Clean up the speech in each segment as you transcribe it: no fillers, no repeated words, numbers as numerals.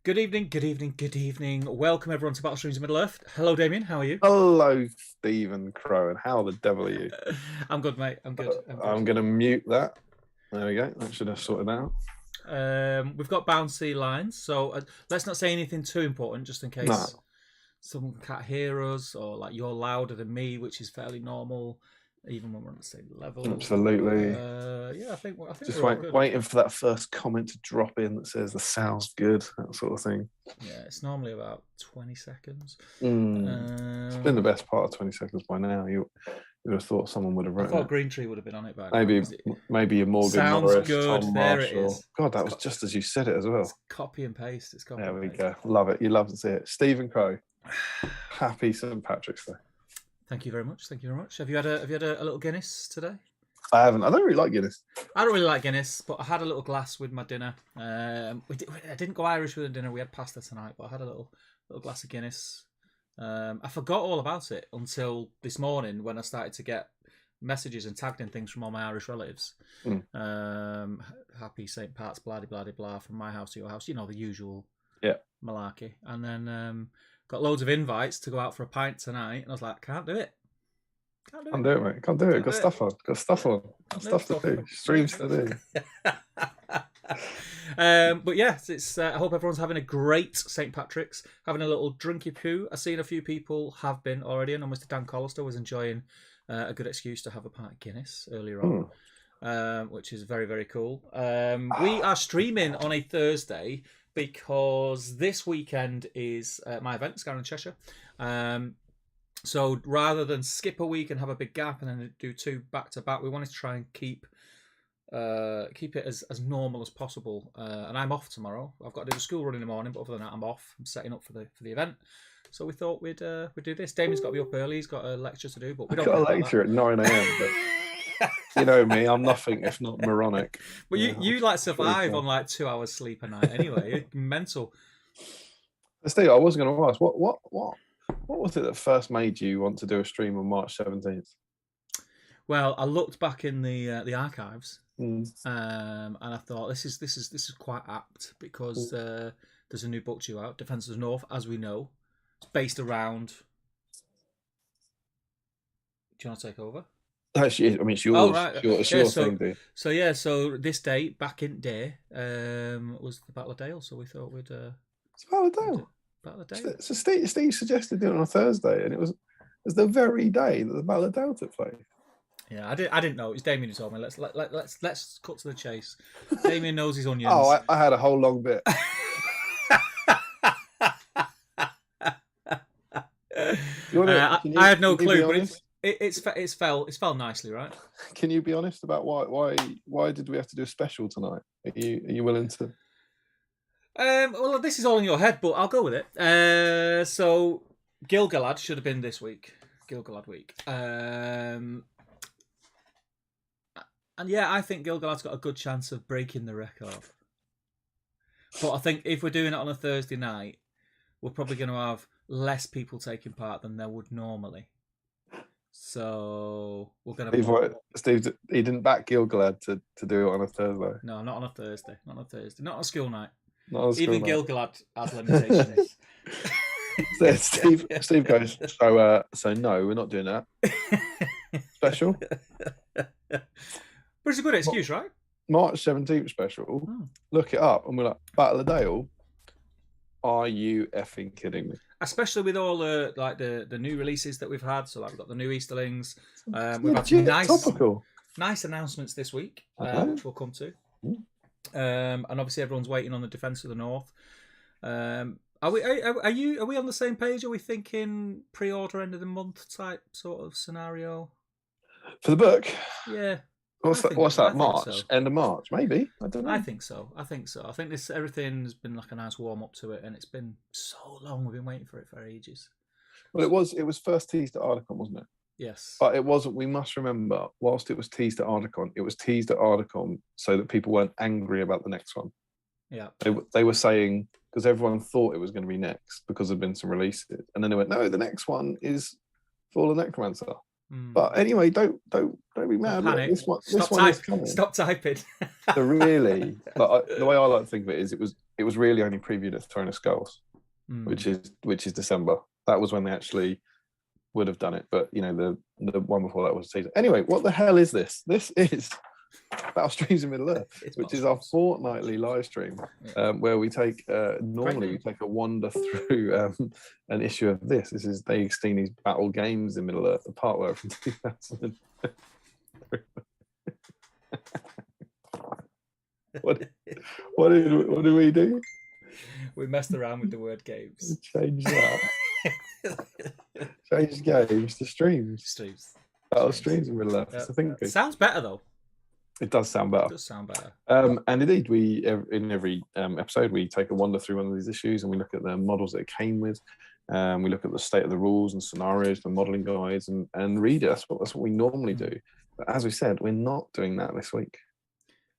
Good evening, good evening, good evening. Welcome everyone to Battle Streams of Middle-earth. Hello Damien, how are you? Hello, Stephen Crow, and how the devil are you? I'm good, mate. I'm good. I'm going to mute that. There we go. That should have sorted out. We've got bouncy lines, so let's not say anything too important, just in case someone can't hear us, or like you're louder than me, which is fairly normal, even when we're on the same level. Absolutely. Yeah, I think just we're waiting for that first comment to drop in that says the sound's good, that sort of thing. Yeah, it's normally about 20 seconds. It's been the best part of 20 seconds by now. You would have thought someone would have written I thought it. Green Tree would have been on it by maybe, now. Maybe a Morgan Sounds Morris, good. Tom There Marshall. it is. God, that was just as you said it as well. It's copy and paste. It's copy. There we go. Love it. You love to see it. Stephen Crow. Happy St. Patrick's Day. Thank you very much. Thank you very much. Have you had a little Guinness today? I haven't. I don't really like Guinness. I don't really like Guinness, but I had a little glass with my dinner. I didn't go Irish with the dinner. We had pasta tonight, but I had a little glass of Guinness. I forgot all about it until this morning when I started to get messages and tagged in things from all my Irish relatives. Happy St. Pat's, blah, blah, blah, from my house to your house. You know, the usual malarkey. And then got loads of invites to go out for a pint tonight. And I was like, can't do it. Can't do it, mate. Can't do it. Got stuff on. Got stuff to do. Streams to do. But yes, it's. I hope everyone's having a great St. Patrick's, having a little drinky poo. I've seen a few people have been already. I know Mr. Dan Collister was enjoying a good excuse to have a pint of Guinness earlier on, which is very, very cool. We are streaming on a Thursday because this weekend is my event, Scar in Cheshire. So rather than skip a week and have a big gap and then do two back to back, we wanted to try and keep it as normal as possible. And I'm off tomorrow. I've got to do the school run in the morning, but other than that, I'm off. I'm setting up for the event. So we thought we'd do this. Damien's got to be up early. He's got a lecture to do, but we don't. Got a lecture at 9 a.m. But you know me, I'm nothing if not moronic. Well, you like survive on like 2 hours sleep a night anyway. You're mental. Steve, I was going to ask what was it that first made you want to do a stream on March 17th? Well, I looked back in the archives, and I thought this is quite apt because there's a new book due out, Defence of the North, as we know. It's based around. Do you want to take over? Actually, I mean, it's yours. Oh, right. It's your thing, dude. So this date back in day was the Battle of Dale. So we thought we'd. It's Battle of Dale. Battle of Dale. So Steve suggested doing it on a Thursday, and it was the very day that the Battle of Dale took place. Yeah, I didn't know. It was Damien who told me. Let's cut to the chase. Damien knows his onions. Oh, I had a whole long bit. I have no clue, but it's fell nicely, right? Can you be honest about why did we have to do a special tonight? Are you willing to? Well, this is all in your head, but I'll go with it. So Gilgalad should have been this week, Gilgalad week. And yeah, I think Gilgalad's got a good chance of breaking the record. But I think if we're doing it on a Thursday night, we're probably going to have less people taking part than there would normally. So we're going to. Steve, he didn't back Gilgalad to do it on a Thursday. No, not on a Thursday. Not on a Thursday. Not on a school night. Even Gilgalad has limitations. So Steve goes, so no, we're not doing that. Special. But it's a good excuse, right? March 17th special. Look it up, and we're like, Battle of Dale. Are you effing kidding me? Especially with all the new releases that we've had. So like we've got the new Easterlings. We've had some nice announcements this week, which we'll come to. And obviously everyone's waiting on the Defence of the North. Are we on the same page? Are we thinking pre-order end of the month type sort of scenario for the book? Yeah. What's that? March? So. End of March? Maybe. I don't know. I think so. I think everything's been like a nice warm up to it, and it's been so long. We've been waiting for it for ages. Well, it was first teased at Ardicon, wasn't it? Yes. But it wasn't. We must remember, whilst it was teased at Ardicon, it was teased at Ardicon so that people weren't angry about the next one. Yeah. They were saying, because everyone thought it was going to be next because there'd been some releases, and then they went, no, the next one is Fall of Necromancer. But anyway, don't be mad. Panic. This one is coming. Stop typing. So really, the way I like to think of it is, it was it was really only previewed at Throne of Skulls, which is December. That was when they actually would have done it. But you know, the one before that was season. Anyway, what the hell is this? This is Battle Streams in Middle Earth, which is our fortnightly live stream, where we take normally we take a wander through an issue of this. This is Dave Steeney's Battle Games in Middle Earth, the part where from 2000. What do we do? We messed around with the word games. Change that. Change games to streams. Battle Streams in Middle Earth. Yeah. I think it sounds better though. It does sound better. It does sound better. And indeed, we in every episode we take a wander through one of these issues and we look at the models that it came with. We look at the state of the rules and scenarios, the modelling guides, and read it. That's what we normally do. But as we said, we're not doing that this week.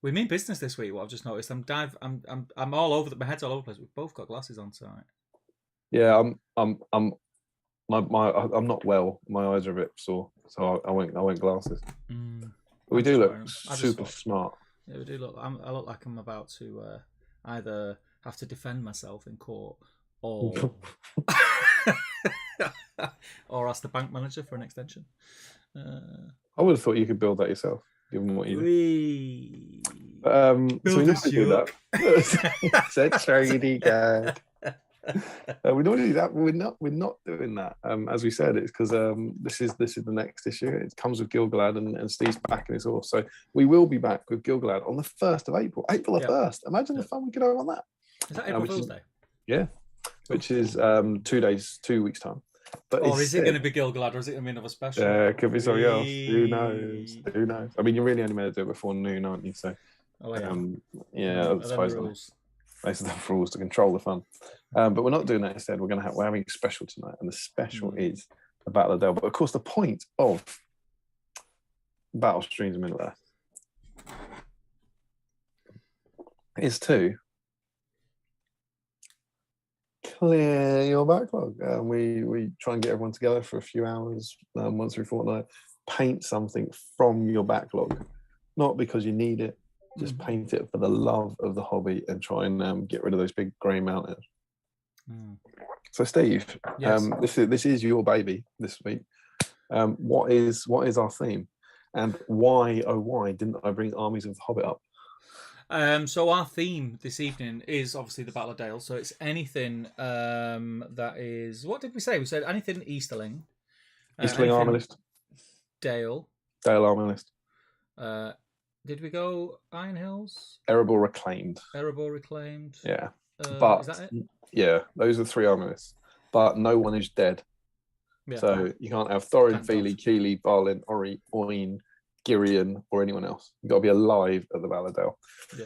We mean business this week. What I've just noticed, I'm all over my head's all over the place. We've both got glasses on tonight. Yeah, I'm not well. My eyes are a bit sore, so I won't glasses. But we do look super smart. Yeah, we do look. I look like I'm about to either have to defend myself in court or or ask the bank manager for an extension. I would have thought you could build that yourself, given what you do. So we normally do that. Said charity guy. We normally do that, but we're not doing that. As we said, it's because this is the next issue. It comes with Gilgalad and Steve's back in his horse. So we will be back with Gilgalad on the 1st of April. April the 1st. Imagine the fun we could have on that. Is that April Fool's Day? Yeah. Which is 2 weeks time. But or is it going to be Gilgalad, or is it going to be another special? Yeah, it could be something else. Who knows? Who knows? I mean, you're really only meant to do it before noon, aren't you? So, I suppose those are the rules to control the fun. But we're not doing that instead. We're having a special tonight, and the special is the Battle of Dale. But of course, the point of Battle Streams in Middle Earth is to clear your backlog. We try and get everyone together for a few hours once every fortnight. Paint something from your backlog, not because you need it. Just paint it for the love of the hobby and try and get rid of those big grey mountains. So, Steve, yes. This is your baby this week. What is our theme, and why didn't I bring Armies of the Hobbit up? So our theme this evening is obviously the Battle of Dale. So it's anything that is. What did we say? We said anything Easterling. Easterling Army List. Dale Army List. Did we go Iron Hills? Erebor Reclaimed. Yeah. But is that it? Yeah, those are 3 army lists. But no one is dead. Yeah. So you can't have Thorin, Feely, Keely, Balin, Ori, Oin, Girion, or anyone else. You've got to be alive at the Battle of Dale. Yeah.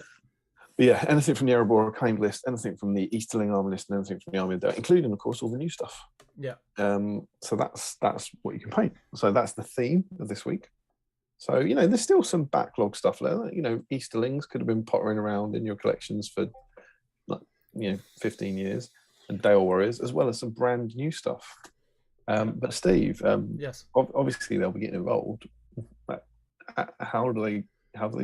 But yeah, anything from the Erebor Reclaimed list, anything from the Easterling Army list, and anything from the Army of Dale, including, of course, all the new stuff. Yeah. So that's what you can paint. So that's the theme of this week. So, there's still some backlog stuff there. Easterlings could have been pottering around in your collections for, 15 years, and Dale Warriors, as well as some brand new stuff. But Steve, yes, obviously they'll be getting involved. But how do they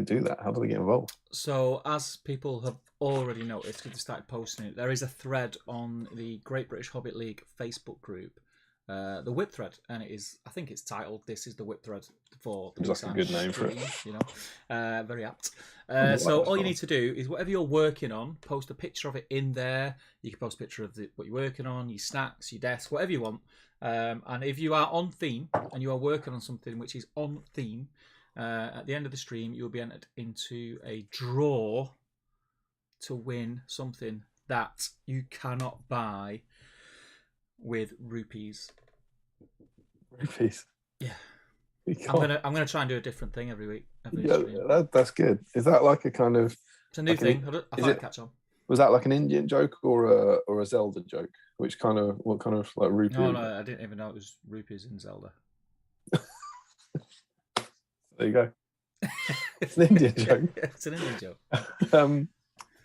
do that? How do they get involved? So, as people have already noticed, because they started posting it, there is a thread on the Great British Hobbit League Facebook group. The whip thread, and I think it's titled "This is the whip thread for the BSIME." That's a good name for it. Very apt. So all you need to do is whatever you're working on, post a picture of it in there. You can post a picture of what you're working on, your snacks, your desk, whatever you want. And if you are on theme and you are working on something which is on theme, at the end of the stream, you'll be entered into a draw to win something that you cannot buy with rupees. Rupees. Yeah. I'm gonna try and do a different thing every week. That's good. Is that like a kind of? It's a new thing. I thought I'd catch on. Was that like an Indian joke or a Zelda joke? What kind of like rupee? No, I didn't even know it was rupees in Zelda. There you go. It's an Indian joke. It's an Indian joke.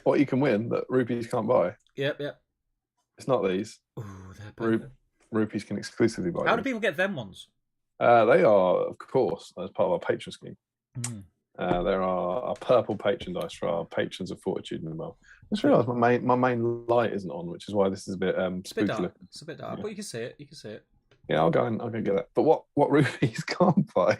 What you can win that rupees can't buy. Yep. It's not these. Ooh, they're rupees can exclusively buy. How do people get them ones? They are, of course, as part of our patron scheme. There are a purple patron dice for our patrons of Fortitude and Well. just realised my main light isn't on, which is why this is a bit It's a bit spooky dark. looking. It's a bit dark, Yeah. but you can see it. You can see it. Yeah, I'll go and get that. But what Ruby's can't buy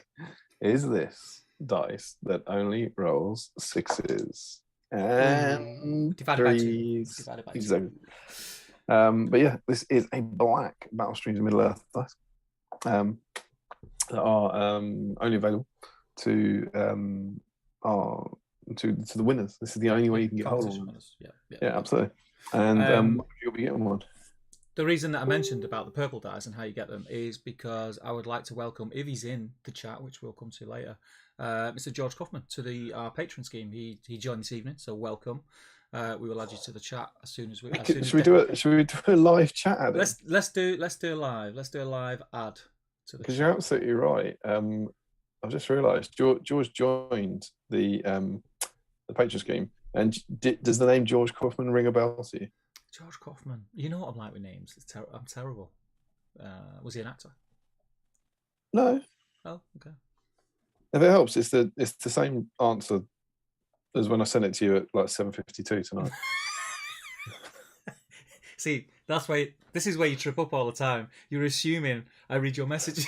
is this dice that only rolls sixes and Divided by 2. threes. Divided by 2. Exactly. But yeah, this is a black Battle Streams Middle Earth dice that are only available to the winners. This is the only way you can get hold of them. Yeah, absolutely. And you'll be getting one. The reason that I mentioned about the purple dice and how you get them is because I would like to welcome, if he's in the chat, which we'll come to later, Mr. George Kaufman to the Patron scheme. He joined this evening, so welcome. We will add you to the chat as soon as we. Should we do a live chat ad? Let's do a live. Let's do a live ad to the. Because you're absolutely right. I've just realised George joined the Patron scheme, and does the name George Kaufman ring a bell to you? George Kaufman. You know what I'm like with names. I'm terrible. Was he an actor? No. Oh, okay. If it helps, it's the same answer as when I sent it to you at like 7:52 tonight. See, this is where you trip up all the time. You're assuming I read your messages.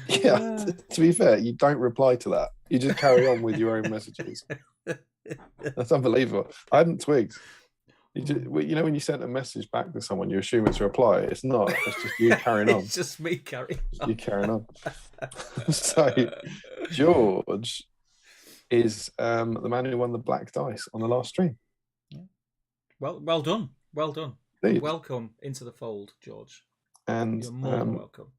Yeah, to be fair, you don't reply to that. You just carry on with your own messages. That's unbelievable. I hadn't twigged. You know when you sent a message back to someone, you assume it's a reply. It's not. It's just you carrying on. It's just me carrying on. You carrying on. So George is the man who won the black dice on the last stream. Yeah. Well done. Well done. Indeed. Welcome into the fold, George. And you're more than welcome.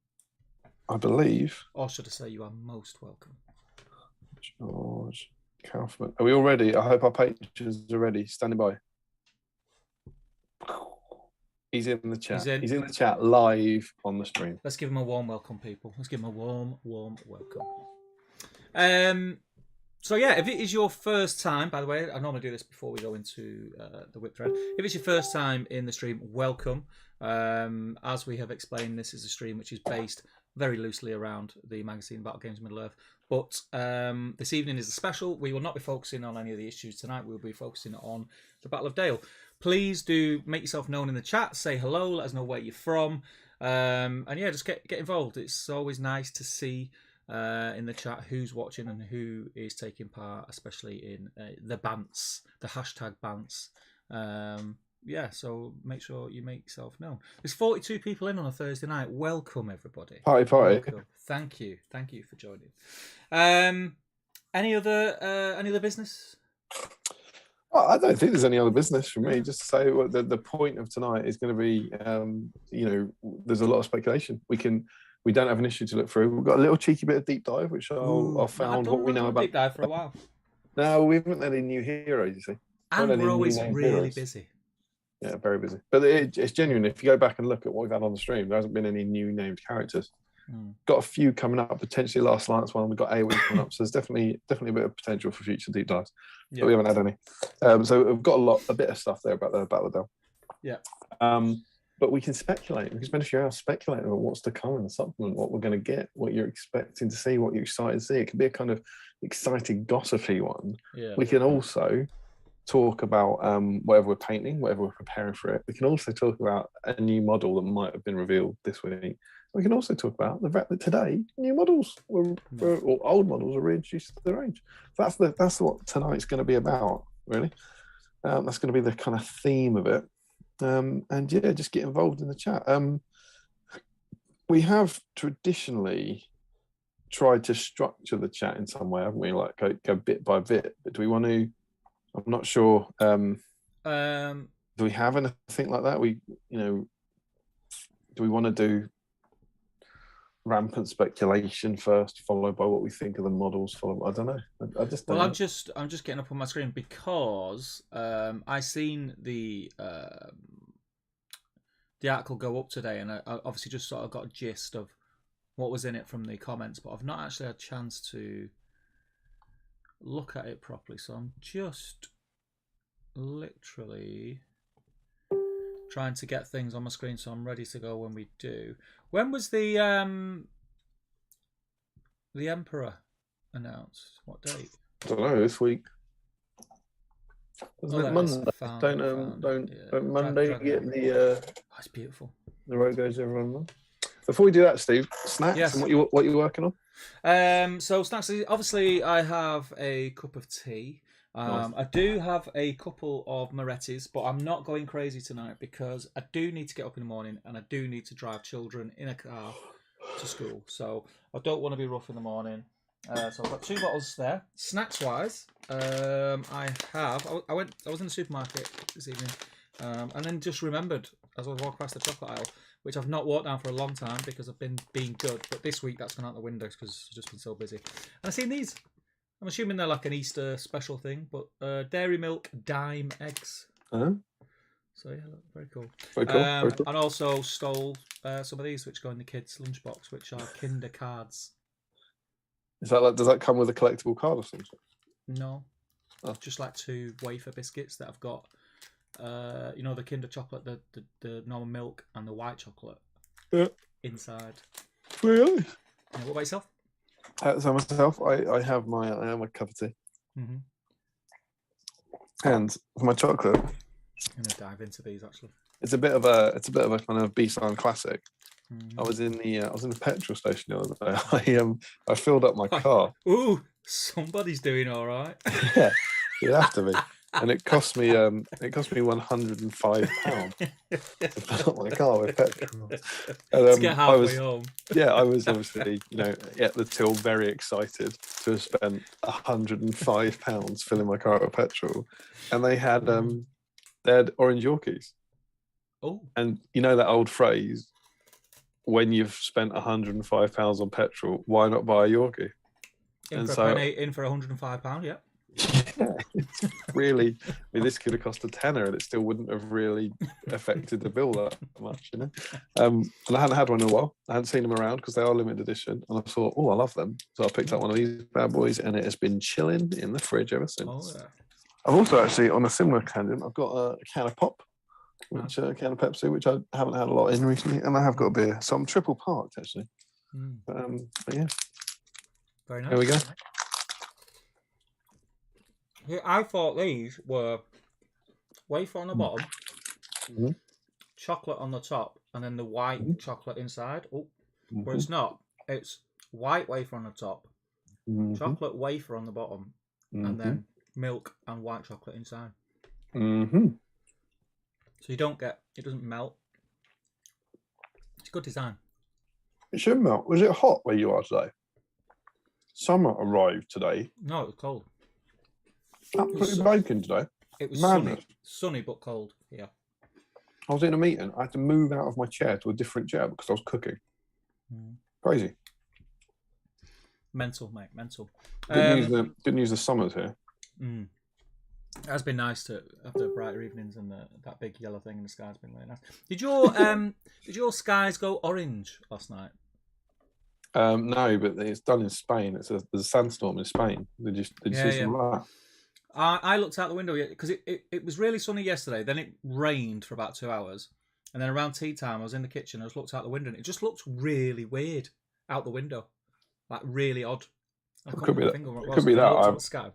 I believe. Or should I say you are most welcome. George Kaufman. Are we all ready? I hope our patrons are ready. Standing by. He's in the chat. He's in the chat live on the stream. Let's give him a warm welcome, people. Let's give him a warm welcome. So yeah, if it is your first time, by the way, I normally do this before we go into the whip thread. If it's your first time in the stream, welcome. As we have explained, this is a stream which is based very loosely around the magazine Battle Games Middle-earth. But this evening is a special. We will not be focusing on any of the issues tonight. We'll be focusing on the Battle of Dale. Please do make yourself known in the chat. Say hello. Let us know where you're from. And yeah, just get involved. It's always nice to see in the chat who's watching and who is taking part, especially in the bants, the hashtag bants. Yeah, so make sure you make yourself known. There's 42 people in on a Thursday night. Welcome, everybody. Party. Welcome. Thank you for joining. Any other business? Well, I don't think there's any other business for me. Just to say what the point of tonight is going to be. There's a lot of speculation. We don't have an issue to look through. We've got a little cheeky bit of deep dive, which I found what we know about. Deep dive for a while. No, we haven't had any new heroes. You see, and we're always really busy. Yeah, very busy. But it's genuine. If you go back and look at what we've had on the stream, there hasn't been any new named characters. Got a few coming up, potentially Last Lance one. We've got A-Wing coming up, so there's definitely a bit of potential for future deep dives. But we haven't had any. So we've got a bit of stuff there about the Battle of Dale. Yeah. But we can speculate. We can spend a few hours speculating about what's to come in the supplement, what we're going to get, what you're expecting to see, what you're excited to see. It could be a kind of exciting, gossipy one. Yeah. We can also talk about whatever we're painting, whatever we're preparing for it. We can also talk about a new model that might have been revealed this week. We can also talk about the fact that today new models or old models are reintroduced to the range. That's what tonight's going to be about, really. That's going to be the kind of theme of it. And yeah, just get involved in the chat. We have traditionally tried to structure the chat in some way, haven't we? Like go bit by bit. But do we want to? I'm not sure. Do we have anything like that? Do we want to do rampant speculation first, followed by what we think of the models? I don't know. I just don't know. I'm just getting up on my screen because I seen the article go up today, and I obviously just sort of got a gist of what was in it from the comments, but I've not actually had a chance to look at it properly. So I'm just literally trying to get things on my screen so I'm ready to go when we do. When was the Emperor announced? What date? don't know, this week. Wasn't it Monday? Don't Monday get the oh, it's beautiful. The road goes everyone. Before we do that, Steve, snacks. Yes. And what you working on? So snacks. Obviously, I have a cup of tea. Nice. I do have a couple of Moretti's, but I'm not going crazy tonight because I do need to get up in the morning and I do need to drive children in a car to school. So I don't want to be rough in the morning. So I've got 2 bottles there. Snacks wise, I was in the supermarket this evening, and then just remembered as I was walking past the chocolate aisle, which I've not walked down for a long time because I've been being good. But this week that's gone out the window because I've just been so busy. And I've seen these. I'm assuming they're like an Easter special thing, but dairy milk dime eggs. Uh-huh. So yeah, very cool. Very cool. Very cool. And also stole some of these, which go in the kids' lunchbox, which are Kinder cards. Is that like? Does that come with a collectible card or something? No, just like 2 wafer biscuits that I've got. The Kinder chocolate, the normal milk, and the white chocolate. Yeah. Inside. Really? Yeah, what about yourself? So myself, I have my cup of tea. Mm-hmm. And for my chocolate, I'm gonna dive into these actually. It's a bit of a kind of BSIME classic. Mm-hmm. I was in the petrol station the other day. I filled up my car. Ooh, somebody's doing all right. Yeah, you have to be. And it cost me £105 to fill up my car with petrol. And, to get halfway home. Yeah, I was obviously at the till very excited to have spent £105 filling my car with petrol, and they had orange Yorkies. Oh, and you know that old phrase, when you've spent £105 on petrol, why not buy a Yorkie? In for £105, yeah. Yeah, it's really. I mean, this could have cost a tenner, and it still wouldn't have really affected the bill that much, And I hadn't had one in a while. I hadn't seen them around because they are limited edition, and I thought, oh, I love them. So I picked up one of these bad boys, and it has been chilling in the fridge ever since. Oh, yeah. I've also actually, on a similar tangent, I've got a can of pop, a can of Pepsi, which I haven't had a lot in recently, and I have got a beer. So I'm triple parked actually. But yeah, very nice. There we go. Yeah, I thought these were wafer on the bottom, chocolate on the top, and then the white chocolate inside. Oh, but it's not. It's white wafer on the top, chocolate wafer on the bottom, and then milk and white chocolate inside. So you don't get, it doesn't melt. It's good design. It should melt. Was it hot where you are today? Summer arrived today. No, it was cold. Absolutely baking today. It was sunny but cold. Yeah. I was in a meeting. I had to move out of my chair to a different chair because I was cooking. Crazy. Mental, mate. Mental. Good news. The summer's here. It has been nice to have the brighter evenings and that big yellow thing in the sky's been really nice. Did your skies go orange last night? No, but it's done in Spain. There's a sandstorm in Spain. Did you see some of that? I looked out the window because it was really sunny yesterday. Then it rained for about 2 hours. And then around tea time, I was in the kitchen. I just looked out the window and it just looked really weird out the window. Like really odd. It could be that. Sky.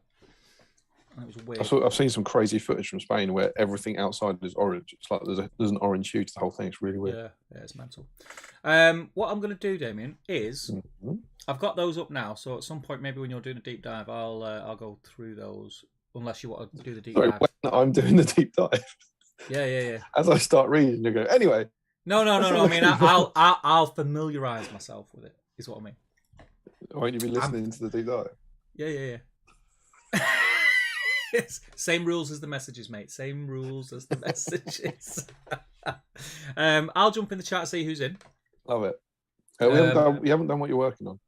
And it was weird. I've seen some crazy footage from Spain where everything outside is orange. It's like there's an orange hue to the whole thing. It's really weird. Yeah, it's mental. What I'm going to do, Damien, is I've got those up now. So at some point, maybe when you're doing a deep dive, I'll go through those. Unless you want to do the deep dive. When I'm doing the deep dive. Yeah. As I start reading, you go. Anyway. No. I mean, I'll familiarise myself with it. Is what I mean. Won't you be listening to the deep dive? Yeah. Same rules as the messages, mate. Same rules as the messages. I'll jump in the chat and see who's in. Love it. We haven't done what you're working on.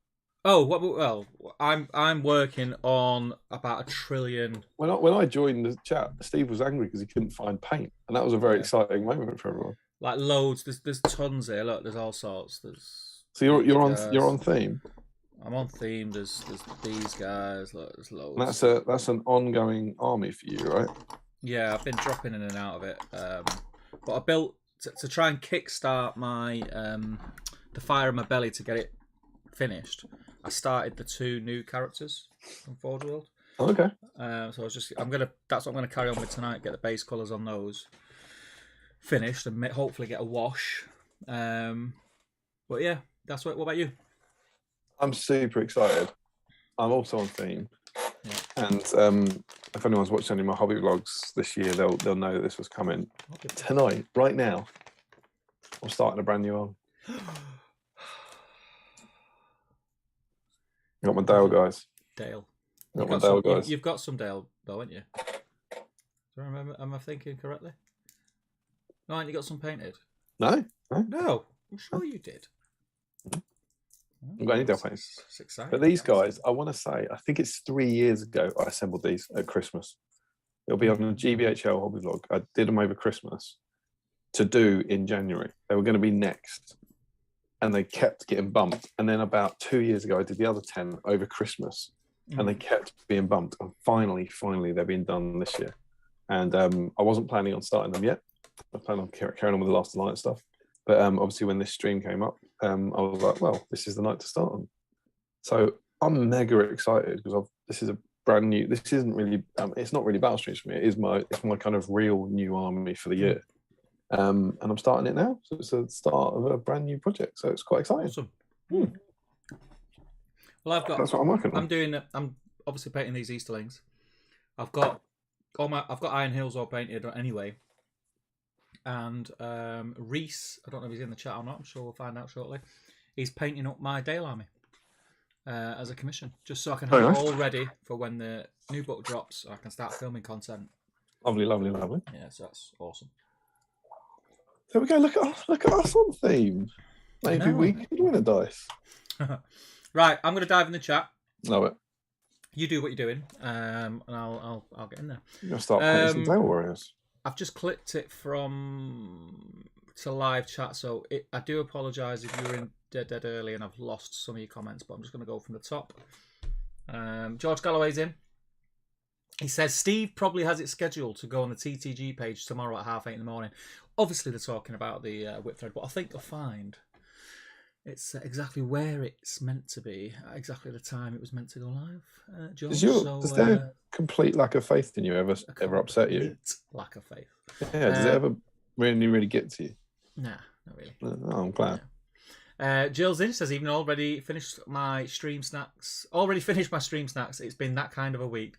Oh, well, I'm working on about 1 trillion. When I joined the chat, Steve was angry because he couldn't find paint, and that was a very exciting moment for everyone. Like loads. There's tons here. Look, there's all sorts. So you're on theme. I'm on theme. There's these guys. Look, there's loads. And that's an ongoing army for you, right? Yeah, I've been dropping in and out of it. But I built to try and kickstart my the fire in my belly to get it finished. I started the 2 new characters from Forge World. Okay. So that's what I'm gonna carry on with tonight. Get the base colours on those finished and hopefully get a wash. But yeah, that's what about you? I'm super excited. I'm also on theme. Yeah. And if anyone's watched any of my hobby vlogs this year, they'll know that this was coming. Tonight, right now, I'm starting a brand new one. Got my Dale guys. Dale. Got my Dale guys. You've got some Dale though, haven't you? Do I remember? Am I thinking correctly? No, haven't you got some painted? No. No. I'm sure you did. I've got any Dale paints. It's exciting. But these guys, I want to say, I think it's 3 years ago I assembled these at Christmas. It'll be on a GBHL hobby vlog. I did them over Christmas to do in January. They were going to be next. And they kept getting bumped. And then about 2 years ago, I did the other 10 over Christmas. And they kept being bumped. And finally, they're being done this year. And I wasn't planning on starting them yet. I planned on carrying on with the Last Alliance stuff. But obviously when this stream came up, I was like, well, this is the night to start them. So I'm mega excited because this is a brand new, this isn't really, it's not really battle streams for me. It's my kind of real new army for the year. And I'm starting it now. So it's the start of a brand new project. So it's quite exciting. Awesome. Well, that's what I'm working on. I'm obviously painting these Easterlings. I've got Iron Hills all painted anyway. And Reese, I don't know if he's in the chat or not. I'm sure we'll find out shortly. He's painting up my Dale army as a commission, just so I can have it all ready for when the new book drops. So I can start filming content. Lovely. Yeah, so that's awesome. There we go. Look at us on theme. Maybe we can win a dice. Right, I'm going to dive in the chat. Love it. You do what you're doing, and I'll get in there. You're gonna start painting some Dale Warriors. I've just clicked it to live chat, so I do apologise if you were in dead early and I've lost some of your comments, but I'm just going to go from the top. George Galloway's in. He says Steve probably has it scheduled to go on the TTG page tomorrow at 8:30 in the morning. Obviously, they're talking about the whip thread, but I think they'll find it's exactly where it's meant to be, at exactly the time it was meant to go live. George, does their complete lack of faith in you ever upset you? Lack of faith. Yeah, does it ever really get to you? Nah, not really. Oh, I'm glad. Jill's in says, even already finished my stream snacks. It's been that kind of a week.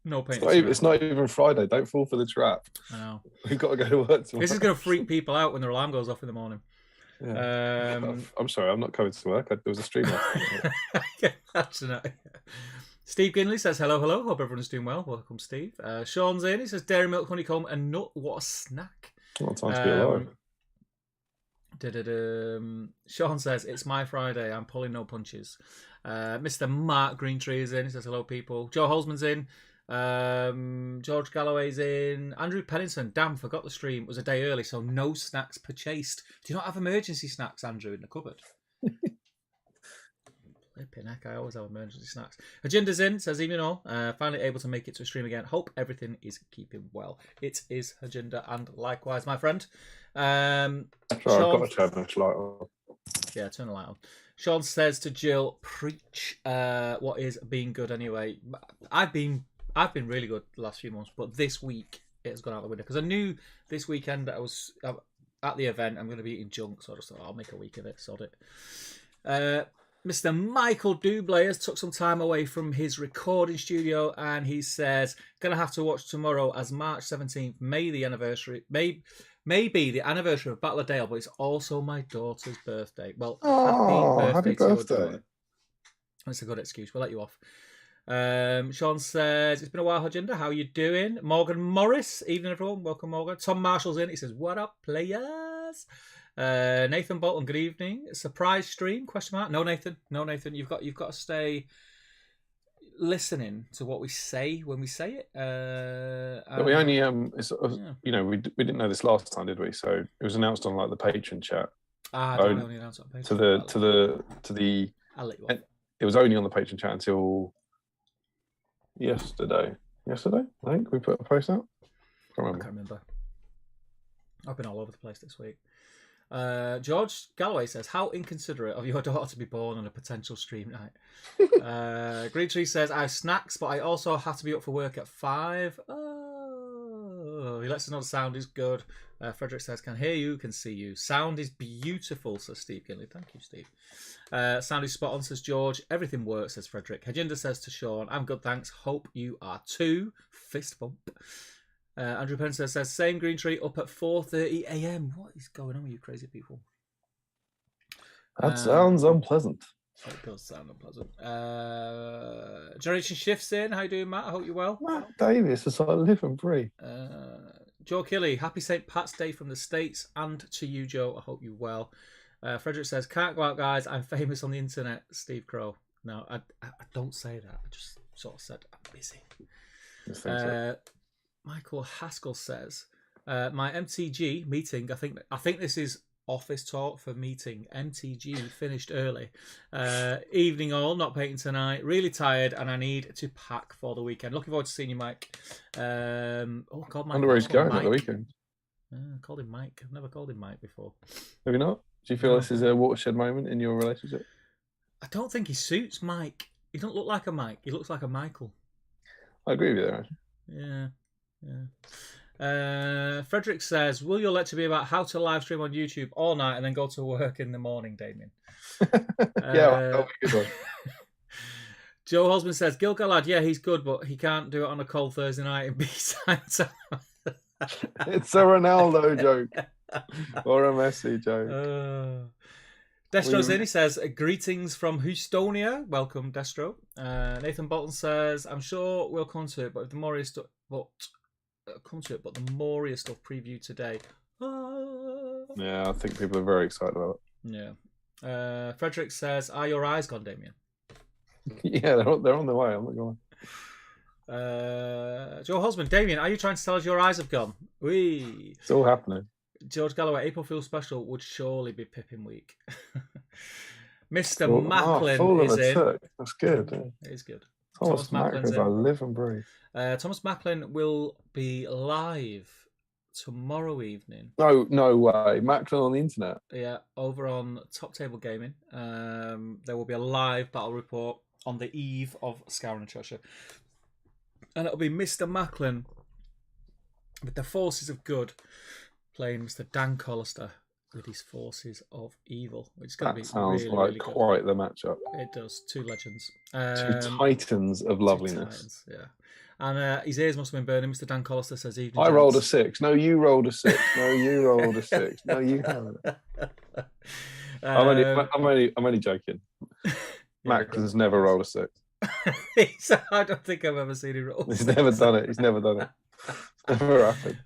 No pain. It's not even Friday. Don't fall for the trap. I know. We've got to go to work tomorrow. This is going to freak people out when their alarm goes off in the morning. Yeah. I'm sorry, I'm not coming to work. There was a stream. That's enough. Steve Ginley says, hello. Hope everyone is doing well. Welcome, Steve. Sean's in. He says, dairy milk, honeycomb, and nut. What a snack. What time to be alive. Sean says, it's my Friday. I'm pulling no punches. Mr. Mark Greentree is in. He says, hello, people. Joe Holzman's in. George Galloway's in. Andrew Pennington, damn, forgot the stream. It was a day early, so no snacks purchased. Do you not have emergency snacks, Andrew, in the cupboard? Flipping heck, I always have emergency snacks. Agenda's in, says even all. Finally able to make it to a stream again. Hope everything is keeping well. It is Agenda, and likewise, my friend. Sorry, I've got to turn this light on. Yeah, turn the light on. Sean says to Jill, preach what is being good anyway. I've been really good the last few months, but this week it has gone out the window because I knew this weekend I was at the event. I'm going to be eating junk, so I just thought I'll make a week of it. Sod it. Mr. Michael Dublé has took some time away from his recording studio, and he says going to have to watch tomorrow as March 17th may be the anniversary of Battle of Dale, but it's also my daughter's birthday. Well, happy birthday. That's a good excuse. We'll let you off. Sean says, it's been a while, Agenda. How are you doing? Morgan Morris, evening everyone. Welcome, Morgan. Tom Marshall's in. He says, what up, players? Nathan Bolton, good evening. Surprise stream? Question mark. No, Nathan. You've got to stay listening to what we say when we say it. But we only we didn't know this last time, did we? So it was announced on like the Patron chat. Only announced on Patron. To the. I'll let you off. It was only on the Patron chat until yesterday. I think we put a post out. I can't remember. I've been all over the place this week. George Galloway says, how inconsiderate of your daughter to be born on a potential stream night. Green Tree says, I have snacks, but I also have to be up for work at 5. Oh, he lets us know the sound is good. Frederick says, can hear you, can see you. Sound is beautiful, says Steve Kinley. Thank you, Steve. Sound is spot on, says George. Everything works, says Frederick. Hajinda says to Sean, I'm good, thanks. Hope you are too. Fist bump. Andrew Pencer says, same Green Tree up at 4:30 a.m. What is going on with you crazy people? That sounds unpleasant. It does sound unpleasant. Generation Shifts in. How you doing, Matt? I hope you're well. Matt Davis is I live and breathe. Joe Kelly, happy St. Pat's Day from the States, and to you, Joe. I hope you're well. Frederick says, can't go out, guys. I'm famous on the internet. Steve Crow. No, I don't say that. I just sort of said I'm busy. Michael Haskell says, my MTG meeting, I think this is office talk for meeting. MTG finished early. Evening all, not painting tonight. Really tired, and I need to pack for the weekend. Looking forward to seeing you, Mike. Oh God, Mike. I wonder where he's going at the weekend. I called him Mike. I've never called him Mike before. Have you not? Do you feel this is a watershed moment in your relationship? I don't think he suits Mike. He doesn't look like a Mike. He looks like a Michael. I agree with you there, actually. Yeah. Frederick says, will your lecture be about how to live stream on YouTube all night and then go to work in the morning, Damien? That'll be a good one. Joe Hosman says, Gilgal lad, yeah, he's good, but he can't do it on a cold Thursday night in BSIME. It's a Ronaldo joke or a Messi joke. Destro's in, he says, greetings from Houstonia. Welcome, Destro. Nathan Bolton says, I'm sure we'll come to it, but the Moria stuff, the Moria stuff preview today. Yeah, I think people are very excited about it. Yeah. Frederick says, are your eyes gone, Damien? Yeah, they're on their way. I'm not going. Joe Hosman, Damien, are you trying to tell us your eyes have gone? Wee. It's all happening. George Galloway, April Fool's special would surely be Pippin Week. Mr. Macklin is in. That's good. Yeah. It is good. Thomas Macklin, I live and breathe. Thomas Macklin will be live tomorrow evening. No way. Macklin on the internet. Yeah, over on Top Table Gaming. There will be a live battle report on the eve of Scouring and Cheshire. And it'll be Mr. Macklin with the Forces of Good playing Mr. Dan Collister with his Forces of Evil, which is going to be sounds really, like really good. Quite the matchup. It does. Two legends. Two titans of loveliness. Titans, yeah. And his ears must have been burning. Mr. Dan Collister says, evening. I rolled a 6. No, you rolled a 6. No, you rolled a 6. No, you haven't. I'm only joking. Macklin's never rolled a 6. I don't think I've ever seen him roll. He's never done it. He's never done it. It's never happened.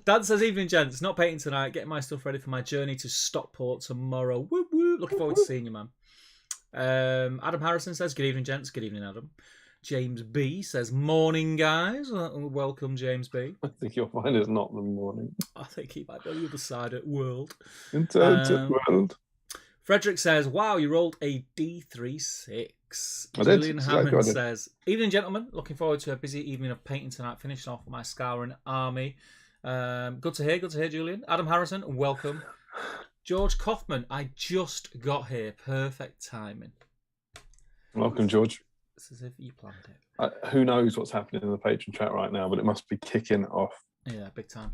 Dan says, evening, gents. Not painting tonight. Getting my stuff ready for my journey to Stockport tomorrow. Woo woo. Looking forward to seeing you, man. Adam Harrison says, good evening, gents. Good evening, Adam. James B says, morning, guys. Welcome, James B. I think you'll find it's not the morning. I think he might be on the other side at World. World. Frederick says, wow, you rolled a D36. I Julian did. Hammond says, evening, gentlemen. Looking forward to a busy evening of painting tonight, finishing off my Scouring army. Good to hear, Julian. Adam Harrison, welcome. George Kaufman, I just got here. Perfect timing. Welcome, George. It's as if you planned it. Who knows what's happening in the Patron chat right now, but it must be kicking off. Yeah, big time.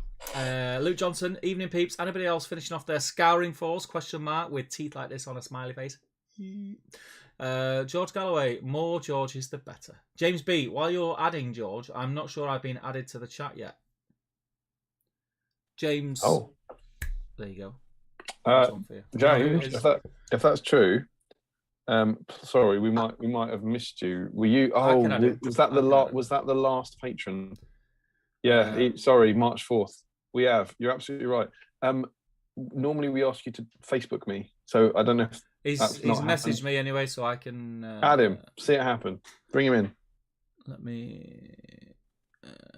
Luke Johnson, evening, peeps. Anybody else finishing off their Scouring force? ? With teeth like this on a smiley face. George Galloway, more Georges the better. James B, while you're adding George, I'm not sure I've been added to the chat yet. James. Oh. There you go. James, if that's true, sorry, we might have missed you. Were you? Oh, was that the last patron? Yeah. Sorry, March 4th. We have. You're absolutely right. Normally we ask you to Facebook me, so I don't know if he's messaged me anyway, so I can add him. See it happen. Bring him in. Let me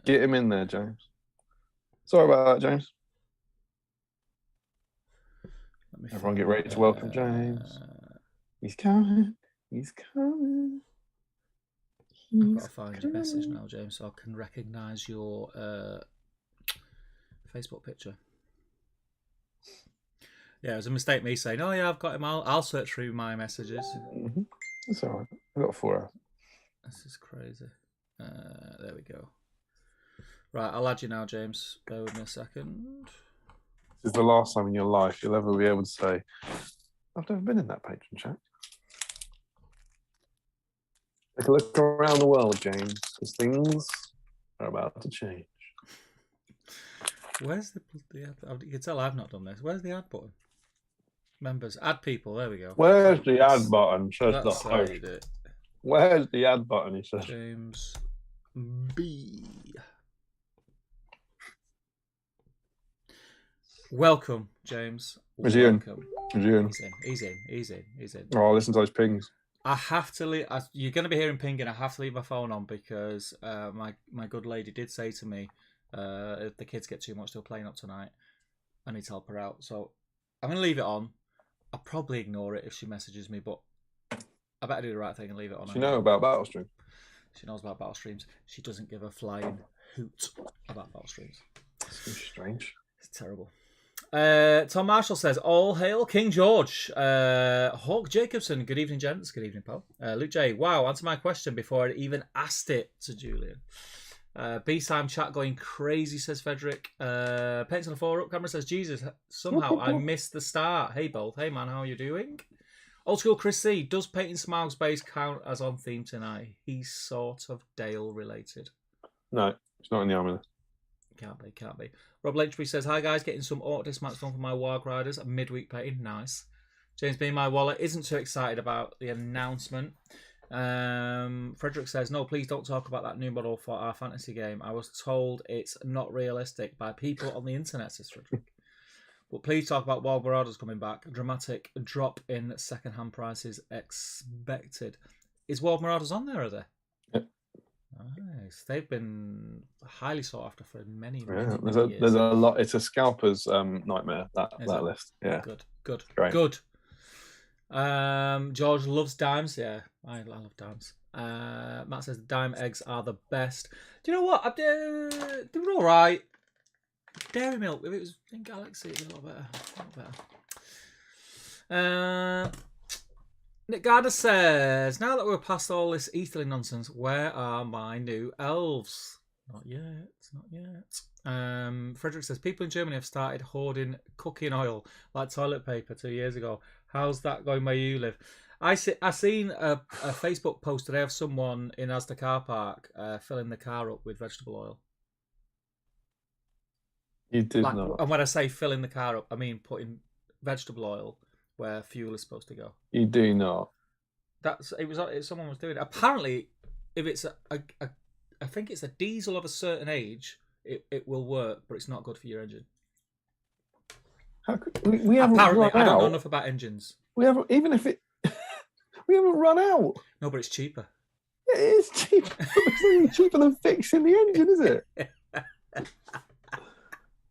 get him in there, James. Sorry about that, James. Everyone get ready to welcome James. He's coming. He's coming. I've got to find your message now, James, so I can recognise your Facebook picture. Yeah, it was a mistake me saying, "Oh yeah, I've got him. I'll search through my messages." Mm-hmm. That's all right. I've got 4 hours. This is crazy. There we go. Right, I'll add you now, James. Bear with me a second. This is the last time in your life you'll ever be able to say, "I've never been in that Patron chat." Take a look around the world, James, because things are about to change. Where's the ad? You can tell I've not done this. Where's the add button? Members, add people. There we go. Where's the add button? Says the host. Where's the add button? He says. James B. Welcome, James. Is he in? Welcome. Is he in? He's in. Oh, listen to those pings. I have to leave. You're going to be hearing pinging. I have to leave my phone on because my good lady did say to me, if the kids get too much, they're playing up tonight. I need to help her out. So I'm going to leave it on. I'll probably ignore it if she messages me, but I better do the right thing and leave it on. Does she know about Battle Stream? She knows about Battle Streams. She doesn't give a flying hoot about Battle Streams. It's strange. It's terrible. Tom Marshall says, "All hail King George." Hawk Jacobson, good evening, gents. Good evening, pal. Luke J, wow, answer my question before I even asked it to Julian. BSIME chat going crazy, says Frederick. Paints on the 4-up camera says, Jesus, somehow I missed the start. Hey, both. Hey, man, how are you doing? Old school Chris C, does Painting Smiles Base count as on theme tonight? He's sort of Dale related. No, it's not in the army list. Can't be. Rob Lynchbury says, hi guys, getting some auto dismounts done for my Warg Riders. A midweek painting, nice. James B. My wallet isn't too excited about the announcement. Frederick says, no, please don't talk about that new model for our fantasy game. I was told it's not realistic by people on the internet, says Frederick. But please talk about Wild Marauders coming back. A dramatic drop in second-hand prices expected. Is Wild Marauders on there, are they? Yep. Nice. They've been highly sought after for many years. There's a lot. It's a scalper's nightmare, that list. Yeah. Good. Great. Good. George loves dimes. Yeah, I love dimes. Matt says dime eggs are the best. Do you know what? They were all right. Dairy milk, if it was in Galaxy, it'd be a lot better. Nick Gardner says, now that we're past all this Etherly nonsense, where are my new elves? Not yet. Frederick says, people in Germany have started hoarding cooking oil like toilet paper 2 years ago. How's that going where you live? I seen a Facebook post today of someone in Asda car park filling the car up with vegetable oil. You did not. And when I say filling the car up, I mean putting vegetable oil where fuel is supposed to go. You do not. Someone was doing it. Apparently, if it's I think it's a diesel of a certain age, it will work, but it's not good for your engine. How could, we haven't apparently run I don't out. know enough about engines. We haven't, even if it. We haven't run out. No, but it's cheaper. It is cheaper. It's not even cheaper than fixing the engine, is it?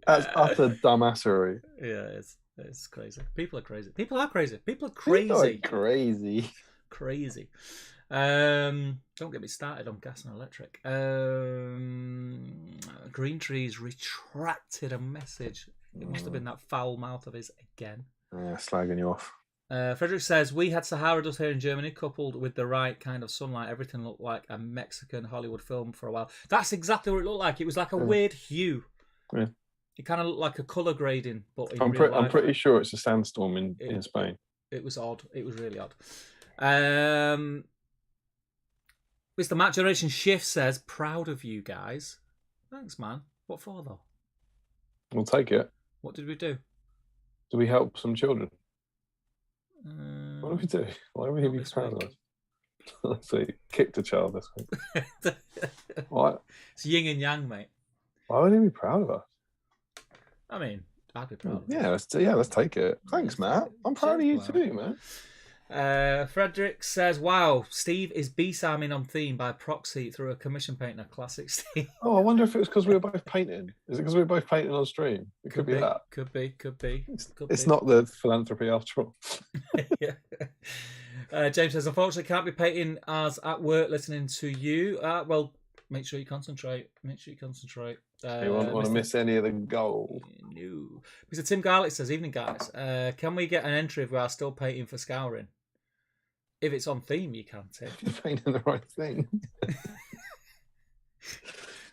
That's utter dumbassery. Yeah, it's crazy. People are crazy. People are crazy. Crazy. Don't get me started on gas and electric. Green Trees retracted a message. It must have been that foul mouth of his again. Yeah, slagging you off. Frederick says, we had Sahara dust here in Germany, coupled with the right kind of sunlight. Everything looked like a Mexican Hollywood film for a while. That's exactly what it looked like. It was like a weird hue. Yeah. It kind of looked like a colour grading, but in I'm pretty sure it's a sandstorm in Spain. It was odd. It was really odd. Mr. Matt Generation Shift says, proud of you guys. Thanks, man. What for, though? We'll take it. What did we do? Do we help some children? What did we do? Why would he be proud of us? Let's see. Kicked a child this week. What? It's yin and yang, mate. Why would he be proud of us? I mean, I'd be proud of yeah, let's take it. Thanks, Matt. I'm proud of you too, man. Frederick says, wow, Steve is BSIMing on theme by proxy through a commission painter. Classic Steve. Oh, I wonder if it was because we were both painting. Is it because we were both painting on stream? It could be that. Could be. It's not the philanthropy after all. James says, unfortunately, can't be painting as at work listening to you. Well, Make sure you concentrate. Make sure you concentrate. You won't want to miss any of the gold. No. Mr. Tim Garlick says, evening, guys. Can we get an entry if we are still painting for scouring? If it's on theme, you can, Tim. You're painting the right thing.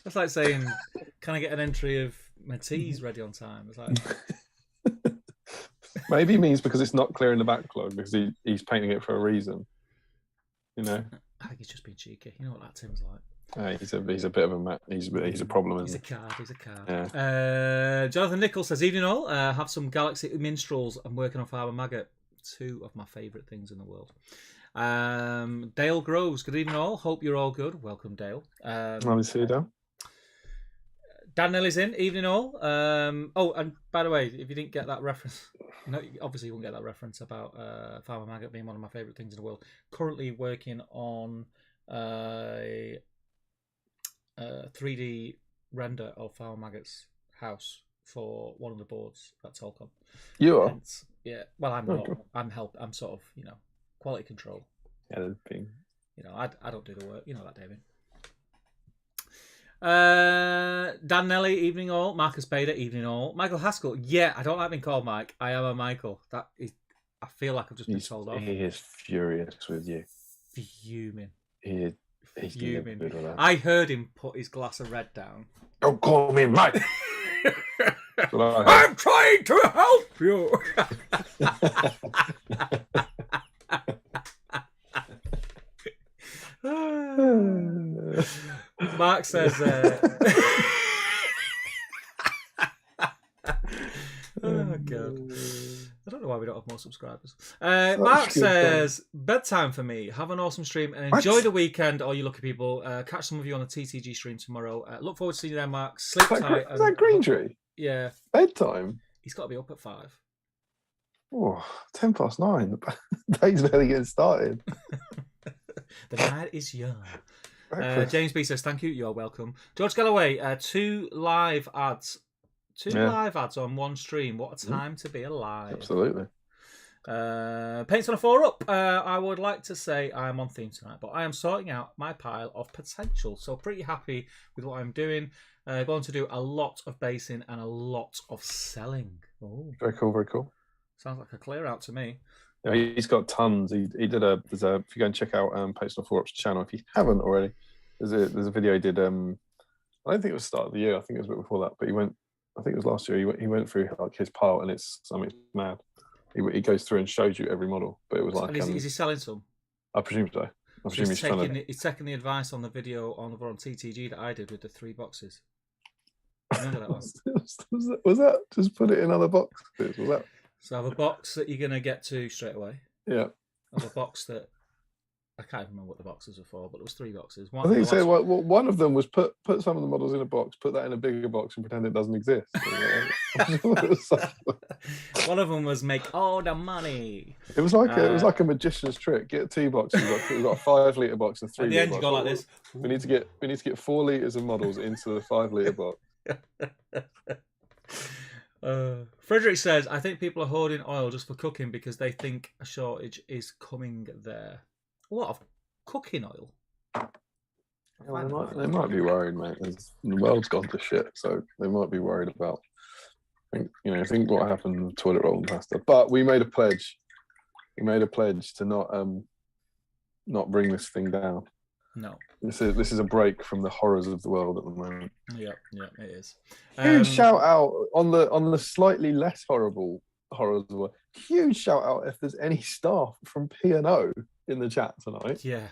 That's like saying, can I get an entry of my tea's ready on time? It's like... Maybe he means because it's not clear in the backlog because he's painting it for a reason. You know? I think he's just being cheeky. You know what that Tim's like. He's a bit of a he's a problem. He's a card. He's a card. Yeah. Jonathan Nichols says, evening all. Have some Galaxy Minstrels. I'm working on Farmer Maggot. 2 of my favourite things in the world. Dale Groves. Good evening all. Hope you're all good. Welcome, Dale. Let me see you, Dale. Dan Nelly's in. Evening all. Oh, and by the way, if you didn't get that reference, no, obviously you won't get that reference about Farmer Maggot being one of my favourite things in the world. Currently working on a 3D render of Farmer Maggot's house for one of the boards at Tolcom. You are? Yeah. Well, I'm not. Cool. I'm sort of, quality control. Editing. I don't do the work. You know that, David. Dan Nelly, evening all. Marcus Bader, evening all. Michael Haskell, yeah, I don't like being called Mike. I am a Michael. I feel like I've just been told off. He is furious with you. Fuming. He's fuming. I heard him put his glass of red down. Don't call me Mike. I'm trying to help you. Mark says, oh god, I don't know why we don't have more subscribers. Mark says, bedtime for me. Have an awesome stream and enjoy the weekend, all you lucky people. Catch some of you on the TTG stream tomorrow. Look forward to seeing you there, Mark. Sleep tight. Is that Green Tree? Yeah. Bedtime? He's got to be up at 5. Oh, 9:10. The day's barely getting started. The night is young. James B says, thank you. You're welcome. George Galloway, 2 live ads. 2 live ads on one stream. What a time to be alive. Absolutely. Paints on a 4-up. I would like to say I'm on theme tonight, but I am sorting out my pile of potential. So pretty happy with what I'm doing. Going to do a lot of basing and a lot of selling. Ooh. Very cool, very cool. Sounds like a clear out to me. Yeah, he's got tons. He did if you go and check out Paints on a 4-up's channel, if you haven't already, there's a video he did. I don't think it was the start of the year. I think it was a bit before that, but I think it was last year. He went through like his pile, and it's mad. He goes through and shows you every model, but it was like. And is he selling some? I presume so. I presume he's taking the advice on the video on TTG that I did with the 3 boxes. Remember that one? Was that just put it in other boxes? Was that? So I have a box that you're gonna get to straight away. Yeah. I have a box that I can't even remember what the boxes are for, but there was 3 boxes. I think so. One of them was put some of the models in a box, put that in a bigger box, and pretend it doesn't exist. One of them was make all the money. It was like a magician's trick. Get 2 boxes. We've got a 5-litre box and 3. At the end, you go like this. We need to get 4 litres of models into the 5-litre box. Frederick says, I think people are hoarding oil just for cooking because they think a shortage is coming there. What, of cooking oil? They might be worried, mate. The world's gone to shit, so they might be worried about. I think what happened with toilet roll and pasta. But we made a pledge. We made a pledge to not bring this thing down. No. This is a break from the horrors of the world at the moment. Yeah, it is. Huge shout out on the slightly less horrible horrors of the world. Huge shout out if there's any staff from P&O in the chat tonight. Yeah.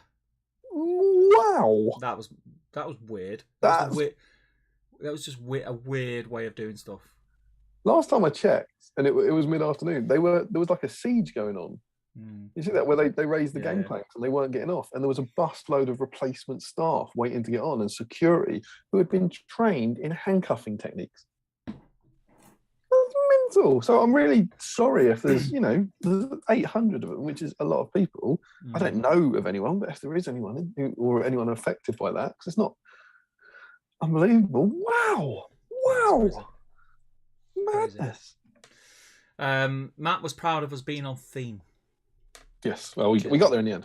Wow. That was weird. That was just a weird way of doing stuff. Last time I checked, and it was mid-afternoon, there was like a siege going on. You see that where they raised the gangplanks and they weren't getting off, and there was a busload of replacement staff waiting to get on, and security who had been trained in handcuffing techniques. That's mental. So I'm really sorry if there's there's 800 of them, which is a lot of people. I don't know of anyone, but if there is anyone or anyone affected by that, because it's not unbelievable. Wow, madness. Matt was proud of us being on theme. Yes, well, we got there in the end.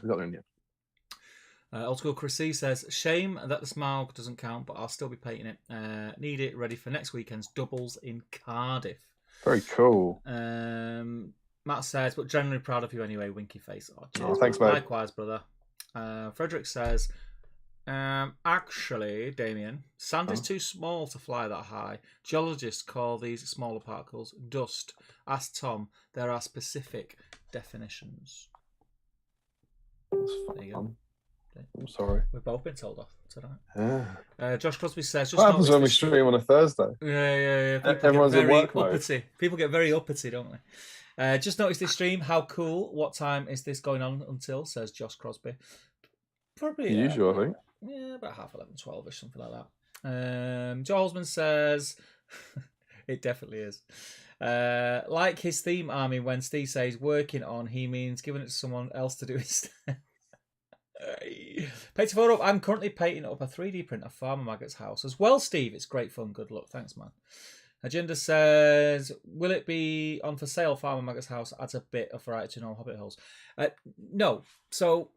Old School Chris C says, shame that the Smaug doesn't count, but I'll still be painting it. Need it ready for next weekend's doubles in Cardiff. Very cool. Matt says, but generally proud of you anyway, winky face. Oh, cheers, thanks, mate. Likewise, brother. Frederick says, actually, Damien, sand is too small to fly that high. Geologists call these smaller particles dust. Ask Tom. There are specific definitions. There you go. I'm sorry. We've both been told off tonight. Yeah. Josh Crosby says, what happens when we stream on a Thursday? Yeah. Everyone's at work mode. People get very uppity, don't they? Just noticed this stream. How cool. What time is this going on until? Says Josh Crosby. Probably. Usual, I think. Yeah, about 11:30, 12ish, something like that. Joe Holzman says, it definitely is. Like his theme army, when Steve says working on, he means giving it to someone else to do instead. Paint photo up. I'm currently painting up a 3D print of Farmer Maggot's house as well, Steve. It's great fun. Good luck. Thanks, man. Agenda says, will it be on for sale? Farmer Maggot's house adds a bit of variety to no hobbit holes. No. So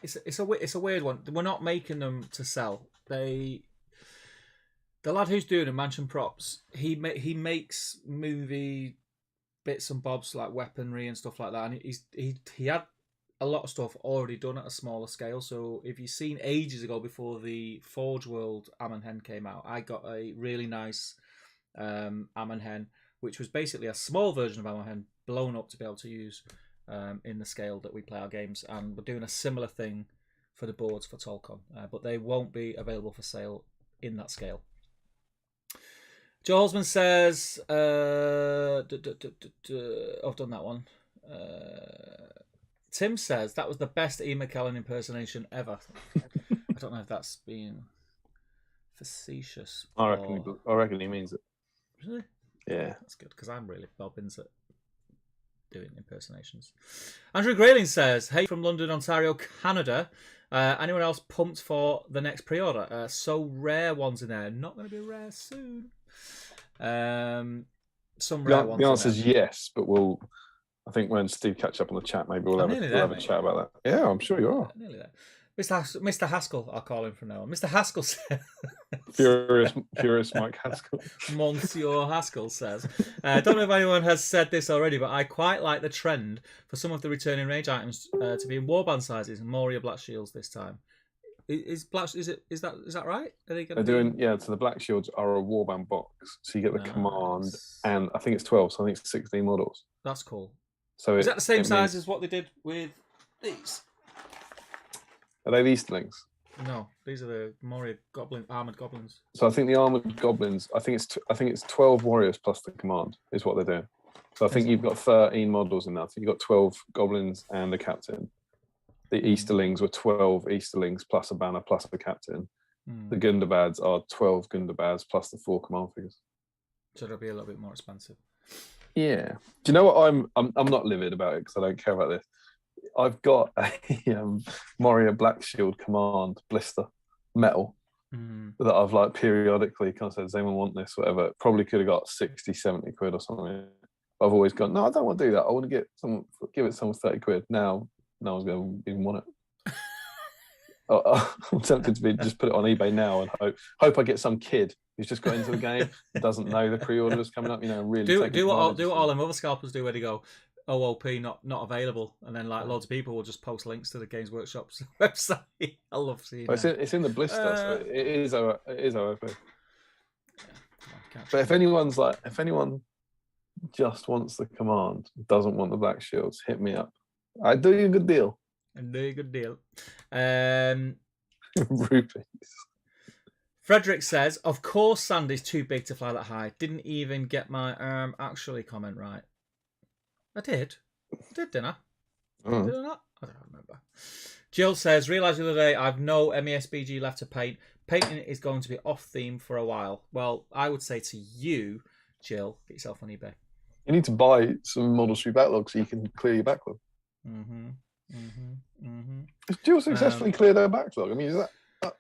it's a weird one. We're not making them to sell. The lad who's doing a Mansion Props, he makes movie bits and bobs like weaponry and stuff like that, and he had a lot of stuff already done at a smaller scale. So if you've seen ages ago, before the Forge World Ammon Hen came out, I got a really nice Ammon Hen, which was basically a small version of Ammon Hen blown up to be able to use in the scale that we play our games. And we're doing a similar thing for the boards for Tolcon, but they won't be available for sale in that scale. Joe Holzman says, I've done that one. Tim says, that was the best Ian McKellen impersonation ever. I don't know if that's being facetious. I reckon he means it. Really? Yeah. That's good, because I'm really bobbins at doing impersonations. Andrew Grayling says, hey from London, Ontario, Canada. Anyone else pumped for the next pre-order? So rare ones in there. Not going to be rare soon. Some rare ones. The answer is yes, but I think when Steve catch up on the chat, maybe we'll have a chat about that. Yeah, I'm sure you are. Nearly there. Mr. Haskell, I'll call him from now on. Mr. Haskell says... Furious Mike Haskell. Monsieur Haskell says, I don't know if anyone has said this already, but I quite like the trend for some of the returning range items to be in warband sizes and Moria Black Shields this time. Is that right? Are they They're doing, yeah, so the Black Shields are a warband box. So you get the command, and I think it's 12, so I think it's 16 models. That's cool. So is that the same size as what they did with these? Are they the Easterlings? No, these are the Moria armored goblins. So I think the armored goblins, I think it's 12 warriors plus the command is what they're doing. So I think you've got 13 models in that. So you've got 12 goblins and a captain. The Easterlings were 12 Easterlings plus a banner plus a captain. The Gundabads are 12 Gundabads plus the 4 command figures. So it'll be a little bit more expensive. Yeah. Do you know what I'm not livid about it because I don't care about this. I've got a Moria Black Shield command blister metal that I've like periodically kind of said, does anyone want this? Whatever. Probably could have got 60, 70 quid or something. I've always gone, no, I don't want to do that. I want to give it someone 30 quid. Now no one's going to even want it. I'm tempted to just put it on eBay now and hope I get some kid who's just got into the game, doesn't know the pre-order is coming up, really do what all them other scalpers do, where they go, OOP not available, and then like loads of people will just post links to the Games Workshop's website. I love seeing that. It's in the blister, so it is OOP. But if anyone just wants the command, doesn't want the Black Shields, hit me up. I do you a good deal. Rupees. Frederick says, of course Sandy's too big to fly that high. Didn't even get my actually comment right. I did, didn't I? Did I not? I don't remember. Jill says, realised the other day I've no MESBG left to paint. Painting is going to be off theme for a while. Well, I would say to you, Jill, get yourself on eBay. You need to buy some Model 3 backlog so you can clear your backlog. Has Jill successfully cleared her backlog? I mean, is that?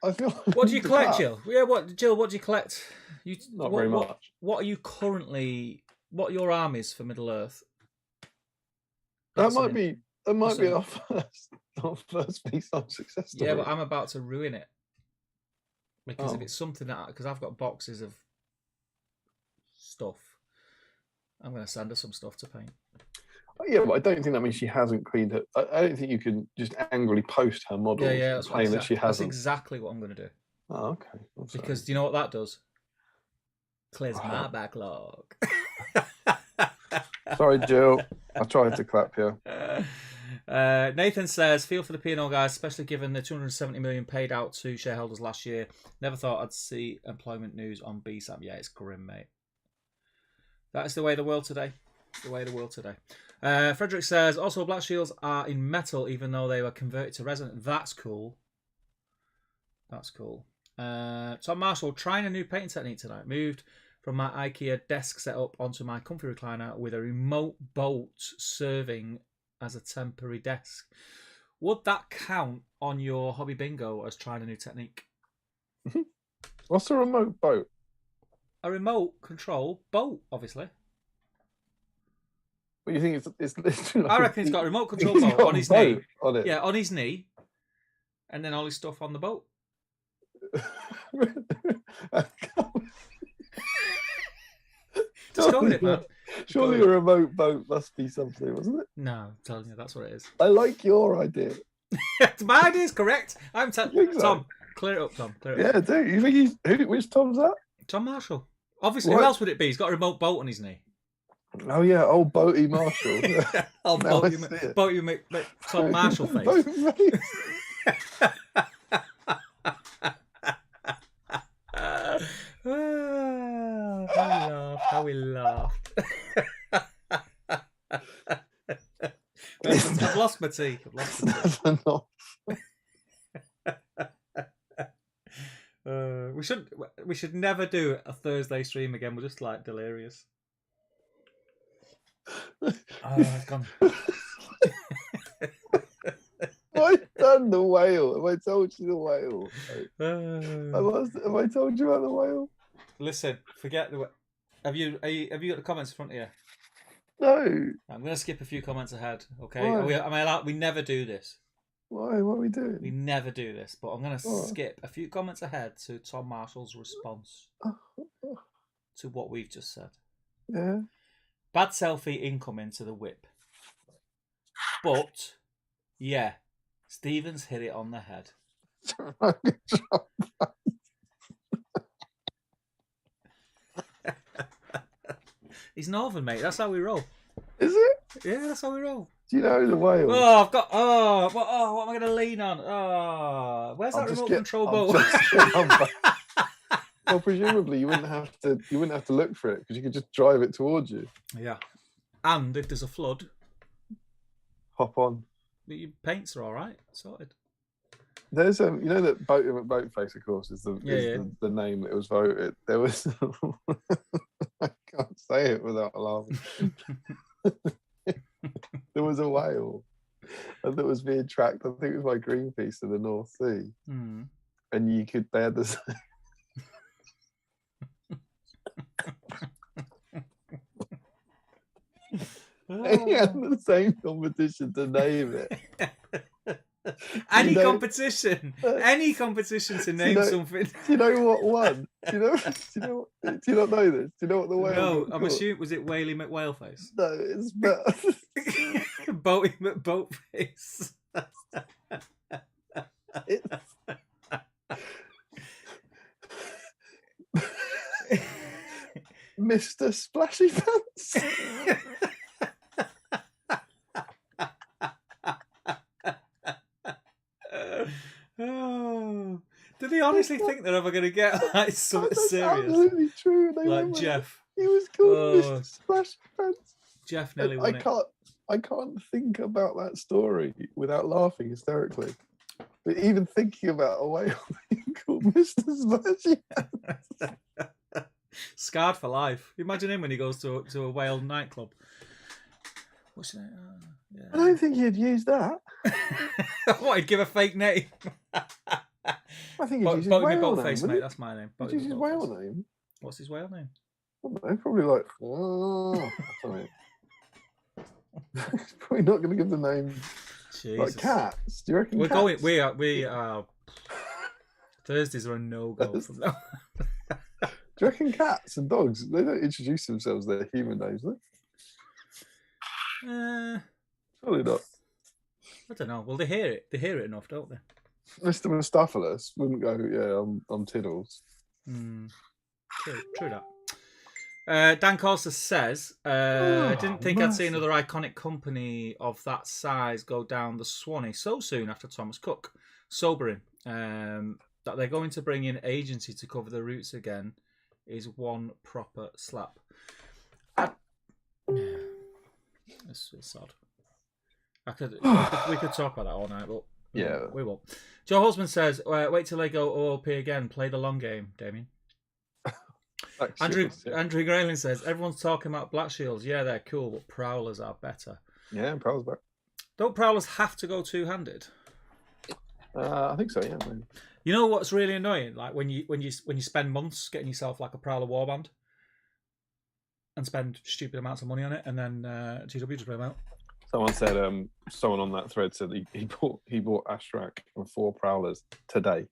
I feel. What do you collect, Jill? Yeah, Jill? What do you collect? Not very much. What are you currently? What are your armies for Middle Earth? That might be our first piece on success story. Yeah, but I'm about to ruin it. Because if it's something that... Because I've got boxes of stuff. I'm going to send her some stuff to paint. Yeah, but I don't think that means she hasn't cleaned it. I don't think you can just angrily post her models and claim that she hasn't. That's exactly what I'm going to do. Oh, okay. Because do you know what that does? Clears my backlog. Sorry, Jill. I tried to clap you. Nathan says, feel for the P&O guys, especially given the 270 million paid out to shareholders last year. Never thought I'd see employment news on BSIME. Yeah, it's grim, mate. That is the way of the world today. The way of the world today. Frederick says, also Black Shields are in metal even though they were converted to resin. That's cool. That's cool. Tom Marshall, trying a new painting technique tonight. Moved from my IKEA desk setup onto my comfy recliner with a remote boat serving as a temporary desk. Would that count on your hobby bingo as trying a new technique? What's a remote boat? A remote control boat, obviously. What do you think it's literally? I reckon he's got a remote control boat on his knee. On it. Yeah, on his knee. And then all his stuff on the boat. Just go with it, man. Surely a remote boat must be something, wasn't it? No, I'm telling you, that's what it is. I like your idea. My idea is correct. I'm telling Tom, clear it up, Tom. Clear it up. Do you think which Tom's that? Tom Marshall. Obviously, who else would it be? He's got a remote boat on his knee. Oh yeah, old Boaty Marshall. Oh, Boaty Tom Marshall face. How we laughed. I've lost my tea. We should never do a Thursday stream again. We're just like delirious. It's gone. I've done the whale. Have I told you the whale? Have I told you about the whale? Listen, forget the. Have you got the comments in front of you? No. I'm going to skip a few comments ahead. Okay. Am I allowed? We never do this. Why? What are we doing? We never do this. But I'm going to skip a few comments ahead to Tom Marshall's response to what we've just said. Yeah. Bad selfie incoming to the whip. But yeah, Stevens hit it on the head. He's Northern, mate. That's how we roll. Is it? Yeah, that's how we roll. Do you know the whale? Oh, I've got. What am I going to lean on? Oh, where's that remote control boat? Well, presumably you wouldn't have to look for it because you could just drive it towards you. Yeah. And if there's a flood, hop on. Your paints are all right. Sorted. There's you know that Boatface, of course, is the name that was voted. There was I can't say it without laughing. There was a whale that was being tracked. I think it was by Greenpeace to the North Sea, and they had the he had the same competition to name it. Any competition to name something. Do you know what won? Do you not know this? Do you know what the whale? No, I'm assuming was it Whaley McWhaleface? No, it's better. Boaty McBoatface. Mr. Splashy Pants. Do they honestly think they're ever going to get like something serious? Absolutely true. Like Jeff. He was called Mr. Splashy Pants. Jeff nearly won it. I can't think about that story without laughing hysterically. But even thinking about a whale being called Mr. Splashy Pants. Scarred for life. Imagine him when he goes to a whale nightclub. What's your name? Yeah. I don't think he'd use that. What, he'd give a fake name? I think he'd use his whale name. Face, mate. That's my name. He'd use his whale name. What's his whale name? I don't know, probably like something. He's probably not going to give the name Jesus. Like cats? Do you reckon We're cats? going. We are. Thursdays are a no-go from now. Do you reckon cats and dogs, they don't introduce themselves their human names, do they? Surely not. I don't know. Well, they hear it. They hear it enough, don't they? Mr. Mustopheles wouldn't go, yeah, I'm Tiddles. True that. Dan Costa says, I didn't think I'd see another iconic company of that size go down the Swanee so soon after Thomas Cook. Sobering. That they're going to bring in agency to cover the routes again is one proper slap. It's sad. We could talk about that all night, but yeah, we won't. Joe Husband says, wait till they go OOP again. Play the long game, Damien. Andrew Grayling says, everyone's talking about Black Shields. Yeah, they're cool, but Prowlers are better. Yeah, Prowlers back. Don't Prowlers have to go two-handed? I think so, yeah. Maybe. You know what's really annoying? Like when you spend months getting yourself like a Prowler warband and spend stupid amounts of money on it, and then GW just bring them out. Someone said, someone on that thread said he bought Ashrak and 4 Prowlers today.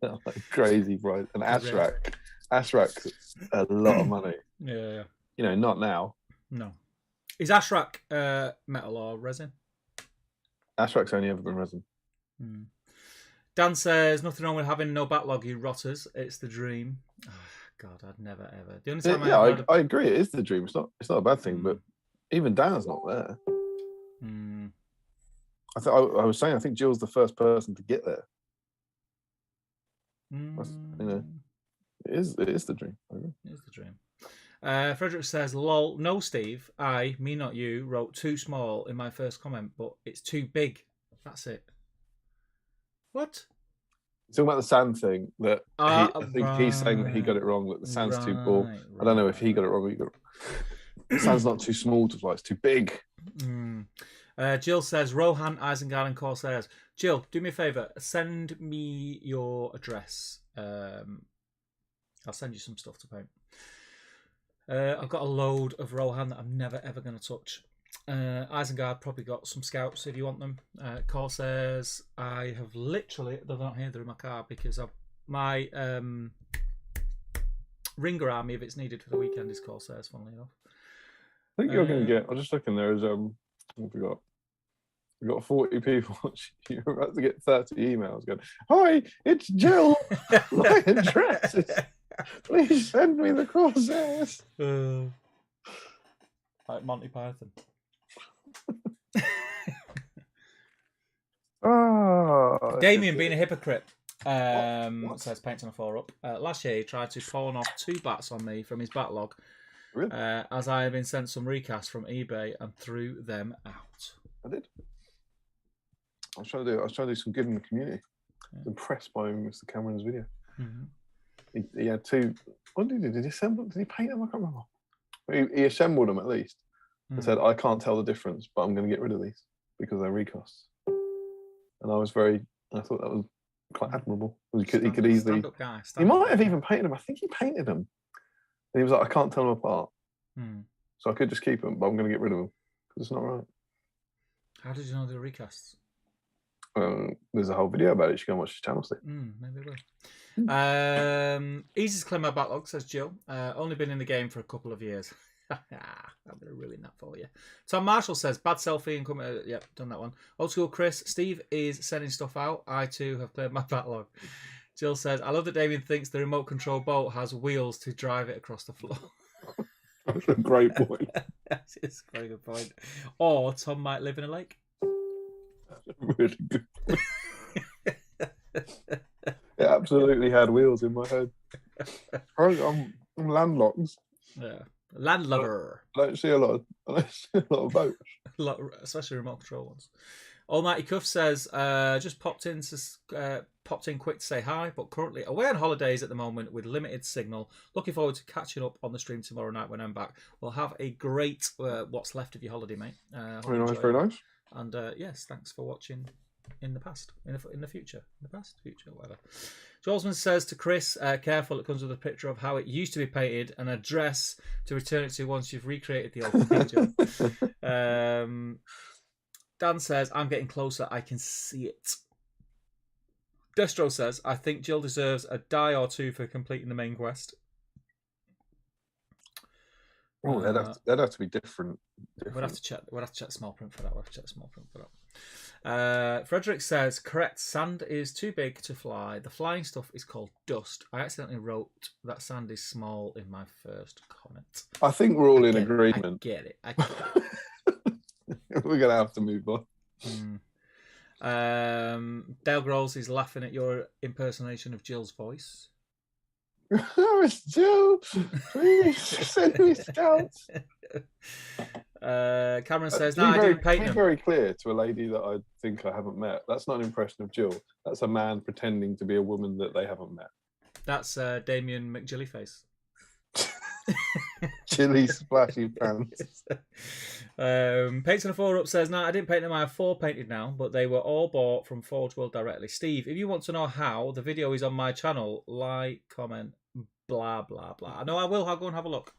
Like crazy, right? And Ashrak's a lot of money. Yeah. You know, not now. No. Is Ashrak metal or resin? Ashrak's only ever been resin. Dan says, nothing wrong with having no backlog, you rotters. It's the dream. Oh, God, I'd never ever. The only time I agree. It is the dream. It's not a bad thing, but even Dan's not there. I was saying, I think Jill's the first person to get there. It is the dream. It is the dream. Frederick says, lol, no, Steve. Me, not you, wrote too small in my first comment, but it's too big. That's it. What? Talking about the sand thing, that I think he's saying that he got it wrong, that the sand's too big. I don't know if he got it wrong or you got it wrong. The sand's not too small to fly, it's too big. Jill says, Rohan, Isengard and Corsairs. Jill, do me a favour, send me your address. I'll send you some stuff to paint. I've got a load of Rohan that I'm never ever going to touch. Isengard probably got some scouts if you want them. Corsairs, I have literally, they're not here, they're in my car because my Ringer army, if it's needed for the weekend, is Corsairs, funnily enough. I think you're going to get, I'm just looking, there's, what have we got? We've got 40 people. You're about to get 30 emails going, hi, it's Jill. My address is, please send me the Corsairs. Like Monty Python. Damien being a hypocrite. Says Paints on a 4-up. Last year he tried to pawn off 2 bats on me from his backlog. Really? As I have been sent some recasts from eBay and threw them out. I did. I was trying to do some good in the community. I was impressed by Mr. Cameron's video. He had 2. What did he do? Did he assemble? Did he paint them? I can't remember. He assembled them at least and said, I can't tell the difference, but I'm going to get rid of these because they're recasts. And I thought that was quite admirable. He could easily. He might have even painted them. I think he painted them. And he was like, I can't tell them apart. So I could just keep them, but I'm going to get rid of them because it's not right. How did you know they were recasts? There's a whole video about it. You should go and watch his channel. Maybe I will. Easy to clear my backlog, says Jill. Only been in the game for a couple of years. I'm going to ruin that for you. Tom Marshall says, bad selfie and come. Yep, done that one. Old school Chris. Steve is sending stuff out. I too have cleared my backlog. Jill says, I love that Damien thinks the remote control boat has wheels to drive it across the floor. That's a great point. It's a very good point. Or Tom might live in a lake. Really good. It absolutely had wheels in my head. I'm landlocked. Yeah, landlubber. I don't see a lot of boats. Especially remote control ones. Almighty Cuff says, just popped in quick to say hi, but currently away on holidays at the moment with limited signal. Looking forward to catching up on the stream tomorrow night when I'm back. We'll have a great what's left of your holiday, mate. Very nice, very nice. And yes, thanks for watching in the past, in the future, whatever. Jolsman says to Chris, careful, it comes with a picture of how it used to be painted, an address to return it to once you've recreated the old picture. Dan says, I'm getting closer. I can see it. Destro says, I think Jill deserves a die or two for completing the main quest. Oh, that'd have to be different. We'd have to check small print for that. Frederick says, correct, sand is too big to fly. The flying stuff is called dust. I accidentally wrote that sand is small in my first comment. I think we're all in agreement. I get it. We're going to have to move on. Dale Groves is laughing at your impersonation of Jill's voice. Oh, it's Jill. Please send me scouts. Cameron says, I didn't paint them. Be very clear to a lady that I think I haven't met. That's not an impression of Jill. That's a man pretending to be a woman that they haven't met. That's Damien McJillyface. Chilly splashy pants. Paints on a 4-up says, I didn't paint them. I have 4 painted now, but they were all bought from Forge World directly. Steve, if you want to know how, the video is on my channel. Like, comment, blah, blah, blah. No, I will. I'll go and have a look.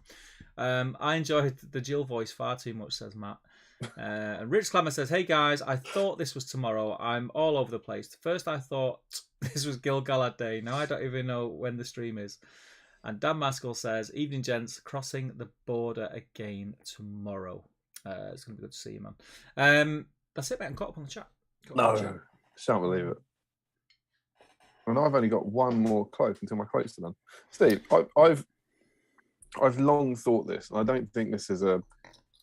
I enjoyed the Jill voice far too much, says Matt. And Rich Clammer says, hey guys, I thought this was tomorrow. I'm all over the place. First I thought this was Gil-galad Day. Now I don't even know when the stream is. And Dan Maskell says, evening gents, crossing the border again tomorrow. It's going to be good to see you, man. That's it, mate. I'm caught up on the chat. Can't believe it. And I've only got one more cloak until my cloaks are done. Steve, I've long thought this, and I don't think this is a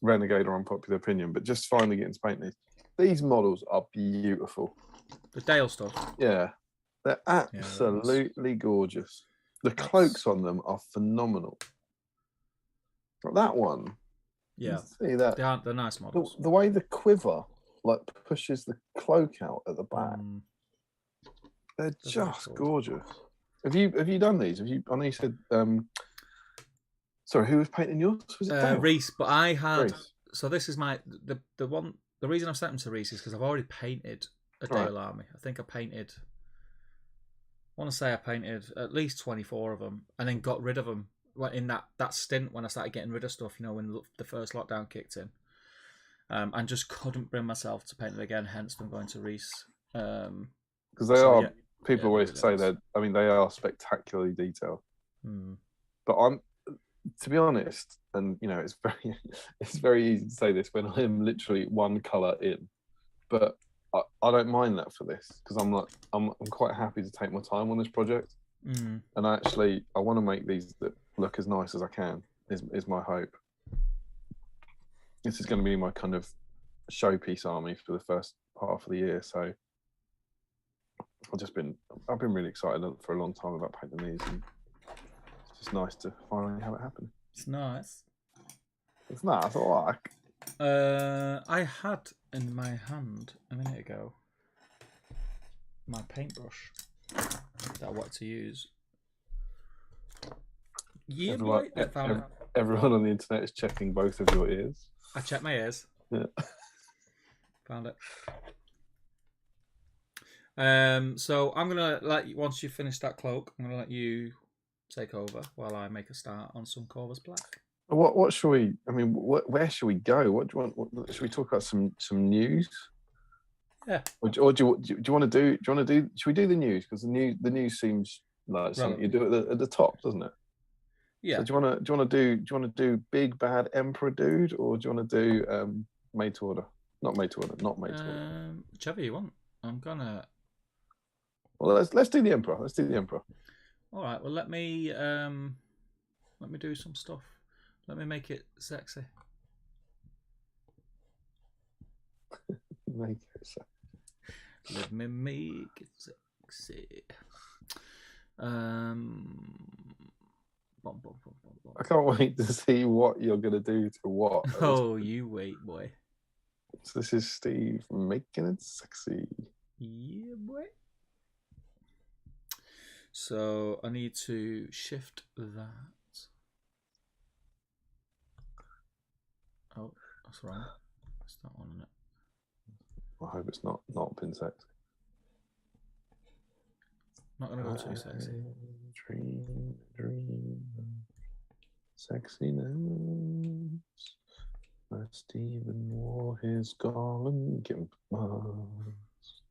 renegade or unpopular opinion, but just finally getting to paint these models are beautiful. The Dale stuff. Yeah, they're absolutely gorgeous. The cloaks on them are phenomenal. That one, yeah, see that they're nice models. The way the quiver pushes the cloak out at the back, they're just gorgeous. Have you done these? I know you said. Sorry, who was painting yours? Was it Dale? Reese? But I had. Reese. So this is the one. The reason I've sent them to Reese is because I've already painted a Dale army. I think I painted. I want to say I painted at least 24 of them, and then got rid of them in that stint when I started getting rid of stuff. You know, when the first lockdown kicked in, and just couldn't bring myself to paint it again. Hence, I'm going to Reese. Because they are. People always say that. I mean, they are spectacularly detailed. But to be honest, and you know, it's very easy to say this when I am literally one color in, but I don't mind that for this because I'm quite happy to take my time on this project, and I want to make these that look as nice as I can. Is my hope. This is going to be my kind of showpiece army for the first half of the year, so I've been really excited for a long time about painting these, and it's just nice to finally have it happen. It's nice. It's nice. I like. I had in my hand a minute ago my paintbrush that I wanted to use. Yeah, everyone on the internet is checking both of your ears. I checked my ears. Yeah. Found it. So I'm gonna let you, once you finish that cloak, I'm gonna let you take over while I make a start on some Corvus Black. What should we? I mean, where should we go? What do you want? Should we talk about some news? Yeah. Or do you want to do? Should we do the news? Because the news seems like something you do at the top, doesn't it? Yeah. So do you want to do big bad emperor dude, or do you want to do made to order? Not made to order. Whichever you want. I'm gonna. Well, let's do the emperor. Let's do the emperor. All right. Well, let me do some stuff. Let me make it sexy. Make it sexy. Let me make it sexy. I can't wait to see what you're going to do to what. Oh, you wait, boy. So this is Steve making it sexy. Yeah, boy. So I need to shift that. Oh, that's wrong. That's that one, isn't it? I hope it's not been sexy. Not gonna go too sexy. Dream, sexiness. Stephen wore his golden gimp mask,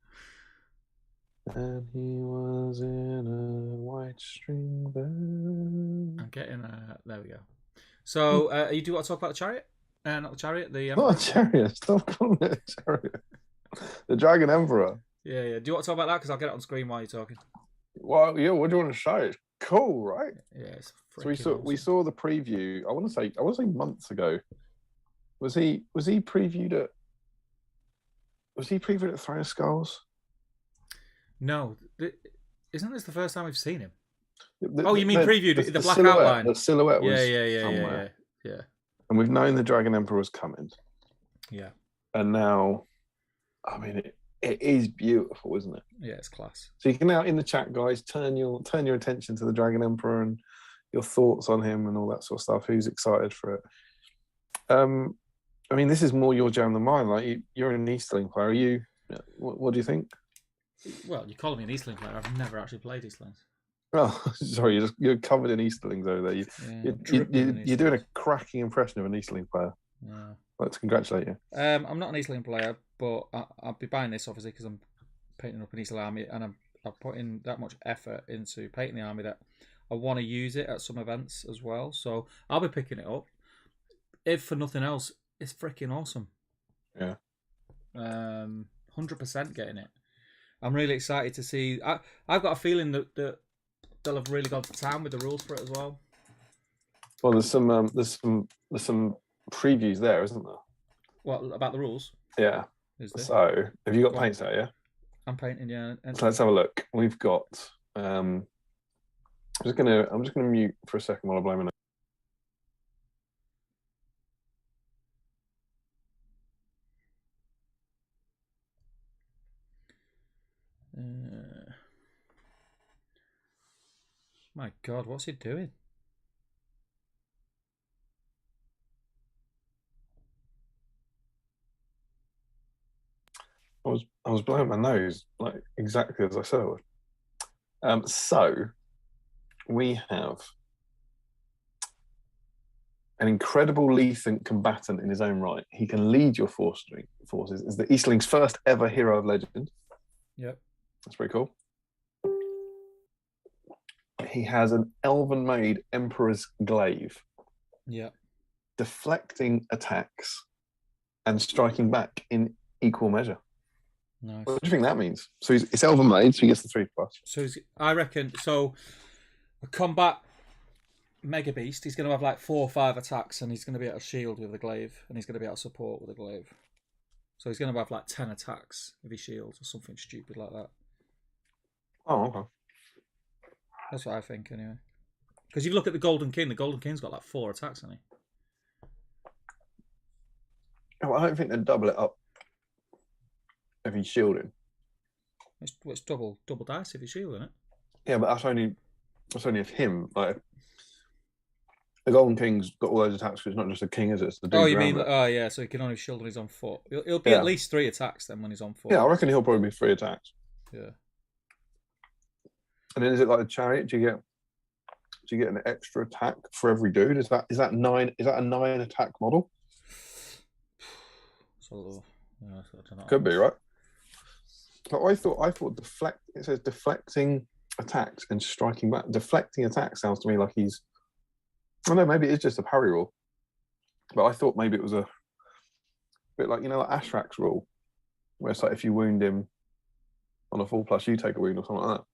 and he was in a white string band. I'm getting there we go. So, you do want to talk about the chariot? Not the chariot, the Emperor. Not a chariot. Stop calling it a chariot. The Dragon Emperor. Yeah. Do you want to talk about that? Because I'll get it on screen while you're talking. Well, yeah. What do you want to show? It's cool, right? Yeah. It's so we saw the preview. I want to say months ago. Was he previewed at? Was he previewed at Throne of Skulls? No. Isn't this the first time we've seen him? You mean previewed the black silhouette, outline? The silhouette was yeah. And we've known the Dragon Emperor was coming. Yeah. And now, I mean, it is beautiful, isn't it? Yeah, it's class. So you can now, in the chat, guys, turn your attention to the Dragon Emperor and your thoughts on him and all that sort of stuff. Who's excited for it? I mean, this is more your jam than mine. Like, you're an Easterling player. Are you? What do you think? Well, you call me an Easterling player. I've never actually played Easterlings. Oh, sorry, you're covered in Easterlings over there. You're doing a cracking impression of an Easterling player. Yeah. I'd like to congratulate you. I'm not an Easterling player, but I'll be buying this obviously because I'm painting up an Easterling army, and I'm putting that much effort into painting the army that I want to use it at some events as well. So I'll be picking it up. If for nothing else, it's freaking awesome. Yeah. 100% getting it. I'm really excited to see. I've got a feeling that they'll have really gone to town with the rules for it as well. Well, there's some previews there, isn't there? What about the rules? Yeah. So, have you got paints out? Yeah. I'm painting. Yeah. So let's have a look. We've got. I'm just gonna mute for a second while I blow my nose. My God, what's he doing? I was blowing my nose like exactly as I said I would. So we have an incredible lethal combatant in his own right. He can lead your forces as the Eastling's first ever hero of legend. Yep. That's pretty cool. He has an elven-made Emperor's Glaive. Yeah. Deflecting attacks and striking back in equal measure. Nice. What do you think that means? So it's elven-made, so he gets the 3+. So I reckon, so a combat Mega Beast, he's going to have like 4 or 5 attacks, and he's going to be able to shield with the glaive, and he's going to be able to support with the glaive. So he's going to have like 10 attacks if he shields or something stupid like that. Oh, okay. That's what I think, anyway. Because you look at the Golden King King's got like 4 attacks, hasn't he? Oh, I don't think they'd double it up if he's shielding. It's double dice if he's shielding it. Yeah, but that's only of him. Like the Golden King's got all those attacks, because it's not just a king, is it? It's the dude. Oh, you mean? Oh, yeah. So he can only shield when he's on foot. It'll be at least 3 attacks then when he's on foot. Yeah, I reckon he'll probably be 3 attacks. Yeah. And then is it like a chariot? Do you get an extra attack for every dude? Is that a 9 attack model? So, yeah, I don't know. Could be, right? But I thought it says deflecting attacks and striking back. Deflecting attacks sounds to me like he's, I don't know, maybe it's just a parry rule. But I thought maybe it was a bit like, like Ashrak's rule, where it's like if you wound him on a 4+, you take a wound or something like that.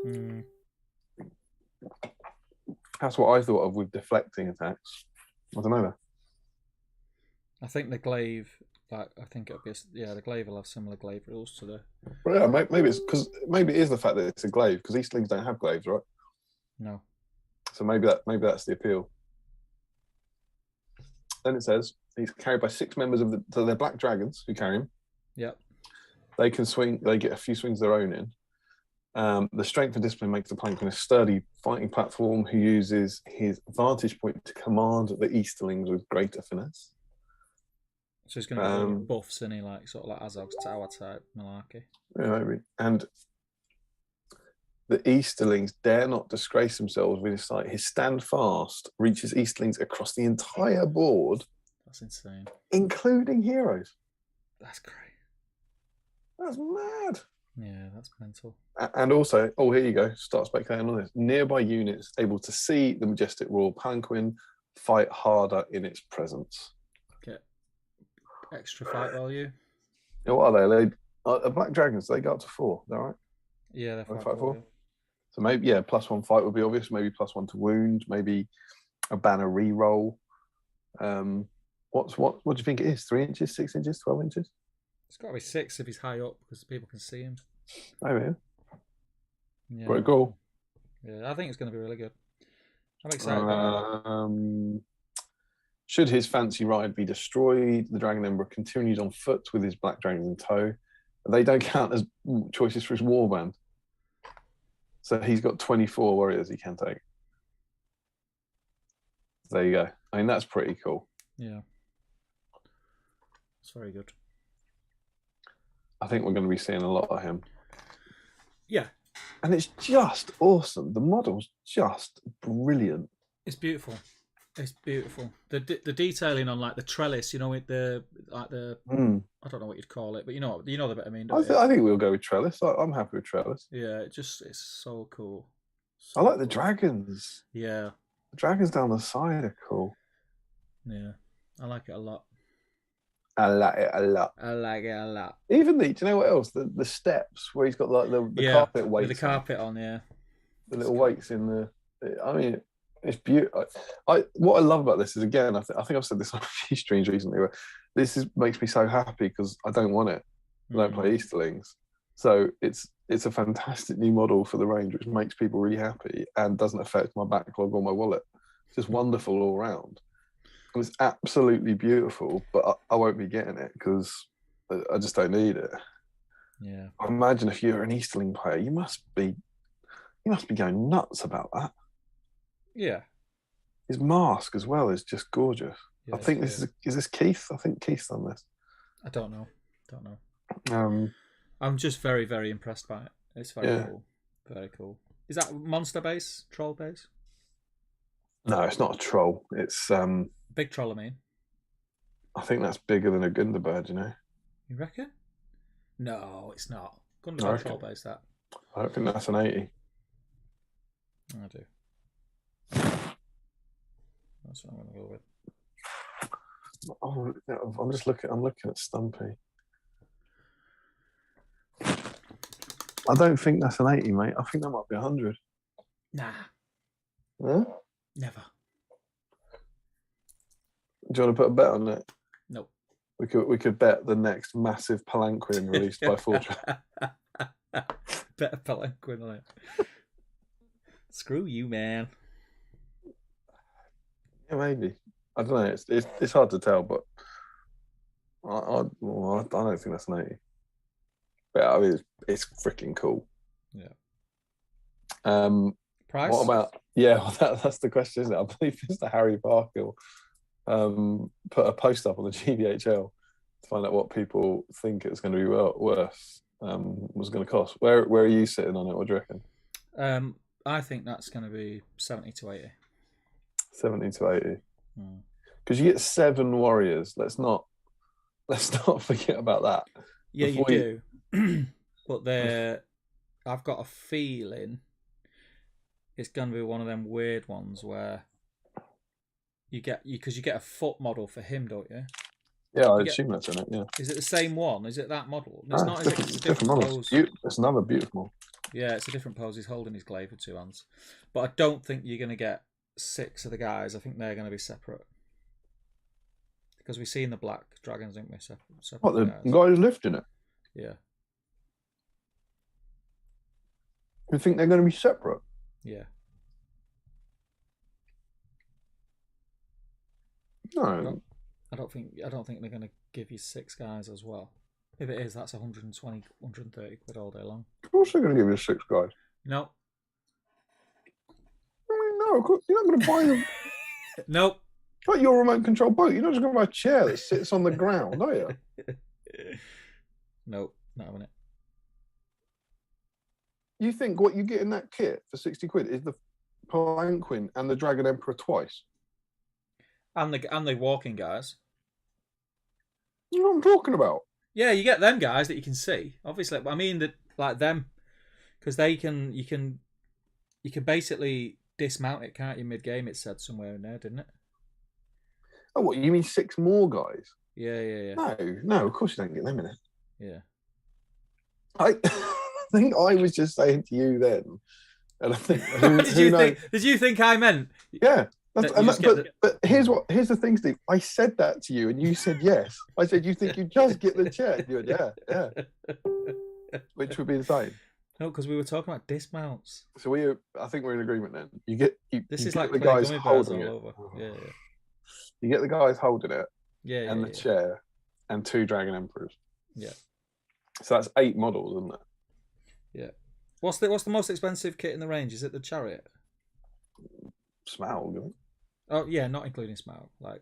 Mm. That's what I thought of with deflecting attacks. I don't know though. I think the glaive, I think it'll be, the glaive will have similar glaive rules to the. Well, yeah, maybe it is the fact that it's a glaive, because Eastlings don't have glaives, right? No. So maybe that's the appeal. Then it says he's carried by 6 members of so they're black dragons who carry him. Yep. They can swing. They get a few swings of their own in. The strength and discipline makes the plank a sturdy fighting platform who uses his vantage point to command the Easterlings with greater finesse. So he's going to be buffs, isn't he? Like sort of like Azog's Tower type malarkey. Yeah, maybe. And the Easterlings dare not disgrace themselves with his sight. His stand fast reaches Easterlings across the entire board That's insane. Including heroes. That's great. That's mad. Yeah, that's mental. And also, oh, here you go. Start spectating on this. Nearby units able to see the majestic royal palanquin fight harder in its presence. Get extra fight value. What are they? Black dragons. They go up to 4. Is that right? Yeah, they're fight 4. Yeah. So maybe +1 fight would be obvious. Maybe +1 to wound. Maybe a banner reroll. What do you think it is? 3 inches, 6 inches, 12 inches? It's got to be 6 if he's high up because people can see him. Maybe. Yeah. Pretty cool. Yeah, I think it's going to be really good. I'm excited about it. Should his fancy ride be destroyed, the Dragon Emperor continues on foot with his black dragons in tow. They don't count as choices for his warband. So he's got 24 warriors he can take. There you go. I mean, that's pretty cool. Yeah. It's very good. I think we're going to be seeing a lot of him. Yeah. And it's just awesome. The model's just brilliant. It's beautiful. It's beautiful. The detailing on like the trellis, you know, with the I don't know what you'd call it, but you know the bit I mean. I think we'll go with trellis. I'm happy with trellis. Yeah, it's so cool. I like the dragons. Yeah. The dragons down the side are cool. Yeah, I like it a lot. I like it a lot. I like it a lot. Even do you know what else? The steps where he's got like the carpet weights. With the carpet on, yeah. The little weights in the. I mean, it's beautiful. What I love about this is, again, I think I've said this on a few streams recently, where makes me so happy because I don't want it. I don't play Easterlings, so it's a fantastic new model for the range, which makes people really happy and doesn't affect my backlog or my wallet. It's just wonderful all around. And it's absolutely beautiful, but I won't be getting it because I just don't need it. Yeah. I imagine if you're an Easterling player, you must be going nuts about that. Yeah. His mask as well is just gorgeous. Yeah, I think is this Keith? I think Keith's done this. I don't know. I'm just very, very impressed by it. It's very cool. Very cool. Is that monster base? Troll base? No, it's not a troll. It's big troll, I mean. I think that's bigger than a Gundabird, you know. You reckon? No, it's not. Gundabird troll base, that. I don't think that's an 80. I do. That's what I'm going to go with. Oh, I'm looking at Stumpy. I don't think that's an 80, mate. I think that might be 100. Nah. Huh? Never. Do you want to put a bet on it? Nope. We could bet the next massive palanquin released by Fortress. Bet a palanquin on it. Screw you, man. Yeah, maybe. I don't know. It's hard to tell, but I don't think that's an 80. But I mean, it's freaking cool. Yeah. Price? What about? Yeah, well, that's the question, isn't it? I believe Mr. Harry Parker put a post up on the GBHL to find out what people think it's going to be worth. Was going to cost. Where are you sitting on it? What do you reckon? I think that's going to be 70 to 80. 70 to 80. Because you get 7 warriors. Let's not forget about that. Yeah, you do. But I've got a feeling it's going to be one of them weird ones where you get a foot model for him, don't you? Yeah, I assume that's in it. Yeah. Is it the same one? Is it that model? It's not. It's a different pose. It's another beautiful. Yeah, it's a different pose. He's holding his glaive with 2 hands. But I don't think you're going to get 6 of the guys. I think they're going to be separate. Because we've seen the black dragons, haven't we? Separate what, the guy who's lifting it? Yeah. You think they're going to be separate? Yeah. No. I don't think they're going to give you 6 guys as well. If it is, that's 120, 130 quid all day long. Of course they're going to give you 6 guys. No. I mean, no, you're not going to buy them. Nope. Like your remote control boat. You're not just going to buy a chair that sits on the ground, are you? Nope, not having it. You think what you get in that kit for 60 quid is the palanquin and the Dragon Emperor twice? And the walking guys. You know what I'm talking about? Yeah, you get them guys that you can see. Obviously, I mean that like them because you can basically dismount it, can't you? Mid game, it said somewhere in there, didn't it? Oh, what, you mean 6 more guys? Yeah. No, of course you don't get them in it. Yeah. I think I was just saying to you then, and I think Did you think I meant? Yeah. But here's the thing, Steve. I said that to you, and you said yes. I said you think you just get the chair. You went, yeah. Which would be the same. No, because we were talking about dismounts. So I think we're in agreement then. This is get like the guys holding it. Over. Yeah. You get the guys holding it. Yeah. And the chair, and 2 Dragon Emperors. Yeah. So that's 8 models, isn't it? Yeah. What's the most expensive kit in the range? Is it the Chariot? Smaug, isn't it? Oh yeah, not including Smaug. Like,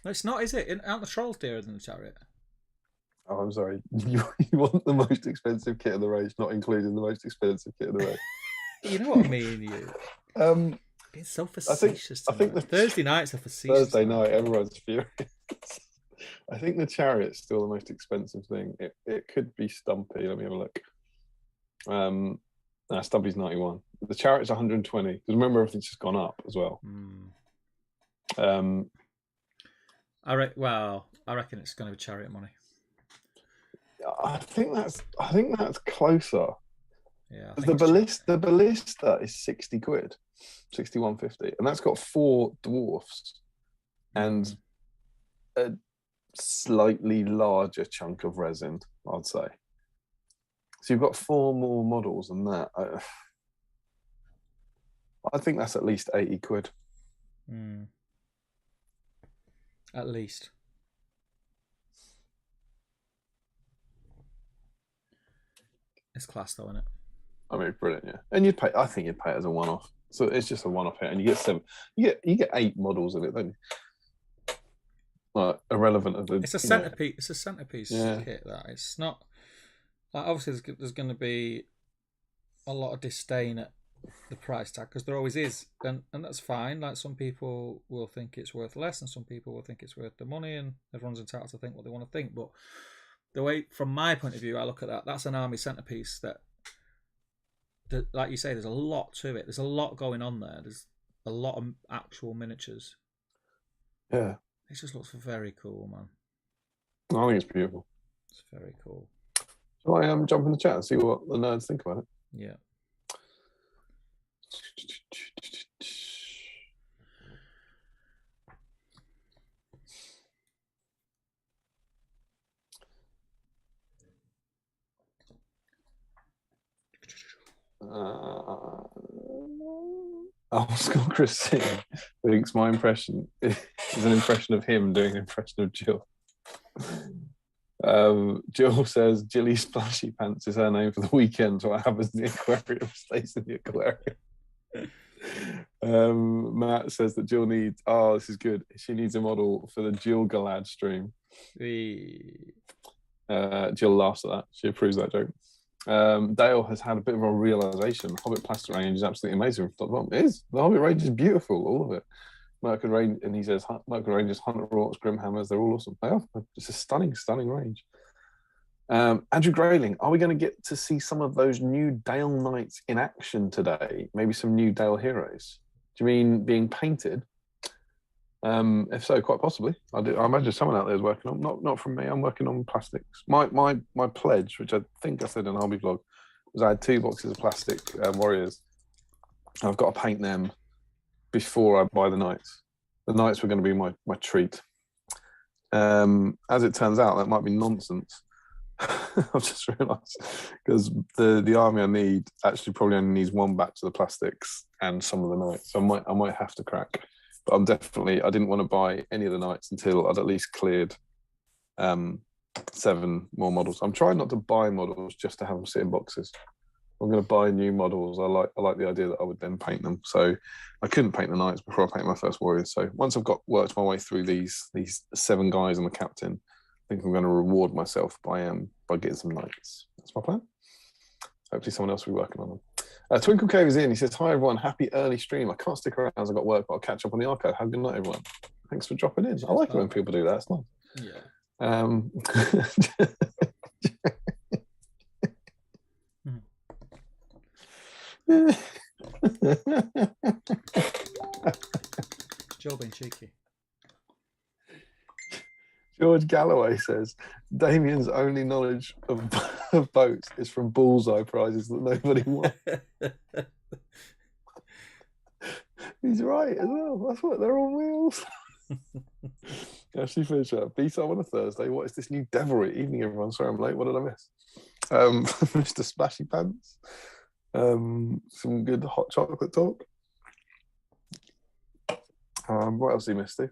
no, it's not, is it? Aren't the Trolls dearer than the Chariot? Oh, I'm sorry. You want the most expensive kit in the range, not including the most expensive kit in the range. You know what I mean, you. Being so facetious. I think the Thursday nights are facetious. Thursday night, everyone's furious. I think the Chariot's still the most expensive thing. It could be Stumpy. Let me have a look. Stumpy's 91. The Chariot's 120. Because remember, everything's just gone up as well. I reckon it's going to be Chariot money. I think that's closer. Yeah. The ballista is 60 quid, 61.50, and that's got 4 dwarfs and a slightly larger chunk of resin, I'd say. So you've got 4 more models than that. I think that's at least 80 quid. At least. It's class though, isn't it? I mean, brilliant, yeah. And I think you'd pay it as a one-off. So it's just a one-off hit, and you get 7. You get 8 models of it, don't you? Like, irrelevant of the. It's a centerpiece. It's a centerpiece kit. That it's not. Like, obviously, there's going to be a lot of disdain at the price tag because there always is, and that's fine. Like, some people will think it's worth less, and some people will think it's worth the money, and everyone's entitled to think what they want to think. But the way, from my point of view, I look at that. That's an army centerpiece that, like you say, there's a lot to it. There's a lot going on there. There's a lot of actual miniatures. Yeah. It just looks very cool, man. I think it's beautiful. It's very cool. Shall I jump in the chat and see what the nerds think about it? Yeah. Scott Christine thinks my impression is an impression of him doing an impression of Jill. Jill says Jilly Splashy Pants is her name for the weekend, so what happens in the aquarium stays in the aquarium. Matt says that Jill needs, this is good, she needs a model for the Jill Galad stream. Jill laughs at that. She approves that joke. Dale has had a bit of a realization. The Hobbit plastic range is absolutely amazing from top to bottom. It is. The Hobbit range is beautiful, all of it. Mercury range, and he says Mercury range is Hunter Rorts, Grimhammers. They're all awesome. They are. It's a stunning range. Andrew Grayling, are we going to get to see some of those new Dale Knights in action today? Maybe some new Dale heroes? Do you mean being painted? If so, quite possibly. I imagine someone out there is working on. Not from me. I'm working on plastics. My pledge, which I think I said in the hobby vlog, was I had 2 boxes of plastic warriors. I've got to paint them before I buy the knights. The knights were going to be my treat. As it turns out, that might be nonsense. I've just realised because the army I need actually probably only needs 1 batch of the plastics and some of the knights. So I might have to crack. But I didn't want to buy any of the knights until I'd at least cleared 7 more models. I'm trying not to buy models just to have them sit in boxes. I'm going to buy new models. I like the idea that I would then paint them. So I couldn't paint the knights before I paint my first warriors. So once I've worked my way through these 7 guys and the captain, I think I'm going to reward myself by getting some knights. That's my plan. Hopefully someone else will be working on them. Twinkle Cave is in. He says, "Hi everyone, happy early stream. I can't stick around as I've got work, but I'll catch up on the archive. Have a good night, everyone. Thanks for dropping in. I like it when people do that. It's nice. Yeah. Joe being cheeky. George Galloway says Damien's only knowledge of boats is from bullseye prizes that nobody won. He's right as well. That's what they're on wheels. Ashley Fisher, B-side on a Thursday. What is this new devilry? Evening, everyone. Sorry I'm late. What did I miss? Mr. Splashy Pants. Some good hot chocolate talk. What else have you missed, Steve?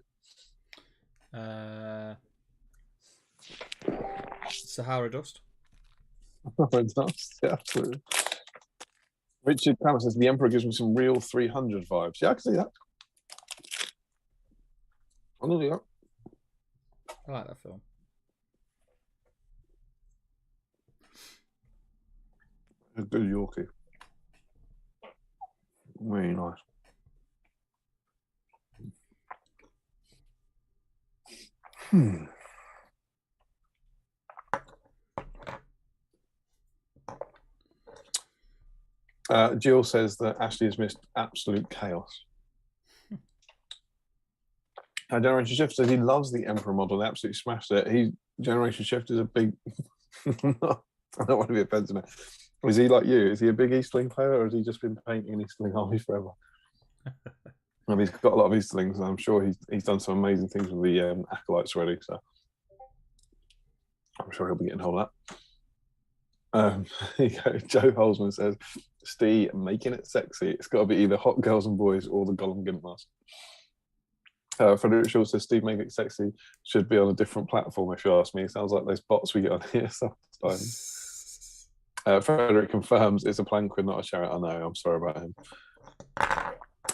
Sahara Dust. Sahara Dust, yeah, absolutely. Richard Kramer says the Emperor gives me some real 300 vibes. Yeah, I can see that. I'll do that. I like that film. A good Yorkie. Really nice. Jill says that Ashley has missed absolute chaos. Generation Shift says he loves the Emperor model. They absolutely smashed it. Generation Shift is a big... I don't want to be offensive now. Is he like you? Is he a big Easterling player, or has he just been painting Easterling armies forever? I mean, he's got a lot of Easterlings, and I'm sure he's done some amazing things with the Acolytes already, so I'm sure he'll be getting hold of that. Joe Holzman says, Steve, making it sexy. It's got to be either Hot Girls and Boys or the Gollum Gimp Mask. Frederick Shaw says, Steve, make it sexy should be on a different platform, if you ask me. It sounds like those bots we get on here sometimes. Frederick confirms it's a Planquin, not a chariot. I know, I'm sorry about him.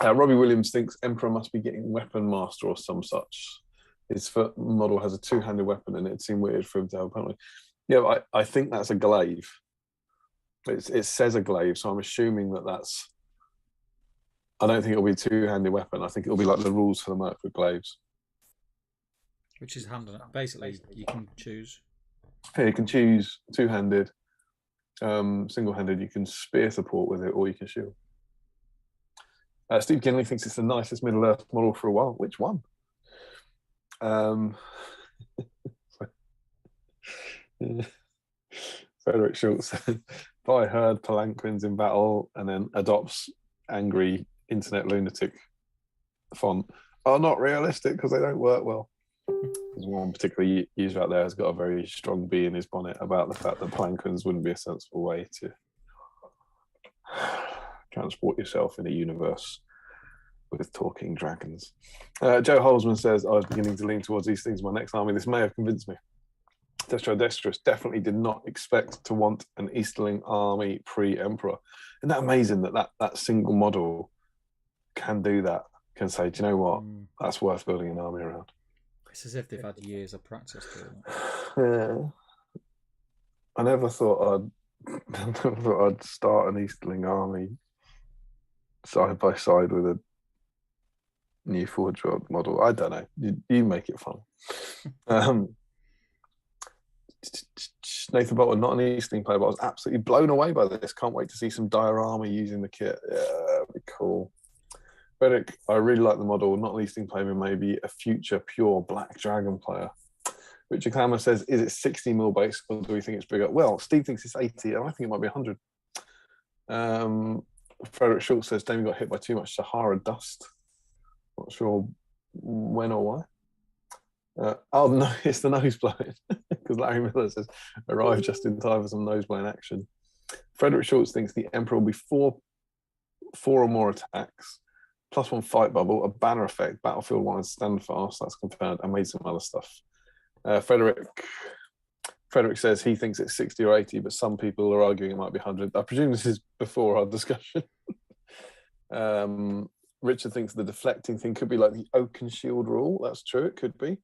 Robbie Williams thinks Emperor must be getting Weapon Master or some such. His foot model has a two-handed weapon, and it'd seem weird for him to have a penalty. Yeah, I think that's a glaive. It says a glaive, so I'm assuming that's... I don't think it'll be a two-handed weapon. I think it'll be like the rules for the Merc with glaives. Which is hand. Basically, you can choose. Yeah, you can choose two-handed, single-handed. You can spear support with it, or you can shield. Steve Kinley thinks it's the nicest Middle-earth model for a while. Which one? Frederick Schultz said, I heard Palanquins in battle, and then adopts angry internet lunatic font are not realistic because they don't work well. There's one particular user out there has got a very strong bee in his bonnet about the fact that Palanquins wouldn't be a sensible way to transport yourself in a universe with talking dragons. Joe Holzman says, I was beginning to lean towards these things in my next army. This may have convinced me. Destrus definitely did not expect to want an Easterling army pre-Emperor. Isn't that amazing that single model can do that? Can say, do you know what? That's worth building an army around. It's as if they've had years of practice doing it. Yeah. I never thought I'd start an Easterling army side by side with a new Forge World model. I don't know. You make it fun. Nathan Bolton, not an Easterling player, but I was absolutely blown away by this. Can't wait to see some diorama using the kit. Yeah, that'd be cool. Frederick, I really like the model. Not an Easterling player, but maybe a future pure Black Dragon player. Richard Clammer says, is it 60 mil base, or do we think it's bigger? Well, Steve thinks it's 80, and I think it might be 100. Frederick Schultz says, Damien got hit by too much Sahara dust. Not sure when or why. Oh no, it's the nose blowing, because Larry Miller says arrived just in time for some nose blowing action. Frederick Schultz thinks the Emperor will be four or more attacks, +1 fight bubble, a banner effect, battlefield 1 and stand fast. That's confirmed, and made some other stuff. Frederick says he thinks it's 60 or 80, but some people are arguing it might be 100. I presume this is before our discussion. Richard thinks the deflecting thing could be like the Oaken Shield rule. That's true, it could be.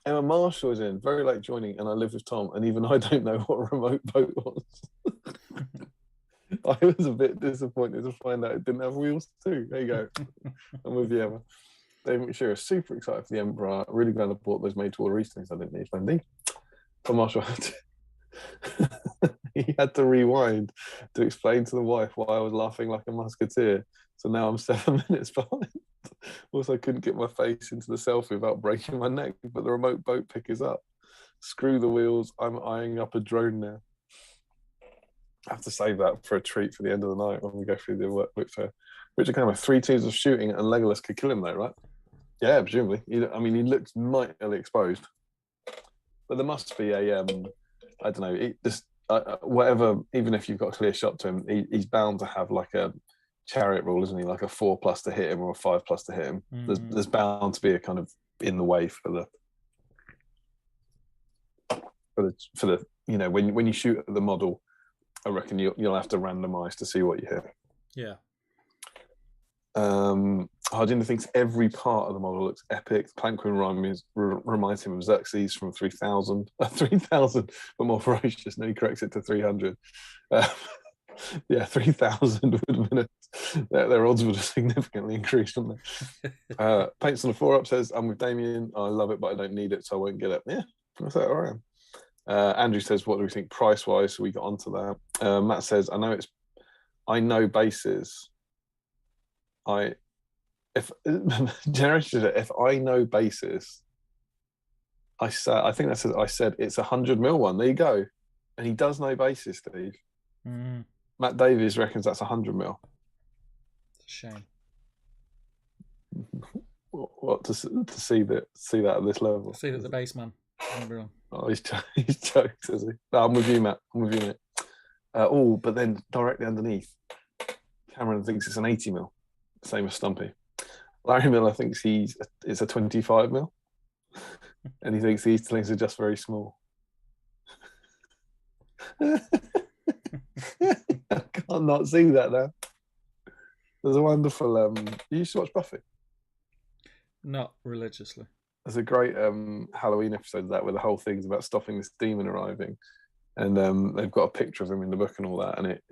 Emma Marshall is in, very late joining, and I live with Tom, and even I don't know what a remote boat was. I was a bit disappointed to find out it didn't have wheels too. There you go. I'm with you, Emma. David McShear is super excited for the Emperor. Really glad I bought those made-to-order Easternings I didn't need, Wendy. Tom Marshall he had to rewind to explain to the wife why I was laughing like a musketeer. So now I'm 7 minutes behind. Also, I couldn't get my face into the selfie without breaking my neck, but the remote boat pick is up. Screw the wheels. I'm eyeing up a drone now. I have to save that for a treat for the end of the night when we go through the work fair. Richard Cameron, 3 teams of shooting and Legolas could kill him though, right? Yeah, presumably. I mean, he looks mightily exposed. But there must be a, I don't know, just whatever, even if you've got a clear shot to him, he's bound to have like a chariot rule, isn't he? Like a 4+ to hit him or a 5+ to hit him. There's bound to be a kind of in the way for the you know, when you shoot at the model, I reckon you'll have to randomize to see what you hit. Yeah. Hardina thinks every part of the model looks epic. Planquin reminds him of Xerxes from 3000, 3000, but more ferocious. No, he corrects it to 300. Yeah, 3000 would have been their odds would have significantly increased, wouldn't they? Paints on the 4-up says, I'm with Damien. I love it, but I don't need it, so I won't get it. Yeah, that's that I am. Andrew says, what do we think price-wise? So we got onto that. Matt says, I know bases. If I know basis, I think that says I said it's 100 mil one. There you go. And he does know basis, Steve. Matt Davies reckons that's 100 mil. It's a shame. What to see that at this level? See that the base man. Oh, he's jokes, is he? No, I'm with you, Matt. Mate. But then directly underneath, Cameron thinks it's an 80 mil, same as Stumpy. Larry Miller thinks it's a 25 mil, and he thinks the Easterlings are just very small. I can't not see that now. There's a wonderful. You used to watch Buffy? Not religiously. There's a great Halloween episode of that where the whole thing's about stopping this demon arriving, and they've got a picture of him in the book and all that, and it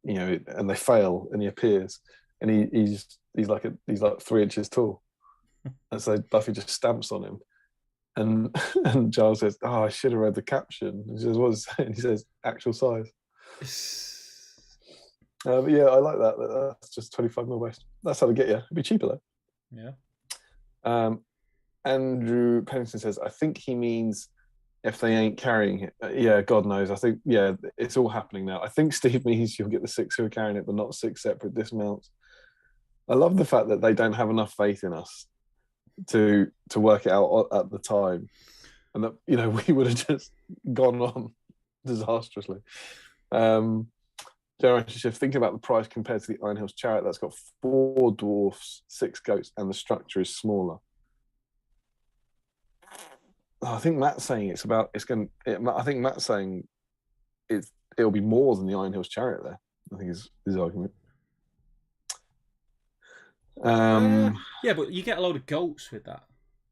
and they fail, and he appears, and he's like 3 inches tall, and so Buffy just stamps on him, and Giles says, "Oh, I should have read the caption." And she says, "What is it?" And he says, "Actual size." But yeah, I like that. That's just 25 mil waist. That's how to get you. It'd be cheaper though. Yeah. Andrew Pennington says, I think he means if they ain't carrying it. Yeah, God knows. I think, yeah, it's all happening now. I think Steve means you'll get the 6 who are carrying it, but not 6 separate dismounts. I love the fact that they don't have enough faith in us to work it out at the time, and that, you know, we would have just gone on disastrously. Generation Shift, thinking about the price compared to the Iron Hills Chariot, that's got 4 dwarfs, 6 goats, and the structure is smaller. I think Matt's saying I think Matt's saying it'll be more than the Iron Hills Chariot there. I think is his argument. Yeah, but you get a load of goats with that.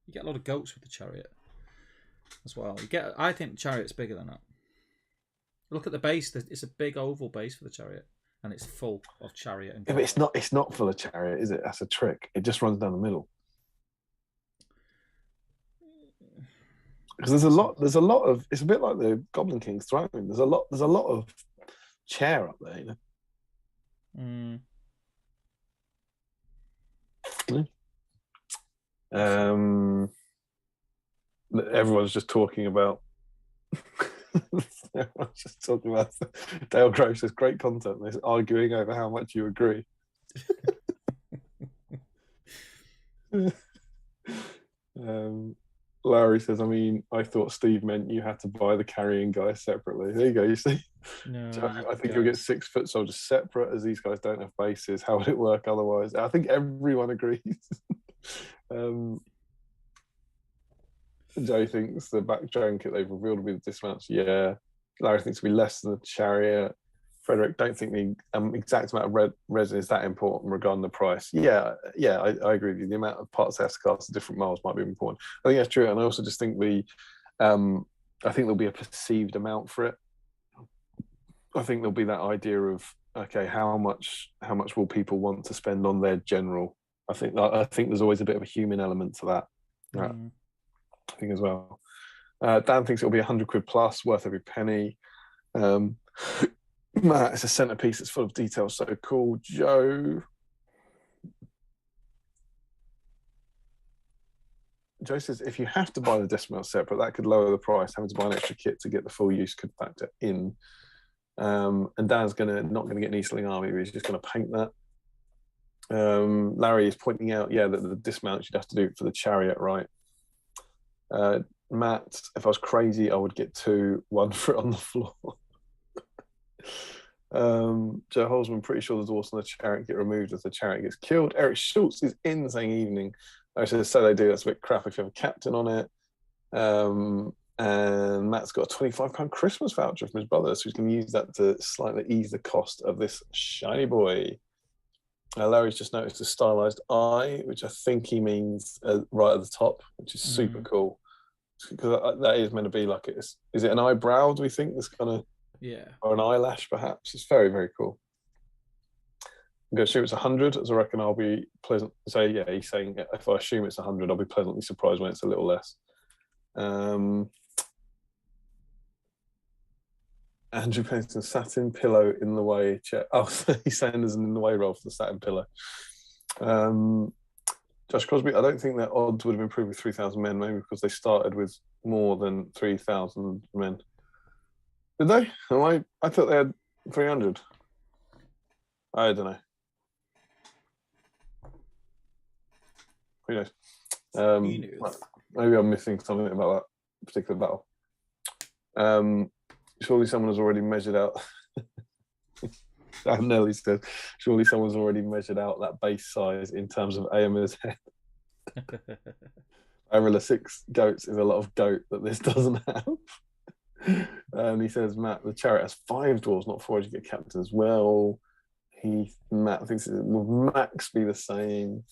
You get a lot of goats with the Chariot as well. I think the Chariot's bigger than that. Look at the base. It's a big oval base for the Chariot, and it's full of Chariot and goats. Yeah, but it's not full of Chariot, is it? That's a trick. It just runs down the middle. Because there's a lot of. It's a bit like the Goblin King's throne. There's a lot of chair up there, you know. Everyone's just talking about. Everyone's just talking about. Dale Grove says great content. They're arguing over how much you agree. Larry says, I thought Steve meant you had to buy the carrying guy separately. There you go, you see. No, so I think you'll get 6-foot soldiers separate, as these guys don't have bases. How would it work otherwise? I think everyone agrees. Joe thinks the back junket they've revealed will be the dismounts. Yeah. Larry thinks it'll be less than the Chariot. Frederick, don't think the exact amount of resin is that important regarding the price. Yeah, I agree with you. The amount of parts they have to cast at different miles might be important. I think that's true, and I also just think I think there'll be a perceived amount for it. I think there'll be that idea of, okay, how much will people want to spend on their general, I think there's always a bit of a human element to that. I think as well. Dan thinks it'll be £100 plus, worth every penny. Matt, it's a centerpiece. It's full of details. So cool. Joe says, if you have to buy the dismount separate, that could lower the price. Having to buy an extra kit to get the full use could factor in. And Dan's not going to get an Eastling Army, but he's just going to paint that. Larry is pointing out, that the dismount you'd have to do for the chariot, right? Matt, if I was crazy, I would get 2, 1 for it on the floor. Joe Holzman, pretty sure the dwarfs on the chariot get removed if the chariot gets killed. Eric Schultz is in saying evening. I said, so they do. That's a bit crap if you have a captain on it. And Matt's got a £25 Christmas voucher from his brother, so he's going to use that to slightly ease the cost of this shiny boy. Larry's just noticed a stylized eye, which I think he means right at the top, which is super cool. Because that is meant to be like is it an eyebrow? Do we think this kind of or an eyelash perhaps? It's very, very cool. I'm going to assume it's 100, as I reckon I'll be pleasant. So he's saying if I assume it's 100, I'll be pleasantly surprised when it's a little less. Andrew Pennington, satin pillow in the way chair. Oh, he's saying there's an in the way roll for the satin pillow. Josh Crosby, I don't think their odds would have improved with 3,000 men, maybe because they started with more than 3,000 men. Did they? I thought they had 300. I don't know. Who knows? Maybe I'm missing something about that particular battle. Surely someone has already measured out. Nelly says, surely someone's already measured out that base size in terms of AMR's head. Arilla 6 goats is a lot of goat that this doesn't have. And he says, Matt, the chariot has 5 dwarves, not 4. You get captain as well. Matt thinks it will max be the same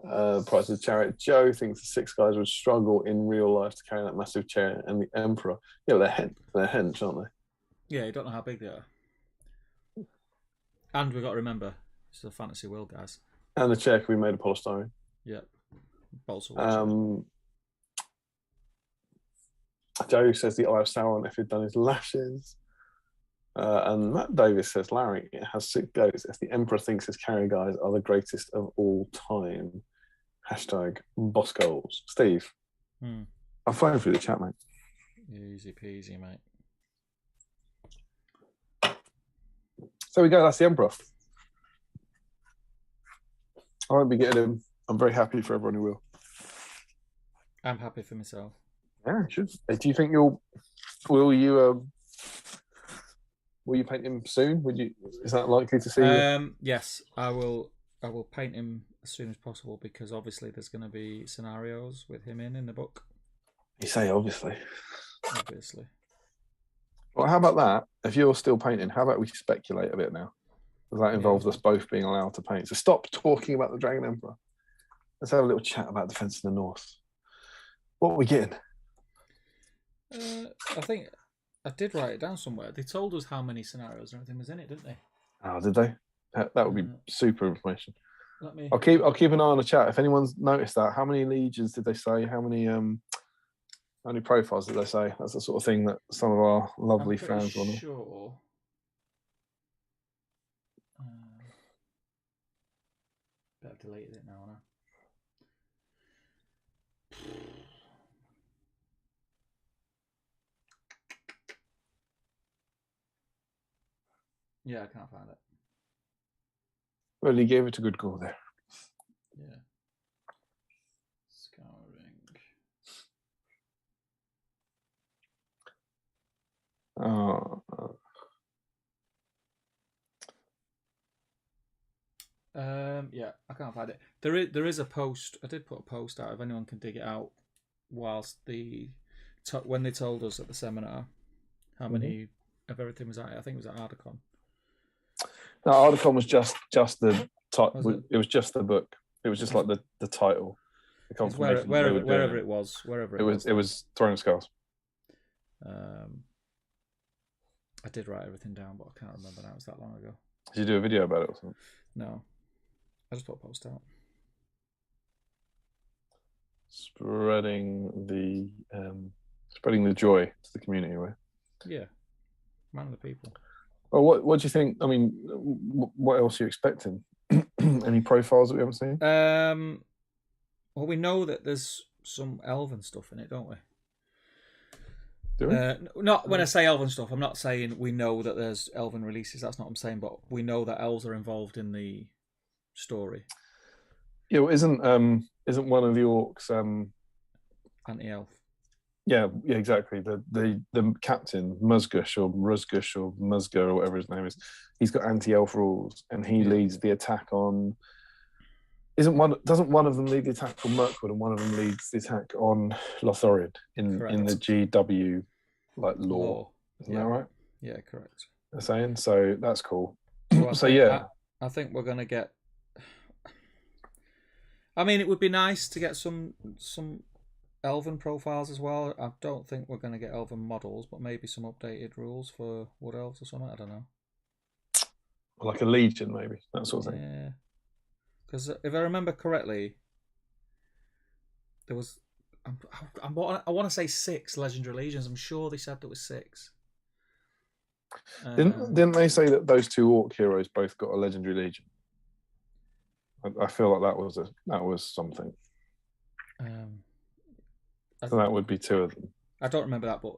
price of the chariot. Joe thinks the 6 guys would struggle in real life to carry that massive chariot, and the Emperor, they're hench, aren't they? Yeah, you don't know how big they are. And we've got to remember, it's a fantasy world, guys. And the chair can be made of polystyrene. Yeah. Joe says the Eye of Sauron if he'd done his lashes. And Matt Davis says, Larry, it has 6 goats if the Emperor thinks his carrier guys are the greatest of all time. Hashtag boss goals. Steve, I'll phone through the chat, mate. Easy peasy, mate. So we go, that's the Emperor. I won't be getting him. I'm very happy for everyone who will. I'm happy for myself. Yeah, should. Do you think will you paint him soon? Is that likely to see? Yes, I will paint him as soon as possible, because obviously there's going to be scenarios with him in the book. You say obviously. Obviously. Well, how about that? If you're still painting, how about we speculate a bit now? Because that involves us both being allowed to paint. So stop talking about the Dragon Emperor. Let's have a little chat about Defence of the North. What are we getting? I think I did write it down somewhere. They told us how many scenarios and everything was in it, didn't they? Oh, did they? That would be super information. I'll keep an eye on the chat. If anyone's noticed that, how many legions did they say? How many profiles did they say? That's the sort of thing that some of our lovely fans want. Sure. Better delete it now, huh? Yeah, I can't find it. Well, he gave it a good go there. Yeah. Scouring. Yeah, I can't find it. There is a post. I did put a post out if anyone can dig it out. Whilst when they told us at the seminar how many of everything was at it, I think it was at Ardacon. No, Ardacon was just the title. It was just the book. It was just like the title. The confirmation. Wherever it was. It was Throne of Skulls. I did write everything down, but I can't remember now. It was that long ago. Did you do a video about it or something? No. I just put a post out. spreading the joy to the community, right? Yeah, man of the people. Well, what do you think? I mean, what else are you expecting? Any profiles that we haven't seen? Well, we know that there's some elven stuff in it, don't we? Do we? Not when I say elven stuff, I'm not saying we know that there's elven releases. That's not what I'm saying, but we know that elves are involved in the story. Yeah, well, isn't one of the orcs anti-elf? Yeah, exactly. The captain Musgush or Musga or whatever his name is, he's got anti-elf rules, and he leads the attack on. Doesn't one of them lead the attack on Mirkwood, and one of them leads the attack on Lothlorien in the GW law? Isn't that right? Yeah, correct. They're saying so. That's cool. So I think we're gonna get. I mean, it would be nice to get some elven profiles as well. I don't think we're going to get elven models, but maybe some updated rules for wood elves or something. I don't know. Like a legion, maybe that sort of thing. Yeah, because if I remember correctly, there was. I want to say 6 legendary legions. I'm sure they said there was 6. Didn't they say that those 2 orc heroes both got a legendary legion? I feel like that was something. So that would be 2 of them. I don't remember that, but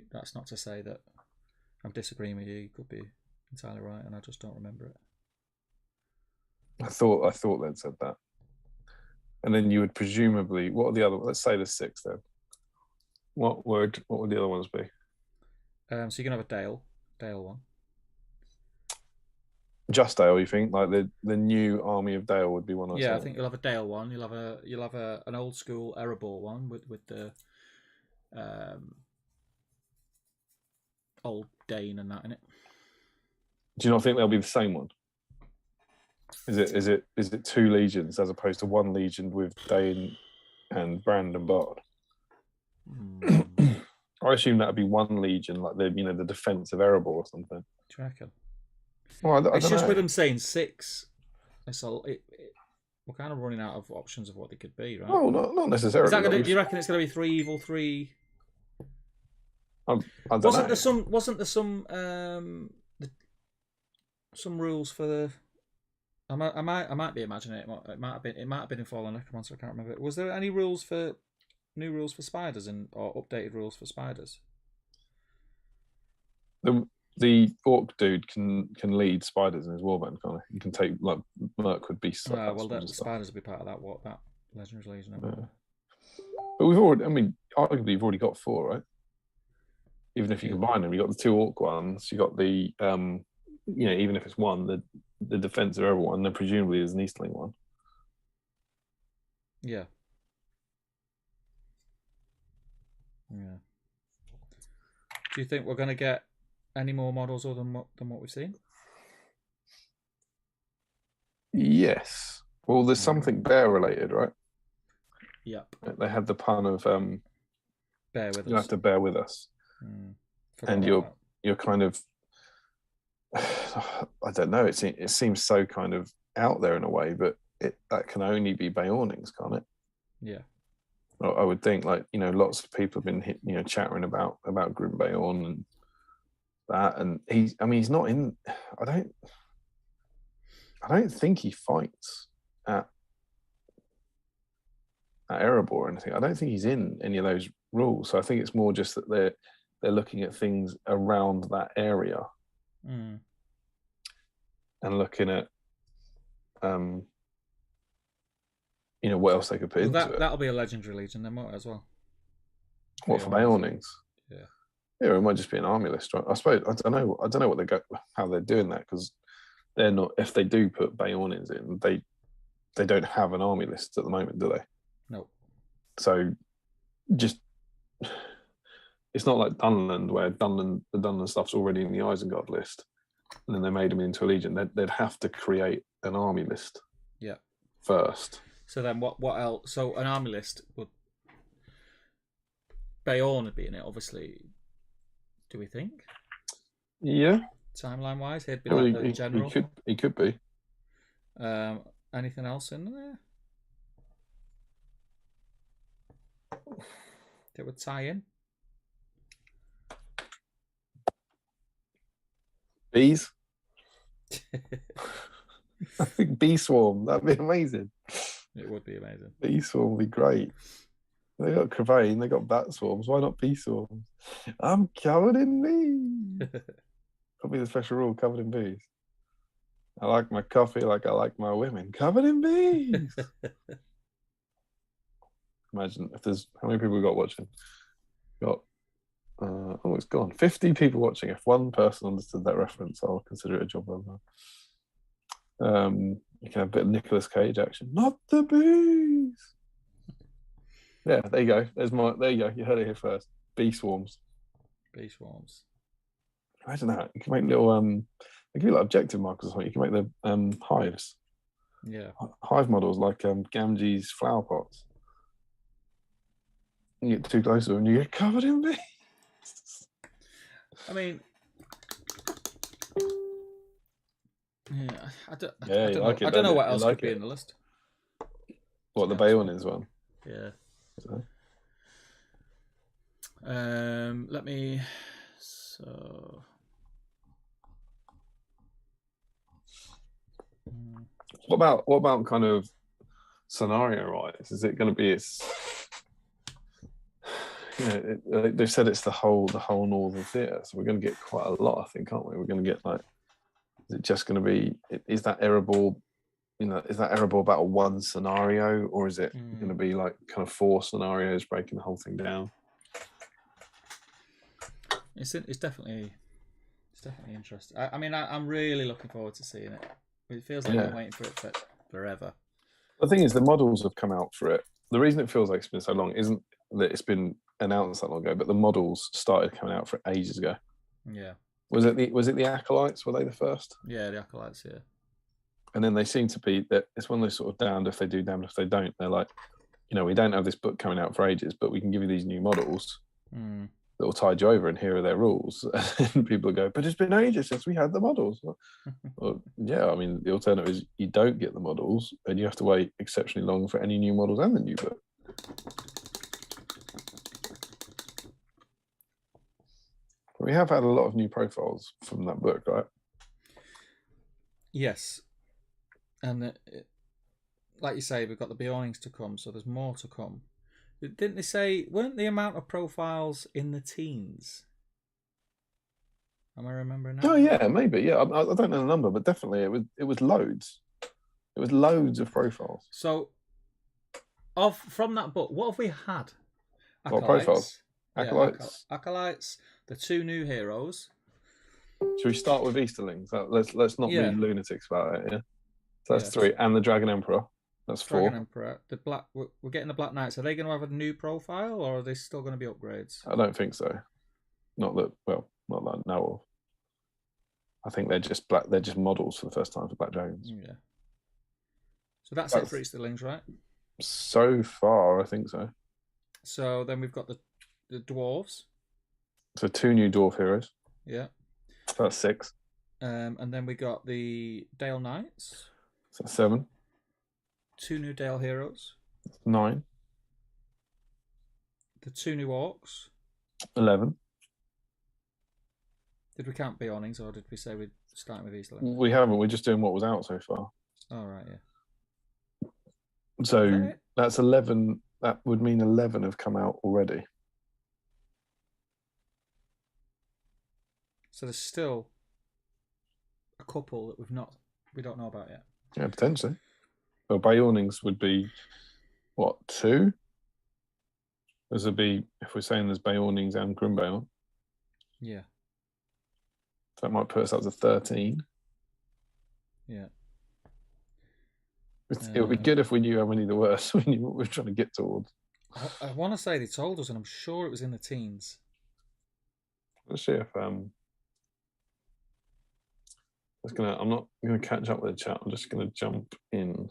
that's not to say that I'm disagreeing with you. You could be entirely right, and I just don't remember it. I thought they'd said that, and then you would presumably. What are the other? Let's say there's 6 then. What would the other ones be? So you can have a Dale one. Just Dale, you think? Like the new army of Dale would be one. I think you'll have a Dale one. You'll have an old school Erebor one with the old Dane and that in it. Do you not think they'll be the same one? Is it 2 legions as opposed to 1 legion with Dane and Brand and Bard? I assume that'd be 1 legion, like the defense of Erebor or something. Do you reckon? Well, it's just with them saying 6. We're kind of running out of options of what they could be, right? Oh, not necessarily. Do you reckon it's going to be 3 evil, 3? I don't know. Wasn't there some rules for the? I might be imagining it. It might have been in Fallen Necromancer. I can't remember. Was there any new rules for spiders or updated rules for spiders? The orc dude can lead spiders in his warband, can't he? He can take like Mirkwood beasts. The spiders will be part of that Legendary Legion. Yeah. But arguably you've already got 4, right? Even if you combine them, you got the 2 orc ones. You got the even if it's 1, the defense of everyone. Then presumably there's an Eastling one. Yeah. Yeah. Do you think we're going to get any more models other than what we've seen? Yes. Well, there's something bear related, right? Yep. They had the pun of bear with us. You have to bear with us. And you're kind of I don't know. It seems so kind of out there in a way, but that can only be Beornings, can't it? Yeah. Well, I would think lots of people have been chattering about Grim Beorn and that, and he's not in. I don't think he fights at Erebor or anything. I don't think he's in any of those rules. So I think it's more just that they're looking at things around that area and looking at what else they could put into it. That'll be a legendary legion then, as well. What for Beornings? Yeah, it might just be an army list, right? I suppose I don't know how they're doing that, because they're not. If they do put Beornings in, they don't have an army list at the moment, do they? No. So just it's not like Dunland, where the Dunland stuff's already in the Isengard list, and then they made them into a legion. They'd have to create an army list. Yeah. First. So then, what else? So an army list would Beorn would be in it, obviously. Do we think? Yeah. Timeline wise, he'd be like the general. He could be. Anything else in there? That would tie in. Bees. I think bee swarm. That'd be amazing. It would be amazing. Bee swarm would be great. They got Crevane, they got bat swarms. Why not bee swarms? I'm covered in bees. Could be the special rule, covered in bees. I like my coffee like I like my women, covered in bees. Imagine if there's how many people we got watching. Got oh, it's gone. 50 people watching. If one person understood that reference, I'll consider it a job well done. You can have a bit of Nicolas Cage action. Not the bees. Yeah, there you go. There you go. You heard it here first. Bee swarms. Bee swarms. Imagine that. You can make little they give you like objective markers or something. You can make the hives. Yeah. Hive models like Gamgee's flower pots. You get too close to them and you get covered in bees. I mean, yeah, I don't know what else could be in the list. What, the Bayonins one? Yeah. Let me. So. What about kind of scenario wise? Is it going to be they've said it's the whole Northern Theatre, so we're going to get quite a lot, I think, aren't we? We're going to get like, is it just going to be? Is that Erebor? Is that Erebor about one scenario, or is it going to be like kind of 4 scenarios breaking the whole thing down? It's definitely interesting. I mean, I'm really looking forward to seeing it. It feels like I'm waiting for it for forever. The thing is, the models have come out for it. The reason it feels like it's been so long isn't that it's been announced that long ago, but the models started coming out for ages ago. Yeah. Was it the Acolytes? Were they the first? Yeah, the Acolytes. Yeah. And then they seem to be that it's one of those sort of damned if they do, damned if they don't. They're like, we don't have this book coming out for ages, but we can give you these new models that will tide you over, and here are their rules. And people go, but it's been ages since we had the models. Well, yeah, I mean, the alternative is you don't get the models, and you have to wait exceptionally long for any new models and the new book. We have had a lot of new profiles from that book, right? Yes. And like you say, we've got the Beornings to come, so there's more to come. Didn't they say, weren't the amount of profiles in the teens? Am I remembering that? Oh, yeah, maybe. Yeah, I don't know the number, but definitely it was loads. It was loads of profiles. So, from that book, what have we had? What profiles? Acolytes. Yeah, Acolytes, the 2 new heroes. Should we start with Easterlings? Let's not be lunatics about it. Yeah, so that's 3, and the Dragon Emperor. That's 4. Dragon Emperor. We're getting the Black Knights. Are they going to have a new profile, or are they still going to be upgrades? I don't think so. Not that I know of. I think they're just models for the first time for Black Dragons. Yeah. So that's it for Easterlings, right? So far, I think so. So then we've got the dwarves. So 2 new dwarf heroes. Yeah. That's 6. And then we got the Dale Knights. So 7. 2 new Dale heroes. 9. The 2 new orcs. 11. Did we count Beornings, or did we say we're starting with Easterlings? We haven't. We're just doing what was out so far. Oh, right, yeah. So that's 11. That would mean 11 have come out already. So there's still a couple that we don't know about yet. Yeah, potentially. Well, Beornings would be what, 2? This would be, if we're saying there's Beornings and Grimbael. Yeah. That might put us up to 13. Yeah. It would be good if we knew how many there were, so we knew what we were trying to get towards. I want to say they told us, and I'm sure it was in the teens. Let's see if I'm not gonna catch up with the chat. I'm just gonna jump in.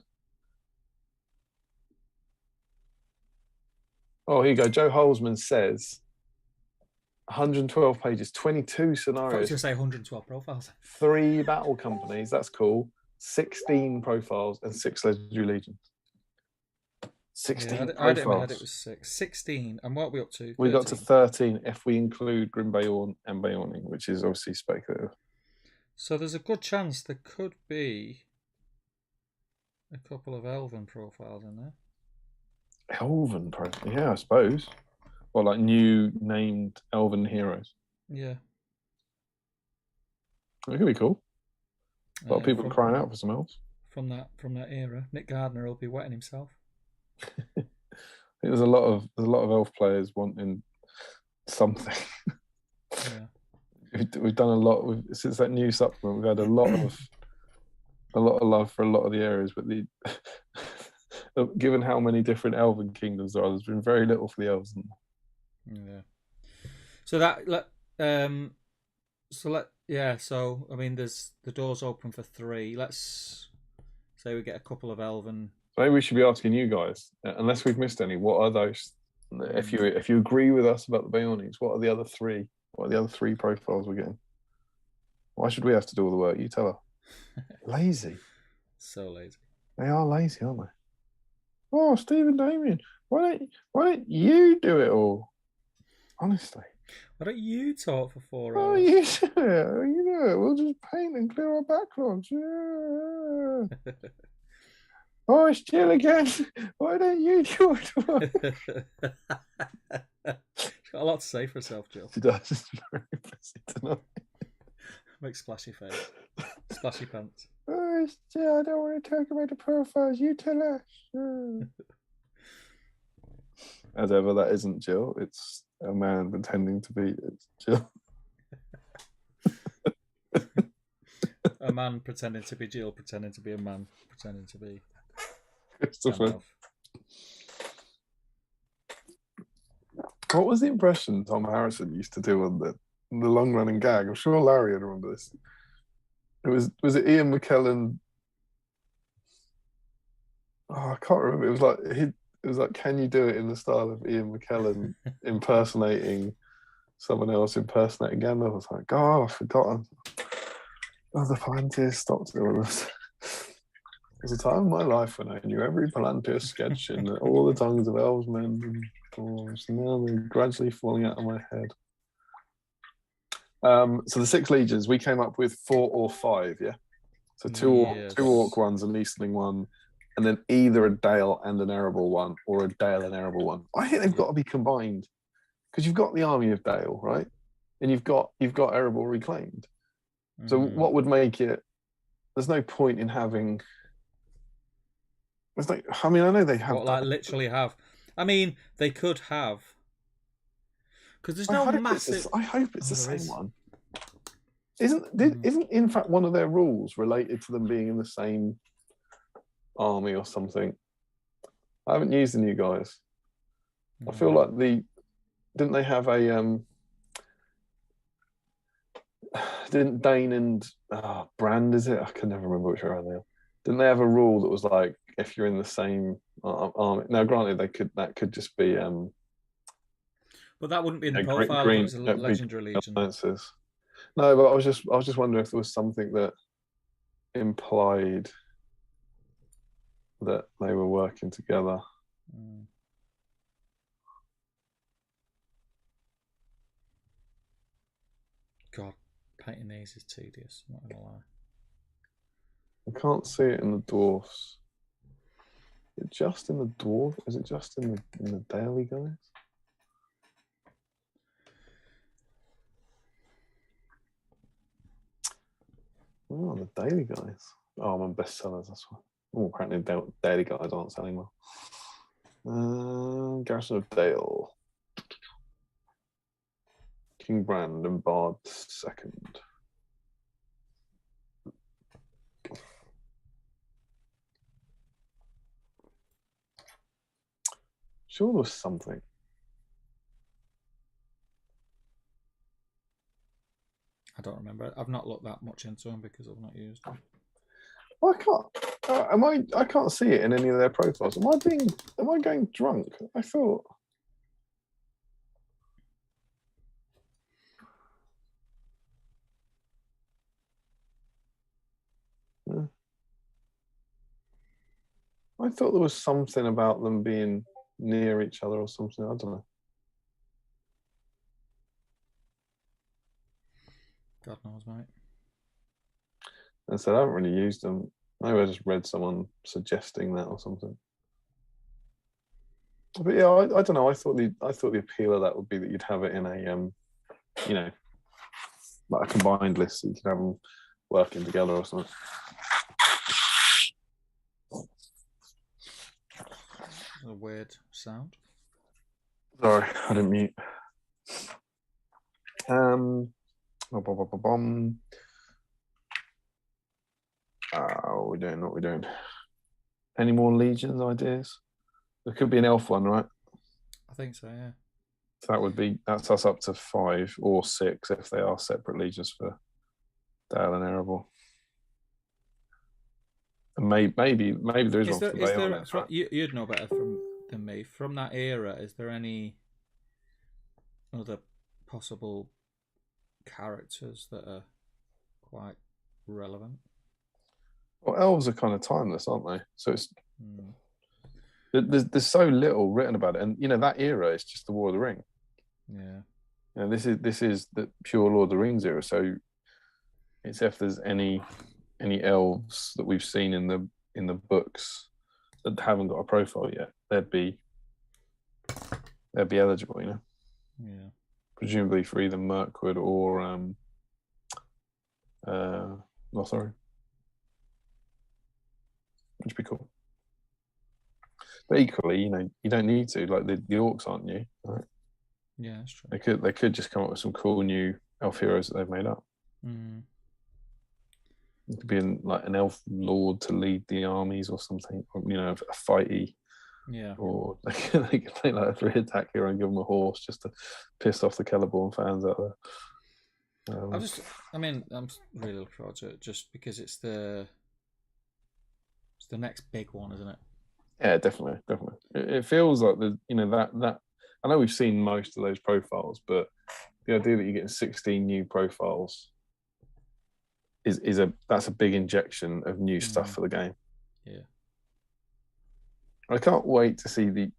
Oh, here you go. Joe Holzman says 112 pages, 22 scenarios. I thought you were going to say 112 profiles. 3 battle companies. That's cool. 16 profiles and 6 legendary legions. 16 I had it in my head it profiles. was 6. 16. And what are we up to? 13? We got to 13 if we include Grim Bayorn and Bayorning, which is obviously speculative. So there's a good chance there could be a couple of Elven profiles in there. Elven profile? Yeah, I suppose. Or like new named Elven heroes. Yeah. That could be cool. A lot of people crying out for some elves. From that era. Nick Gardner will be wetting himself. There's a lot of elf players wanting something. Yeah. We've done a lot since that new supplement. We've had a lot of love for a lot of the areas, but given how many different elven kingdoms there are, there's been very little for the elves. Yeah. So So I mean, there's the doors open for 3. Let's say we get a couple of elven. Maybe we should be asking you guys, unless we've missed any. What are those? If you agree with us about the Bayornings, what are the other 3? What are the other 3 profiles we're getting? Why should we have to do all the work? You tell her. Lazy. So lazy. They are lazy, aren't they? Oh, Stephen Damien, why don't you do it all? Honestly. Why don't you talk for 4 hours? Oh, you do it. You do it. We'll just paint and clear our backlogs. Yeah. Oh, it's Jill again. Why don't you do it? She's got a lot to say for herself, Jill. She does. It's very busy tonight. Make splashy face. Splashy pants. Oh, it's Jill. I don't want to talk about the profiles. You tell us. As ever, that isn't Jill. It's a man pretending to be Jill. A man pretending to be Jill, pretending to be a man, pretending to be Christopher. What was the impression Tom Harrison used to do on the long-running gag? I'm sure Larry would remember this. Was it Ian McKellen? Oh, I can't remember. It was like, can you do it in the style of Ian McKellen impersonating someone else impersonating Gandalf? I was like, oh, I've forgotten. Oh, the Palantir stopped. There was a time in my life when I knew every Palantir sketch in all the tongues of elves, men, and dwarves. Now they're gradually falling out of my head. So the 6 legions, we came up with 4 or 5, yeah? So two orc ones, an Eastling one, and then either a Dale and an Erebor one, or a Dale and Erebor one. I think they've got to be combined, because you've got the army of Dale, right? And you've got Erebor reclaimed. So what would make it? There's no point in having. It's like, I mean, I know they have. Literally have. I mean, they could have. Because there's no massive. I hope it's the same one. Isn't in fact one of their rules related to them being in the same army or something? I haven't used the new guys. I feel like didn't they have a didn't Dane and Brand, is it? I can never remember which one they are. Didn't they have a rule that was like, if you're in the same army? Now, granted, that could just be. But that wouldn't be in the profile. It was a legendary legion. No, but I was just wondering if there was something that implied that they were working together. God, painting these is tedious. I'm not gonna lie. I can't see it in the dwarfs. Is it just in the dwarf? Is it just in the daily guys? Oh, the daily guys. Oh, I'm on bestsellers, that's why. Oh, apparently daily guys aren't selling well. Garrison of Dale. King Brand and Bard second. Sure, there was something. I don't remember. I've not looked that much into them because I've not used them. Well, I can't. I can't see it in any of their profiles. Am I going drunk? I thought. I thought there was something about them being near each other or something. I don't know. God knows, mate. And so I haven't really used them. Maybe I just read someone suggesting that or something. But yeah, I don't know. I thought the appeal of that would be that you'd have it in a you know, like a combined list, so you could have them working together or something. A weird sound. Sorry, I didn't mute. We're doing what we're doing. Any more Legions ideas? There could be an elf one, right? I think so, yeah. So that's us up to 5 or 6 if they are separate Legions for Dale and Erebor. And maybe there is one for Bayon. Right? You'd know better than me. From that era, is there any other possible characters that are quite relevant? Well, elves are kind of timeless, aren't they? So it's there's so little written about it, and you know that era is just the War of the Ring. Yeah. And this is the pure Lord of the Rings era. So it's if there's any elves that we've seen in the books that haven't got a profile yet, they'd be eligible, you know. Yeah. Presumably for either Mirkwood or Lothar, which would be cool. But equally, you know, you don't need to. Like the orcs aren't new, right? Yeah, that's true. They could just come up with some cool new elf heroes that they've made up. Mm. It could be like an elf lord to lead the armies or something, or, you know, a fighty. Yeah. Or they could play like a 3-attack hero and give them a horse just to piss off the Celeborn fans out there. I'm really looking forward to it just because it's the next big one, isn't it? Yeah, definitely. It feels like that. I know we've seen most of those profiles, but the idea that you're getting 16 new profiles that's a big injection of new stuff for the game. Yeah. I can't wait to see the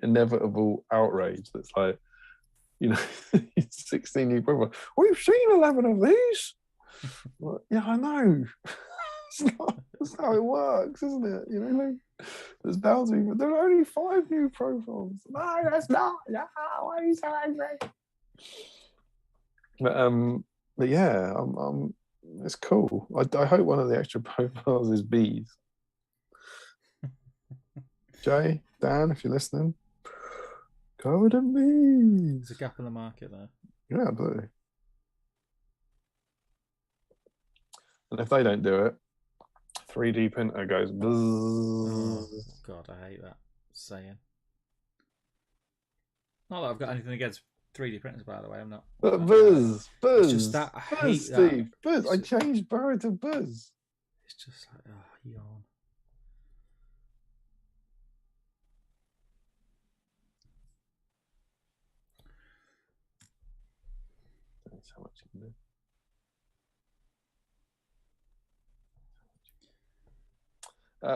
inevitable outrage that's like, you know, 16 new profiles. We've seen 11 of these. Well, yeah, I know. That's how it works, isn't it? You know, like, there's bound to be, but there are only 5 new profiles. No, that's not. No, why are you so angry? But yeah, it's cool. I hope one of the extra profiles is bees. Jay, Dan, if you're listening, covered in bees. There's a gap in the market there. Yeah, absolutely. And if they don't do it, 3D printer goes buzz. Oh, God, I hate that saying. Not that I've got anything against 3D printers, by the way. I'm not. But buzz. It's just that I hate Steve, that. Buzz. I changed Barrow to buzz. It's just like, yawn. That's how much you can do.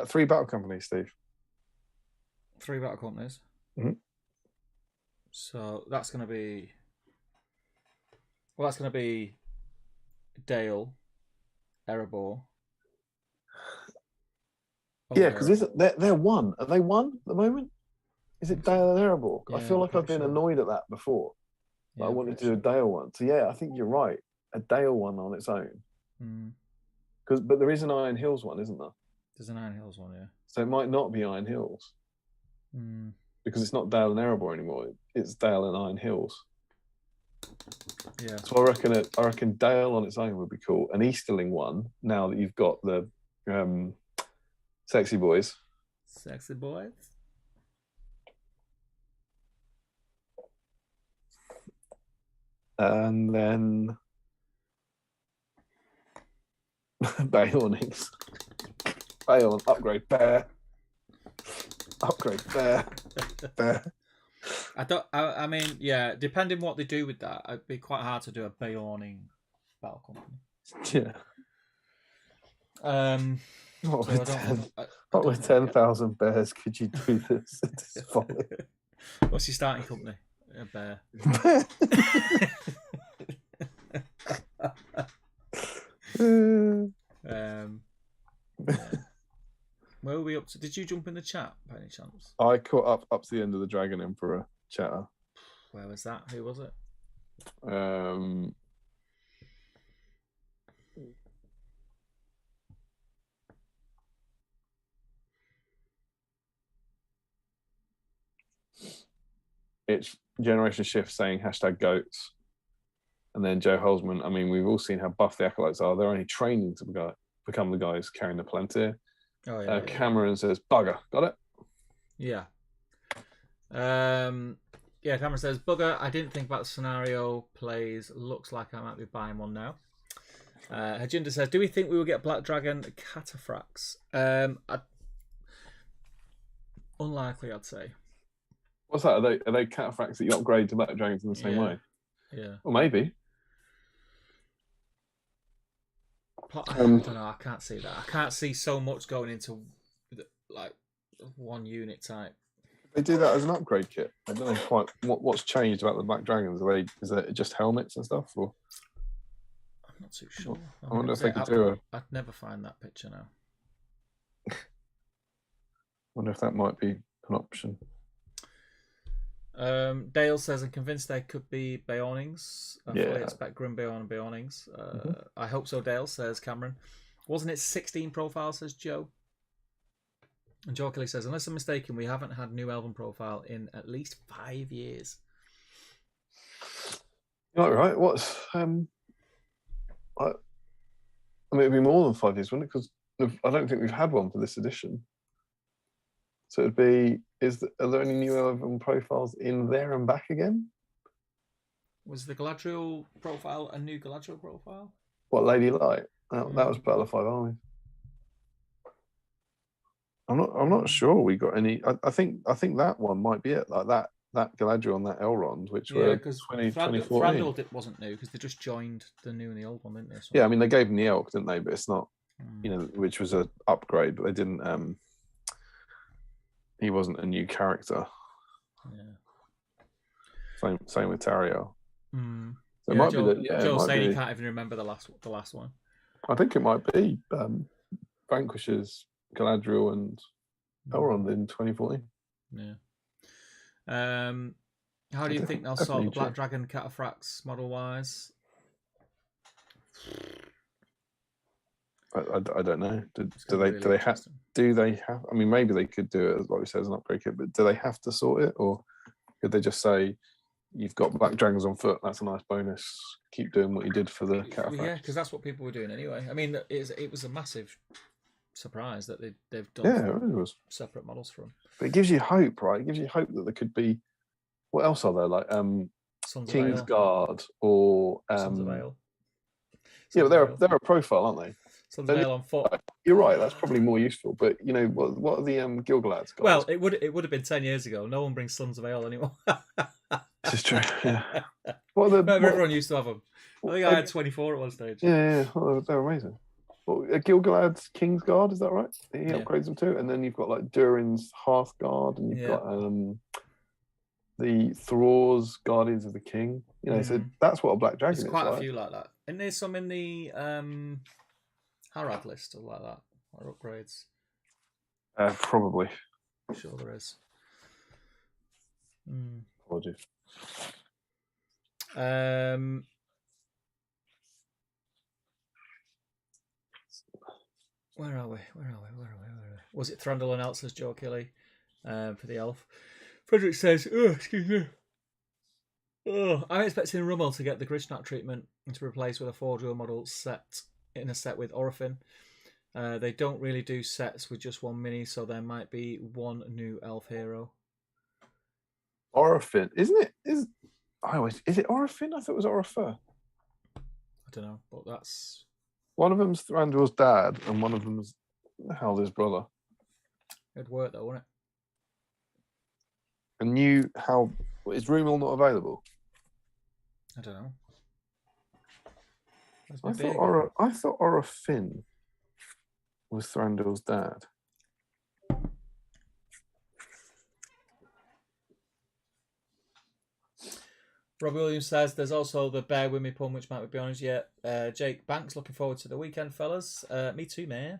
3 battle companies, Steve. 3 battle companies. Mm-hmm. So that's going to be. Well, that's going to be Dale, Erebor. Yeah, because they're one. Are they one at the moment? Is it Dale and Erebor? Yeah, I feel like I've been annoyed at that before. Yeah, I wanted to do a Dale one. So yeah, I think you're right. A Dale one on its own. But there is an Iron Hills one, isn't there? There's an Iron Hills one, yeah. So it might not be Iron Hills. Because it's not Dale and Erebor anymore. It's Dale and Iron Hills. Yeah. So I reckon Dale on its own would be cool. An Easterling one, now that you've got the Sexy Boys. Sexy Boys. And then Bayornings. Bayorn, upgrade bear. Upgrade bear. Bear. I mean, yeah, depending what they do with that, it'd be quite hard to do a Bayorning battle company. Yeah. What with 10,000 bears could you do this? It's folly. What's your starting company? A bear. Yeah. Where were we up to? Did you jump in the chat by any chance? I caught up to the end of the Dragon Emperor chatter. Where was that? Who was it? It's Generation Shift saying #goats. And then Joe Holzman, I mean, we've all seen how buff the Acolytes are. They're only training to become the guys carrying the Palantir. Oh, yeah, Cameron says, bugger. Got it? Yeah. Yeah, Cameron says, bugger, I didn't think about the scenario plays. Looks like I might be buying one now. Hajinda says, do we think we will get Black Dragon Cataphracts? Unlikely, I'd say. What's that? Are they Cataphracts that you upgrade to Black Dragons in the same way? Yeah. Or maybe. I don't know. I can't see that. I can't see so much going into like one unit type. They do that as an upgrade kit. I don't know quite what's changed about the Black Dragons. Is it just helmets and stuff? Or I'm not too sure. I wonder if they could do I'd never find that picture now. I wonder if that might be an option. Dale says, I'm convinced they could be Beornings. I fully expect Grimbeorn and Beornings. I hope so, Dale, says Cameron. Wasn't it 16 profiles, says Joe? And Joe Kelly says, unless I'm mistaken, we haven't had new Elven profile in at least 5 years. You're right. What's I mean, it'd be more than 5 years, wouldn't it? Because I don't think we've had one for this edition. So it'd be, are there any new Elven profiles in there and back again? Was the Galadriel profile a new Galadriel profile? What, Lady Light? That was Battle of Five Armies. I'm not sure we got any. I think that one might be it. Like that Galadriel and that Elrond, which were 2014. Thranduil wasn't new because they just joined the new and the old one, didn't they? So. Yeah, I mean they gave them the Elk, didn't they? But it's not, which was an upgrade. But they didn't. He wasn't a new character. Yeah. Same with Tariel. Mm. So it might be that. Joe saying he can't even remember the last one. I think it might be Vanquishers, Galadriel, and Elrond in 2014. Yeah. How do you think they'll sort the Black Dragon Cataphracts model wise? I don't know. Do they have? I mean, maybe they could do it, like we said, as an upgrade kit. But do they have to sort it, or could they just say, "You've got Black Dragons on foot. That's a nice bonus. Keep doing what you did for the Cataphracts." Yeah, because that's what people were doing anyway. I mean, it was a massive surprise that they've done separate models from. But it gives you hope, right? It gives you hope that there could be. What else are there? Like Kingsguard or Sons of Ale. Yeah, but they're a profile, aren't they? Sons of Ale on foot. You're right. That's probably more useful. But you know, what are the Gilgalads? Well, it would have been 10 years ago. No one brings Sons of Ale anymore. This is true. Yeah. Everyone used to have them. I think I had 24 at one stage. Yeah. Oh, they're amazing. Well, Gilgalad's Kingsguard, is that right? He upgrades them too, and then you've got like Durin's Hearthguard, and you've got the Thrall's Guardians of the King. You know, so that's what a Black Dragon is. There's quite a few like that. And there's some in the Harad list or like that, or upgrades. Probably. I'm sure there is. Apologies. Where are we? Was it Thranduil and Elsa's Joe Kelly for the elf? Frederick says, excuse me. I'm expecting Rummel to get the Grishnak treatment and to replace with a 4-dual model set in a set with Orphan. They don't really do sets with just one mini, so there might be one new elf hero. Orphan, isn't it? Is it Orphan? I thought it was Orpha. I don't know, but that's... One of them's Thranduil's dad, and one of them's Haldir's brother. It'd work though, wouldn't it? And is Rumel not available? I don't know. I thought Orphin was Thranduil's dad. Rob Williams says there's also the Bear With Me pun, which might be honest yet. Jake Banks, looking forward to the weekend, fellas. Me too, man.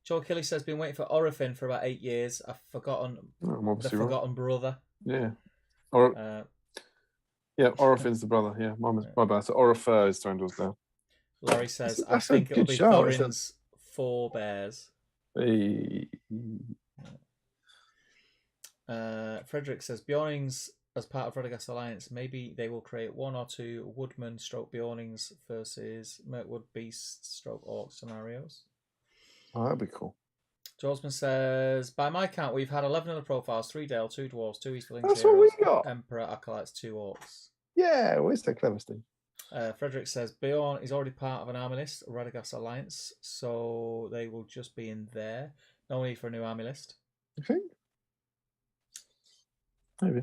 Joe Kelly says, been waiting for Orifin for about 8 years. I've forgotten the forgotten brother. Yeah. Yeah, Orifin's the brother. Yeah, my bad. So Orifer is throwing doors down. Larry says, I think it'll be Thorin's 4 bears. Hey. Frederick says, Bjornings as part of Radagast Alliance, maybe they will create 1 or 2 Woodman stroke Bjornings versus Mirkwood Beast stroke Orc scenarios. Oh, that'd be cool. Jolsman says, by my count, we've had 11 other profiles, 3 Dale, 2 Dwarves, 2 Easterlings. That's what we got. Emperor, Acolytes, 2 Orcs. Yeah, where's that clever Steve? Frederick says, Bjorn is already part of an army list, Radagast Alliance, so they will just be in there. No need for a new army list. You think? Maybe.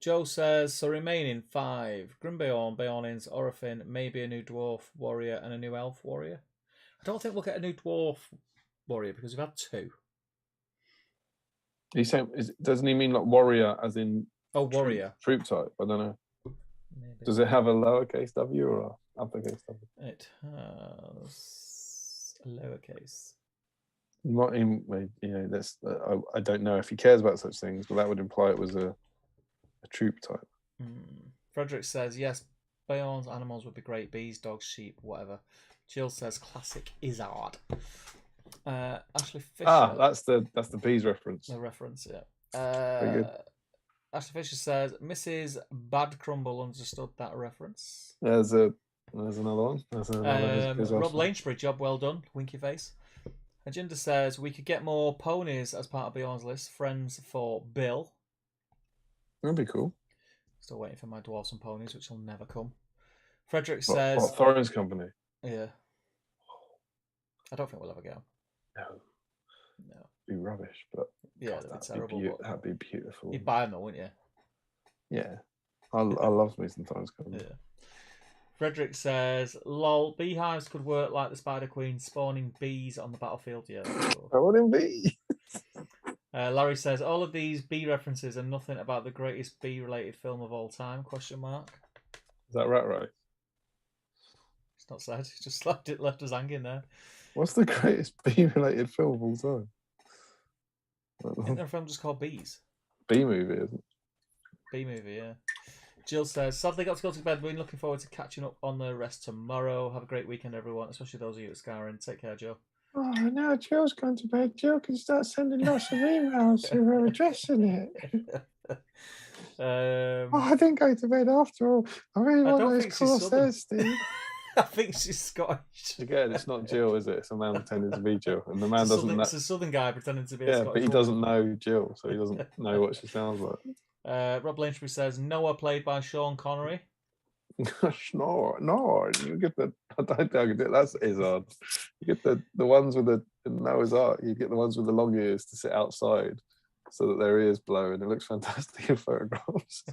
Joe says, so remaining 5. Grimbeorn, Beornins, Orifin, maybe a new Dwarf Warrior and a new Elf Warrior. I don't think we'll get a new Dwarf Warrior because we've had 2. He's saying, doesn't he mean like warrior as in warrior troop type? I don't know. Maybe. Does it have a lowercase W or a uppercase W? It has a lowercase. Not in, you know, that's I don't know if he cares about such things, but that would imply it was a troop type. Frederick says, yes, Beorn's animals would be great. Bees, dogs, sheep, whatever. Jill says, classic Izzard. Ashley Fisher. That's the bees reference. The reference, yeah. Very good. Ashley Fisher says, Mrs. Bad Crumble understood that reference. There's another one. Rob Lanesbury, job well done. Winky face. Agenda says, we could get more ponies as part of Beyond's list. Friends for Bill. That'd be cool. Still waiting for my dwarves and ponies, which will never come. Frederick says... What, Thorin's company? Yeah. I don't think we'll ever go. No. It'd be rubbish, but... Yeah, that'd be terrible. That'd be beautiful. You'd buy them though, wouldn't you? Yeah. I love me some Thorin's company. Yeah. Frederick says, lol, beehives could work like the Spider Queen, spawning bees on the battlefield. Yeah. Sure. I wouldn't be. Larry says, all of these bee references are nothing about the greatest bee-related film of all time, question mark. Is that right? It's not said, it's just left us hanging there. What's the greatest bee-related film of all time? Isn't there a film just called Bees? Bee movie, isn't it? Bee movie, yeah. Jill says, sadly got to go to bed. We're looking forward to catching up on the rest tomorrow. Have a great weekend, everyone, especially those of you at Skyrim. Take care, Joe. Oh, now Jill's gone to bed. Jill can start sending lots of emails to her addressing it. I didn't go to bed after all. I really want those corsets, Steve. I think she's Scottish. Again, it's not Jill, is it? It's a man pretending to be Jill. And the man doesn't know. It's a southern guy pretending to be a Scottish but he doesn't know Jill, so he doesn't know what she sounds like. Rob Lanesbury says, Noah played by Sean Connery. No, you get the. I don't think I can do it. That's Izzard. You get the ones with the Noah's Ark. You get the ones with the long ears to sit outside, so that their ears blow, and it looks fantastic in photographs.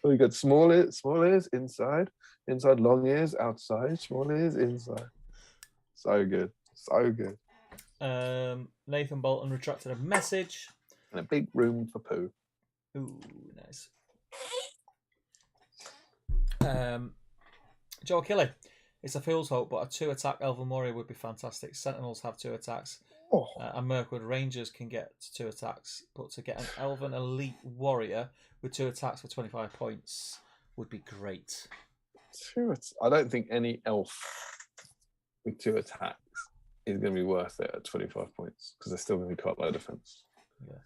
We got small ears inside, long ears outside, small ears inside. So good. Nathan Bolton retracted a message. And a big room for poo. Ooh, nice. Joe Kelly, it's a fool's hope, but a 2-attack Elven Warrior would be fantastic. Sentinels have 2 attacks, and Mirkwood Rangers can get 2 attacks. But to get an Elven Elite Warrior with 2 attacks for 25 points would be great. I don't think any elf with 2 attacks is going to be worth it at 25 points because they're still going to be quite low defense. Yeah.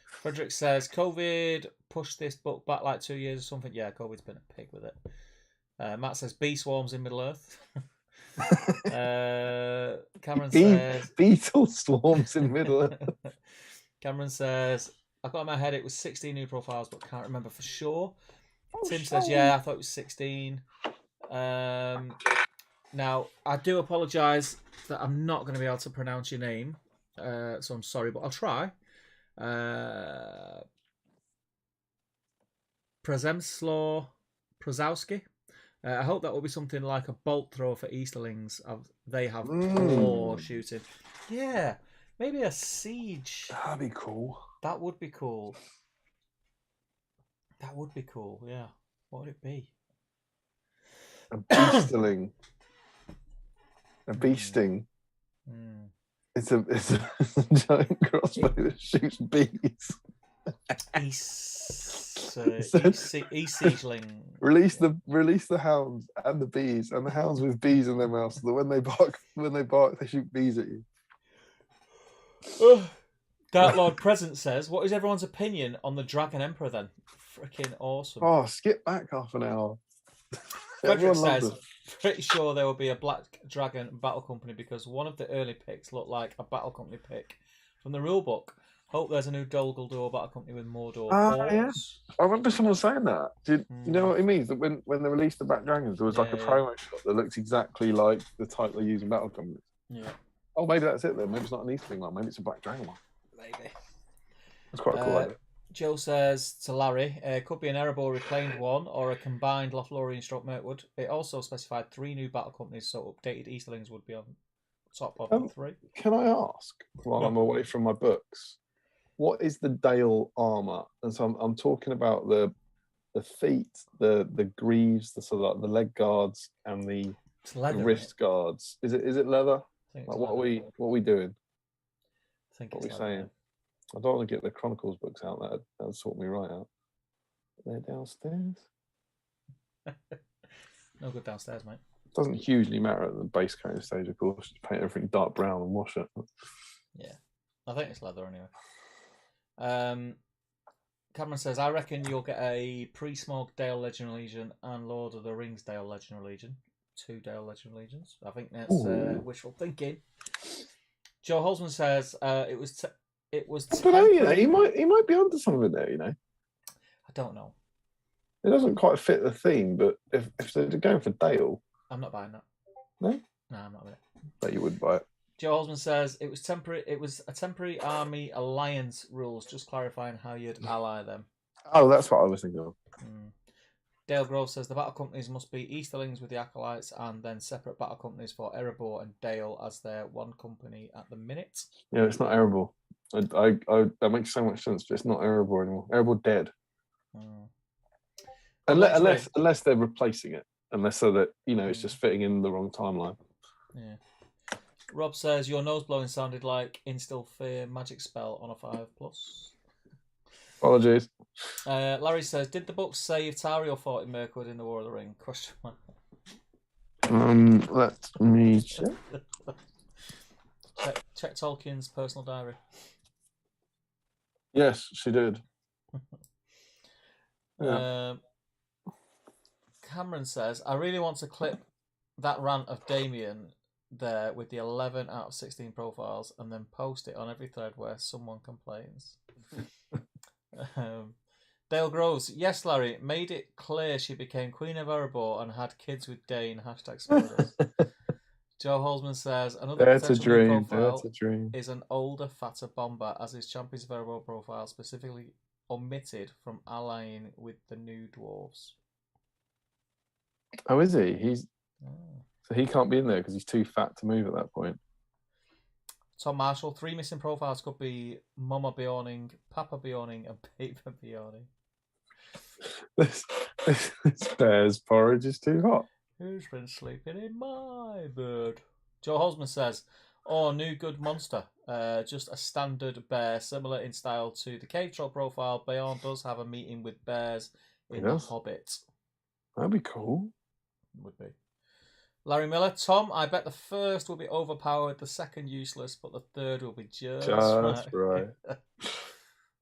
Frederick says, COVID pushed this book back like 2 years or something. Yeah, COVID's been a pig with it. Matt says, bee swarms in Middle-earth. Cameron says... Beetle swarms in Middle-earth. Cameron says, I got in my head it was 16 new profiles, but can't remember for sure. Tim says, yeah, I thought it was 16. Now, I do apologise that I'm not going to be able to pronounce your name. So I'm sorry, but I'll try. Przemysław Prozowski. I hope that will be something like a bolt thrower for Easterlings. They have claw shooting. Yeah, maybe a siege. That'd be cool. That would be cool. That would be cool, yeah. What would it be? A beastling. A beasting. It's a giant crossbow that shoots bees. East siegeling. Release the hounds and the bees, and the hounds with bees in their mouths, so that when they bark, they shoot bees at you. Dark Lord Present says, "What is everyone's opinion on the Dragon Emperor then?" Freaking awesome. Oh, skip back half an hour. Frederick says, "Pretty sure there will be a Black Dragon battle company because one of the early picks looked like a battle company pick from the rulebook. Hope there's a new Dolgal Door battle company with Mordor." Yeah. I remember someone saying that. You know what it means? That when they released the Black Dragons, there was like a promo shot that looked exactly like the type they use in battle companies. Yeah. Oh, maybe that's it then. Maybe it's not an Eastling one. Maybe it's a Black Dragon one. Maybe. That's quite a cool idea. Joe says to Larry, could be an Erebor reclaimed one or a combined Lothlorien stroke Mirkwood. It also specified 3 new battle companies, so updated Easterlings would be on top of the 3. Can I ask, while I'm away from my books, what is the Dale armor? And so I'm talking about the feet, the greaves, the sort of like the leg guards and the wrist guards. Is it leather? Like, what are we doing? What are we saying? I don't want to get the Chronicles books out. That'd sort me right out. They're downstairs. No good downstairs, mate. Doesn't hugely matter at the base coating stage, of course. Just paint everything dark brown and wash it. Yeah, I think it's leather anyway. Cameron says, "I reckon you'll get a pre-smog Dale Legend Legion and Lord of the Rings Dale Legend Legion. 2 Dale Legend Legions. I think that's wishful thinking." Joe Holzman says, "It was." I don't know, you know, he might be onto something there, you know. I don't know. It doesn't quite fit the theme, but if they're going for Dale, I'm not buying that. No, I'm not buying it. Bet you would buy it. Joe Holzman says it was temporary. It was a temporary army alliance rules, just clarifying how you'd ally them. Oh, that's what I was thinking of. Dale Grove says the battle companies must be Easterlings with the Acolytes and then separate battle companies for Erebor and Dale as their one company at the minute. Yeah, it's not Erebor. That makes so much sense, but it's not Erebor anymore. Erebor dead. Unless they're replacing it. Unless so that, you know, it's just fitting in the wrong timeline. Yeah. Rob says your nose blowing sounded like Instill Fear magic spell on a 5+. Apologies. Larry says, "Did the book say if Tario fought in Mirkwood in the War of the Ring?" Question mark. Let me check. Check Tolkien's personal diary. Yes, she did. Cameron says, "I really want to clip that rant of Damien there with the 11 out of 16 profiles and then post it on every thread where someone complains." Dale Groves, "Yes, Larry, made it clear she became Queen of Erebor and had kids with Dane. #spoilers." Joe Holzman says, "Another potential new profile is an older, fatter bomber, as his Champions of Erebor profile specifically omitted from allying with the new dwarves." Oh, is he? So he can't be in there because he's too fat to move at that point. Tom Marshall, 3 missing profiles could be Mama Bjorning, Papa Bjorning, and Paper Bjorning. This bear's porridge is too hot. Who's been sleeping in my bed? Joe Holzman says, "Oh, new good monster. Just a standard bear, similar in style to the Cave Troll profile. Bjorn does have a meeting with bears in The Hobbit." That'd be cool. Would be. Larry Miller, "Tom, I bet the first will be overpowered, the second useless, but the third will be just right.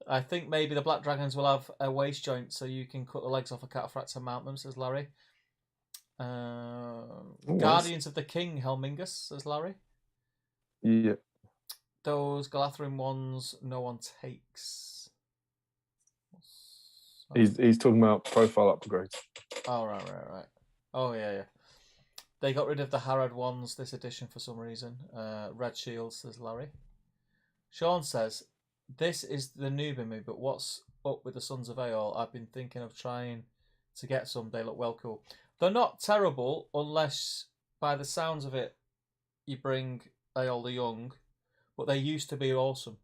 I think maybe the Black Dragons will have a waist joint so you can cut the legs off a cataphracts and mount them," says Larry. Guardians of the King, Helmingus, says Larry. Yeah. Those Galathryn ones no one takes. He's talking about profile upgrades. Oh, right. Oh, yeah. They got rid of the Harad ones this edition for some reason. Red Shield, says Larry. Sean says, "This is the noob in me, but what's up with the Sons of Aeol? I've been thinking of trying to get some. They look well cool." They're not terrible unless, by the sounds of it, you bring Ale the Young, but they used to be awesome.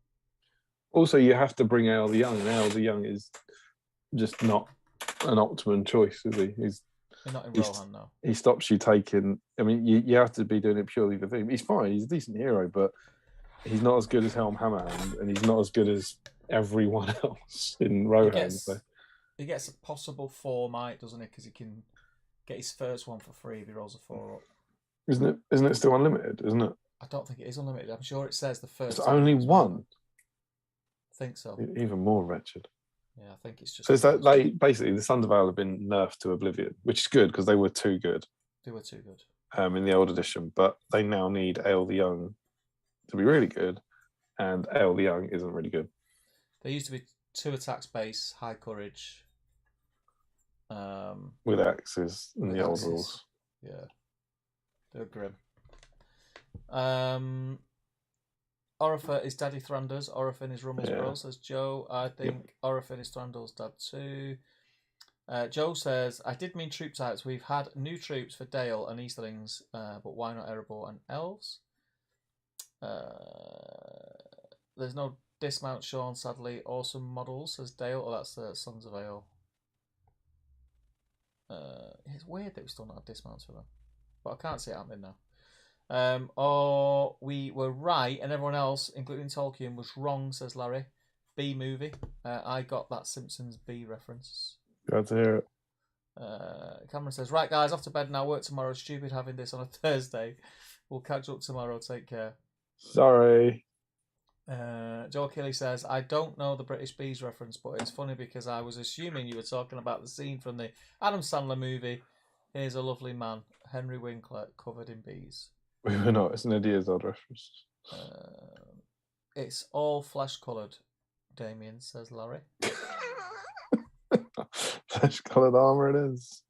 Also, you have to bring Ale the Young, and Ale the Young is just not an optimum choice, is he? He's not in Rohan now. He stops you taking. I mean, you have to be doing it purely for him. He's fine. He's a decent hero, but he's not as good as Helm Hammerhand, and he's not as good as everyone else in Rohan. He gets a possible 4 might, doesn't he? Because he can get his first one for free if he rolls a 4 up. Isn't it still unlimited? Isn't it? I don't think it is unlimited. I'm sure it says the first. It's only one. I think so. Even more wretched. Yeah, I think it's just. So it's that they basically the Sons of Ale have been nerfed to oblivion, which is good because they were too good. They were too good. In the old edition, but they now need Ale the Young to be really good, and Ale the Young isn't really good. There used to be 2 attacks base, high courage. With axes in the old rules. Yeah. They're grim. Oriffer is Daddy Thrander's. Orifin is Rummel's bro, says Joe. I think Orifin is Thranduil's dad too. Joe says, I did mean troop types. We've had new troops for Dale and Easterlings, but why not Erebor and Elves? There's no dismount Sean, sadly. Awesome models, says Dale. Oh, that's the Sons of Ale. It's weird that we still not have dismounts for them. But I can't see it happening now. Or we were right and everyone else, including Tolkien, was wrong, says Larry. B movie. I got that Simpsons B reference. Glad to hear it. Cameron says, right guys, off to bed now. Work tomorrow. Stupid having this on a Thursday. We'll catch up tomorrow. Take care. Sorry. Joe Kelly says, I don't know the British Bees reference, but it's funny because I was assuming you were talking about the scene from the Adam Sandler movie. Here's a lovely man, Henry Winkler, covered in bees. We were not. It's an Idea's odd reference. It's all flesh-coloured, Damien, says Larry. Flesh-coloured armour it is.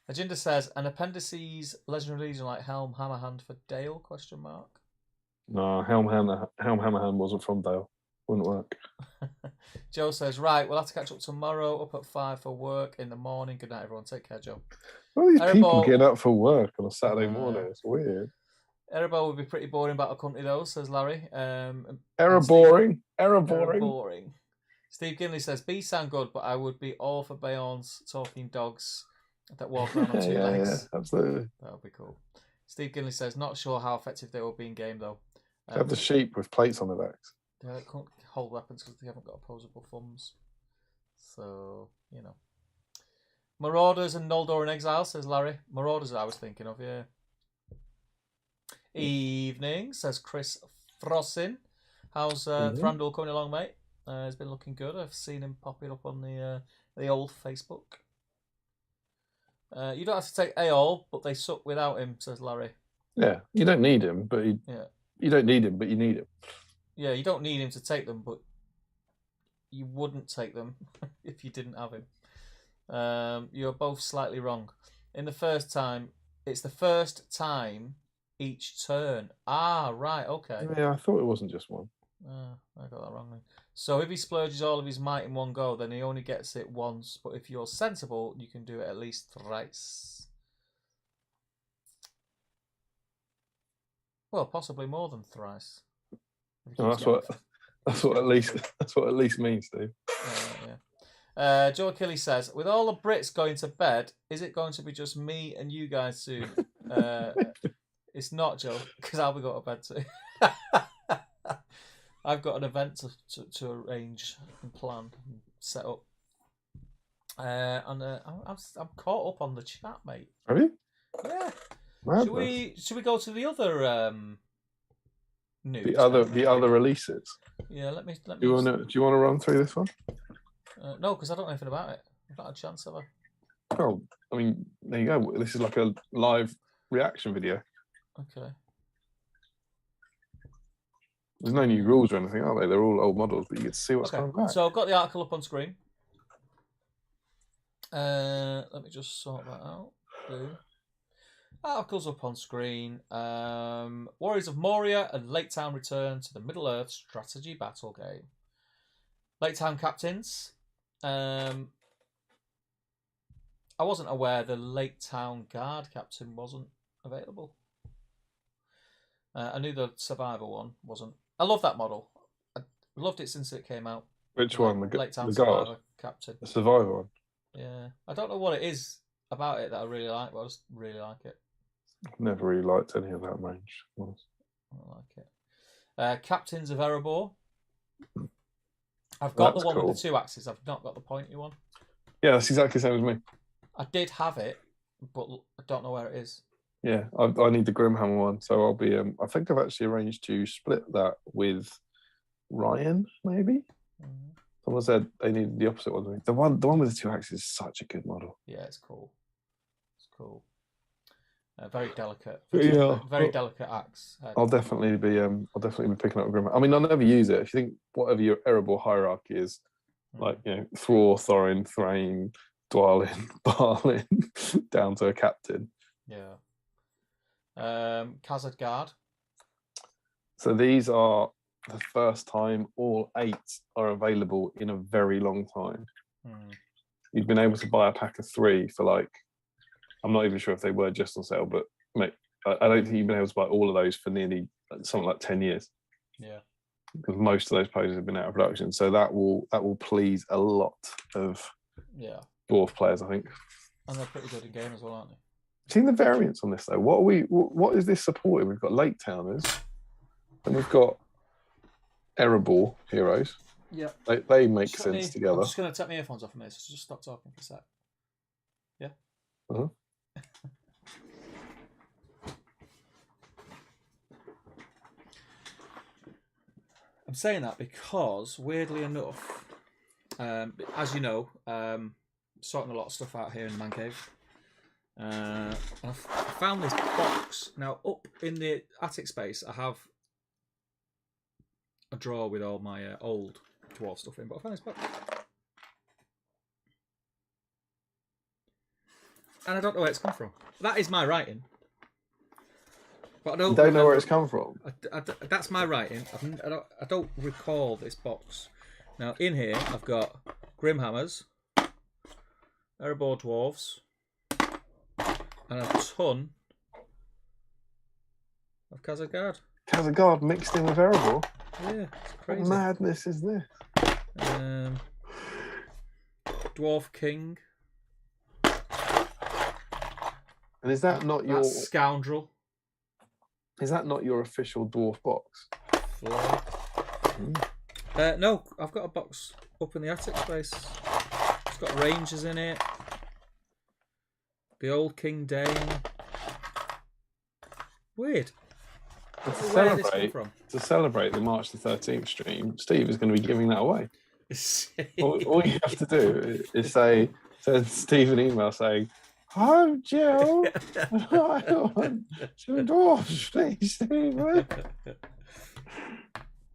Agenda says, an appendices legendary legion like Helm Hammerhand for Dale, question mark. No, Helm Hammerhand wasn't from Dale. Wouldn't work. Joe says, right, we'll have to catch up tomorrow, up at 5 for work in the morning. Good night, everyone. Take care, Joe. All these people get up for work on a Saturday morning. It's weird. Erebor would be pretty boring Battle Company, though, says Larry. Error boring. Steve Ginley says, bees sound good, but I would be all for Bayon's talking dogs that walk around on 2 legs. Yeah, absolutely. That would be cool. Steve Ginley says, not sure how effective they will be in game, though. They have the sheep with plates on their backs. They can't hold weapons because they haven't got opposable thumbs. So, you know. Marauders and Noldor in Exile, says Larry. Marauders I was thinking of, yeah. Evening, says Chris Frossin. How's Thranduil coming along, mate? It's been looking good. I've seen him popping up on the old Facebook. You don't have to take Aol, but they suck without him, says Larry. Yeah, you don't need him, but you don't need him, but you need him. Yeah, you don't need him to take them, but you wouldn't take them if you didn't have him. You're both slightly wrong. It's the first time each turn. Ah, right, okay. Yeah, I thought it wasn't just one. I got that wrong then. So if he splurges all of his might in one go, then he only gets it once. But if you're sensible, you can do it at least thrice. Well, possibly more than thrice. No, that's what at least means, Steve. Yeah. Joe Kelly says, with all the Brits going to bed, is it going to be just me and you guys soon? It's not, Joe, because I'll be going to bed too. I've got an event to arrange and plan and set up. And I'm caught up on the chat, mate. Have you? Yeah. Madness. Should we go to the other news? The other releases. Yeah, let me. Do you want to run through this one? No, because I don't know anything about it. I've not had a chance, have I? Oh, I mean, there you go. This is like a live reaction video. Okay. There's no new rules or anything, are they? They're all old models, but you get to see what's coming back. So I've got the article up on screen. Let me just sort that out. Articles up on screen. Warriors of Moria and Lake Town return to the Middle-earth strategy battle game. Lake Town captains. I wasn't aware the Lake Town Guard captain wasn't available. I knew the Survivor one wasn't. I love that model. I loved it since it came out. Which one? Lake Town the Survivor guard? captain. The Survivor one? Yeah. I don't know what it is about it that I really like, but I just really like it. I've never really liked any of that range. I like it. Captains of Erebor. I've got the one with the 2 axes. I've not got the pointy one. Yeah, that's exactly the same as me. I did have it, but I don't know where it is. Yeah, I need the Grimhammer one, so I'll be. I think I've actually arranged to split that with Ryan, maybe. Mm-hmm. Someone said they needed the opposite one. The one with the 2 axes is such a good model. Yeah, it's cool. It's cool. Very delicate. Yeah, very delicate axe. I'll definitely be picking up a Grimhammer. I mean, I'll never use it. If you think whatever your Erebor hierarchy is, like Thror, Thorin, Thrain, Dwalin, Barlin, down to a captain. Yeah. Khazad Guard. So these are the first time all 8 are available in a very long time. You've been able to buy a pack of 3 for like, I'm not even sure if they were just on sale, but mate, I don't think you've been able to buy all of those for nearly something like 10 years. Yeah. Because most of those poses have been out of production. So that will please a lot of dwarf players, I think. And they're pretty good in game as well, aren't they? Seen the variants on this though. What is this supporting? We've got Lake Towners, and we've got Erebor heroes. Yeah, they make sense together. I'm just going to take my earphones off a minute, so just stop talking for a sec. Yeah. I'm saying that because, weirdly enough, as you know, sorting a lot of stuff out here in the man cave. And I found this box. Now, up in the attic space, I have a drawer with all my old dwarf stuff in, but I found this box. And I don't know where it's come from. That is my writing. But I don't know where it's come from. That's my writing. I don't recall this box. Now, in here, I've got Grimhammers, Erebor Dwarves, and a ton of Khazad Guard. Khazad Guard mixed in with Erebor? Yeah, it's crazy. What madness is this? Dwarf King. And is that not your... Scoundrel. Is that not your official dwarf box? No, I've got a box up in the attic space. It's got Rangers in it. The old King Dane. Weird. To celebrate the March the 13th stream, Steve is going to be giving that away. all you have to do is send Steve an email saying, "Hi, Jill. I want some dwarfs, please, Steve."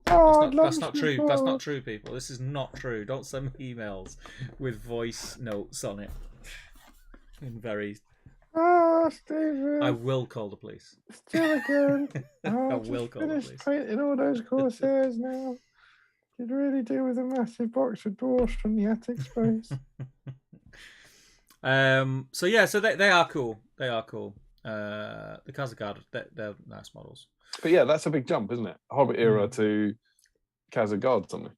That's not true. That's not true, people. This is not true. Don't send me emails with voice notes on it. Stephen. I will call the police. Still again. I will call the police. Painting all those Corsairs now. Could really do with a massive box of dwarfs from the attic space. So they are cool. They are cool. The Khazad Guard, they're nice models. But yeah, that's a big jump, isn't it? Hobbit era to Khazad Guard, something.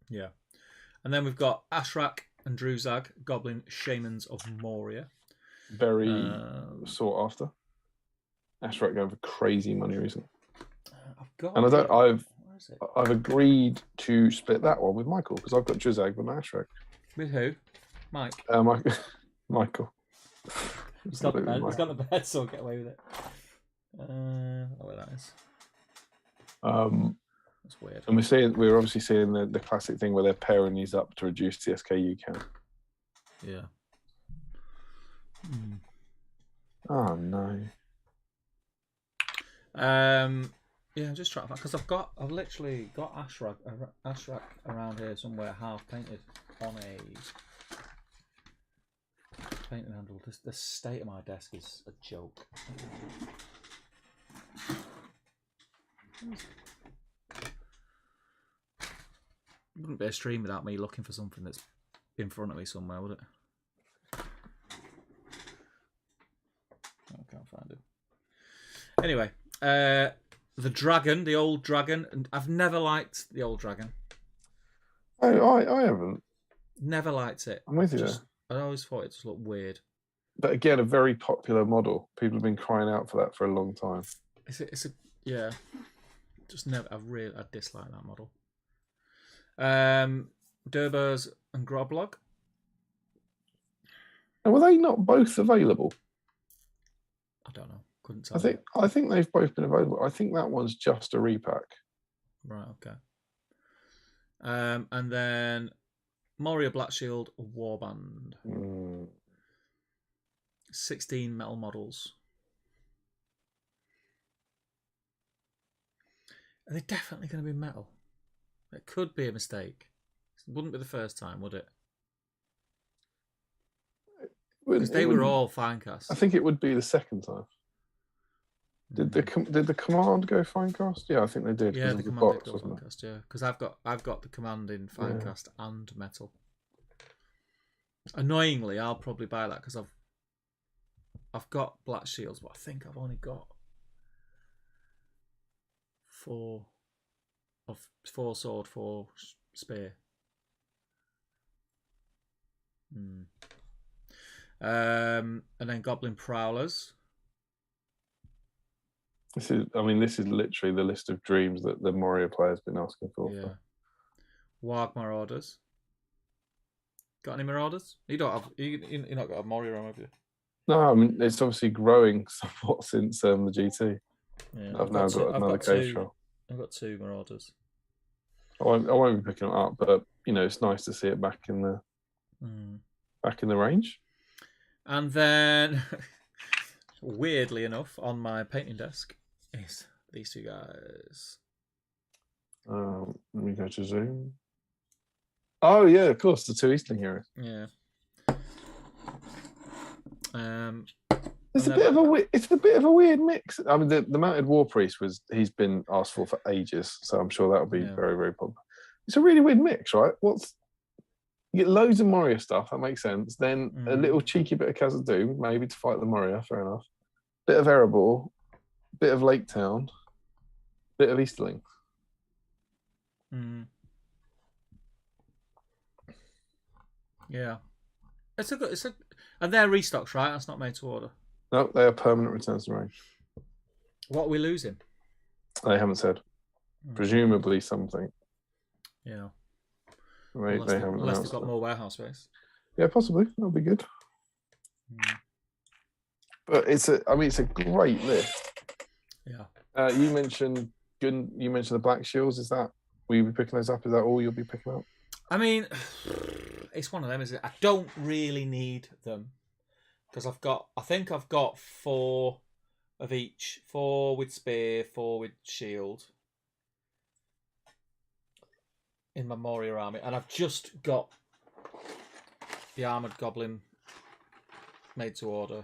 Yeah. And then we've got Ashrak and Druzag, Goblin Shamans of Moria. Very sought after. Ashrak going for crazy money recently. I've agreed to split that one with Michael because I've got Druzag but not Ashrak. With who? Mike. Michael. He's got the bed, so I'll get away with it. Where that is. That's weird. And we're obviously seeing the classic thing where they're pairing these up to reduce the SKU count. Yeah. Oh no. Yeah, I'm just trying to find because I've literally got Ashrak around here somewhere, half painted on a painting handle. The state of my desk is a joke. It wouldn't be a stream without me looking for something that's in front of me somewhere, would it? Anyway, the dragon, the old dragon, and I've never liked the old dragon. I haven't. Never liked it. I'm with you there. I always thought it just looked weird. But again, a very popular model. People have been crying out for that for a long time. Yeah. Just never. I dislike that model. Durbos and Groblog. And were they not both available? I don't know. Couldn't tell. I think they've both been available. I think that one's just a repack. Right. Okay. And then Moria Black Shield Warband. 16 metal models. Are they definitely going to be metal? It could be a mistake. It wouldn't be the first time, would it? Because they were all fine cast. I think it would be the second time. Did the command go fine cast? Yeah, I think they did. Yeah, the command did go fine cast. Yeah, because I've got the command in fine cast and metal. Annoyingly, I'll probably buy that because I've got black shields, but I think I've only got 4 sword, 4 spear. And then Goblin Prowlers. This is literally the list of dreams that the Moria player's been asking for. Yeah. Warg Marauders. Got any Marauders? You don't have. You're not got a Moria on, have you? No, I mean it's obviously growing somewhat since the GT. Yeah, I've now got another case roll. I've got 2 Marauders. I won't be picking it up, but it's nice to see it back in the range. And then, weirdly enough, on my painting desk is these 2 guys. Let me go to Zoom. Oh yeah, of course, the 2 Eastling heroes. Yeah. It's a bit of a weird mix. I mean, the Mounted War Priest he's been asked for ages, so I'm sure that'll be very, very popular. It's a really weird mix, right? You get loads of Moria stuff, that makes sense. Then a little cheeky bit of Khazad-dûm, maybe to fight the Moria, fair enough. Bit of Erebor, bit of Lake Town, bit of Easterling. Yeah, and they're restocks, right? That's not made to order. No, they are permanent returns to range. What are we losing? They haven't said. Presumably something. Yeah. Unless they've got more warehouse space. Yeah, possibly. That'll be good. But it's a great list. Yeah. You mentioned the Black Shields. Will you be picking those up? Is that all you'll be picking up? I mean, it's one of them, isn't it? I don't really need them because I think I've got 4 of each. 4 with spear, 4 with shield in my Moria army, and I've just got the armored goblin made to order.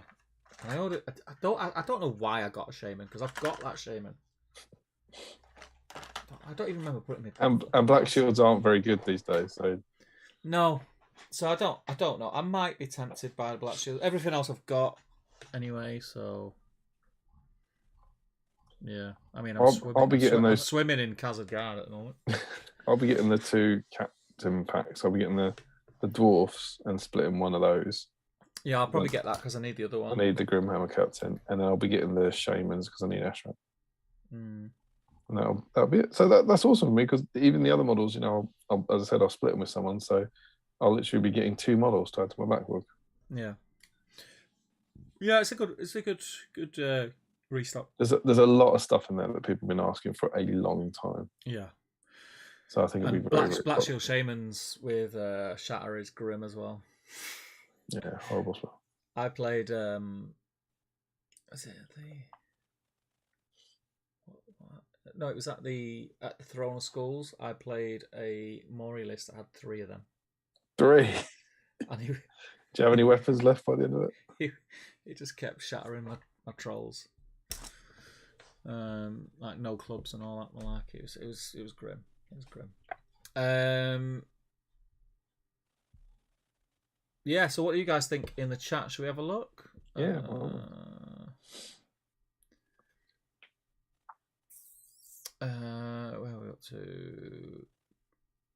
I don't know why I got a shaman because I've got that shaman. I don't even remember putting it. And Black Shields aren't very good these days, so no. So I don't know. I might be tempted by the Black Shield. Everything else I've got anyway. So yeah, I mean, I'm swimming in Khazad-dûm at the moment. I'll be getting the 2 captain packs. I'll be getting the dwarfs and splitting one of those. Yeah, I'll probably get that because I need the other one. I need the Grimhammer captain, and then I'll be getting the shamans because I need Ashram. And that'll be it. So that's awesome for me because even the other models, as I said, I'll split them with someone. So I'll literally be getting 2 models tied to my backlog. Yeah. Yeah, it's a good restock. There's a lot of stuff in there that people have been asking for a long time. Yeah. So I think it'll be very Black Shield Shamans with Shatter is grim as well. Yeah, horrible spell. I played was it no, it was at the Throne of Skulls. I played a Mori list that had 3 of them. 3? And do you have any weapons left by the end of it? He just kept shattering my trolls. Like no clubs and all that malarkey. It was grim. It was grim. Yeah, so what do you guys think in the chat? Should we have a look? Yeah. got 2.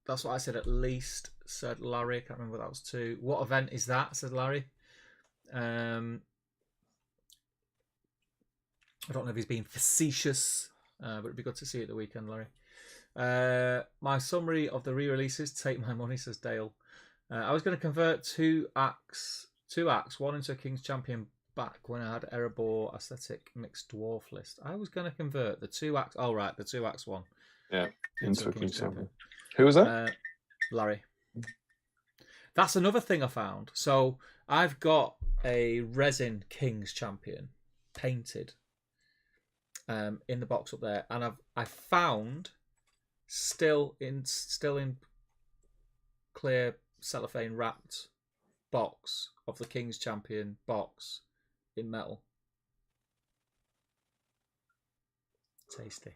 That's what I said at least, said Larry. I can't remember what that was 2. What event is that, said Larry. I don't know if he's being facetious, but it'd be good to see it the weekend, Larry. My summary of the re-releases, take my money, says Dale. I was going to convert 2 acts, one into a King's Champion back when I had Erebor Aesthetic Mixed Dwarf list. I was going to convert the 2 acts. Oh, right, the 2 acts one. Yeah, into a King's Champion. Who was that? Larry. That's another thing I found. So I've got a resin King's Champion painted in the box up there, and I found still in clear cellophane wrapped box of the King's Champion box in metal. Tasty.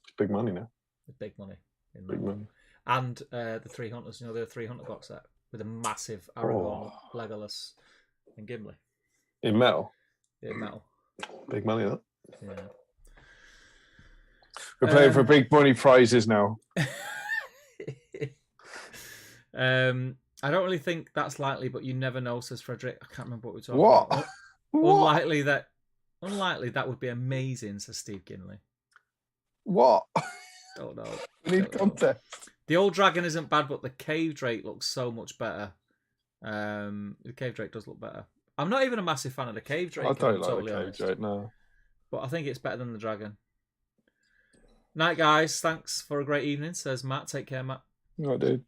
It's big money now. It's big money in metal. Big money. And the 3 Hunters, the 3 Hunter box set with a massive Aragorn, Legolas, and Gimli. In metal? In metal. Big money, that. Yeah. We're playing for big money prizes now. I don't really think that's likely, but you never know, says Frederick. I can't remember what we're talking about. What? Unlikely that would be amazing, says Steve Ginley. What? Don't know. We need context. The old dragon isn't bad, but the cave drake looks so much better. The cave drake does look better. I'm not even a massive fan of the cave drake. I don't like the cave drake, no. But I think it's better than the dragon. Night, guys. Thanks for a great evening, says Matt. Take care, Matt. I do.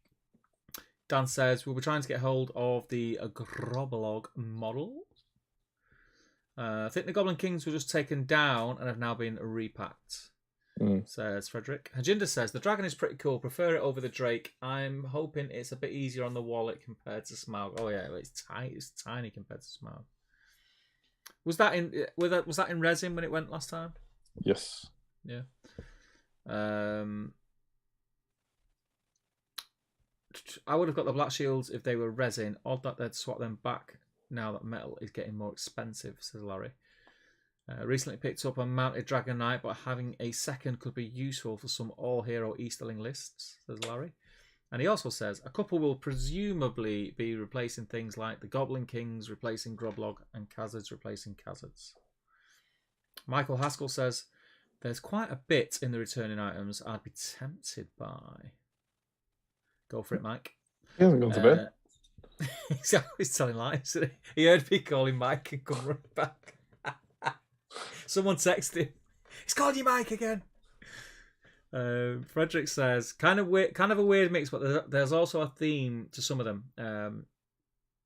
Dan says, we'll be trying to get hold of the Grobolog model. I think the Goblin Kings were just taken down and have now been repacked, says Frederick. Hajinder says, the dragon is pretty cool. Prefer it over the Drake. I'm hoping it's a bit easier on the wallet compared to Smaug. Oh, yeah, it's tiny compared to Smaug. Was that in resin when it went last time? Yes. Yeah. I would have got the Black Shields if they were resin. Odd that they'd swap them back now that metal is getting more expensive, says Larry. Recently picked up a mounted Dragon Knight, but having a second could be useful for some all-hero Easterling lists, says Larry. And he also says, a couple will presumably be replacing things like the Goblin Kings replacing Groblog and Khazards replacing Khazards. Michael Haskell says, there's quite a bit in the returning items I'd be tempted by. Go for it, Mike. He hasn't gone to bed. He's always telling lies, isn't he? He heard me calling Mike and come running back. Someone texted him. He's called you Mike again. Frederick says, kind of a weird mix, but there's also a theme to some of them.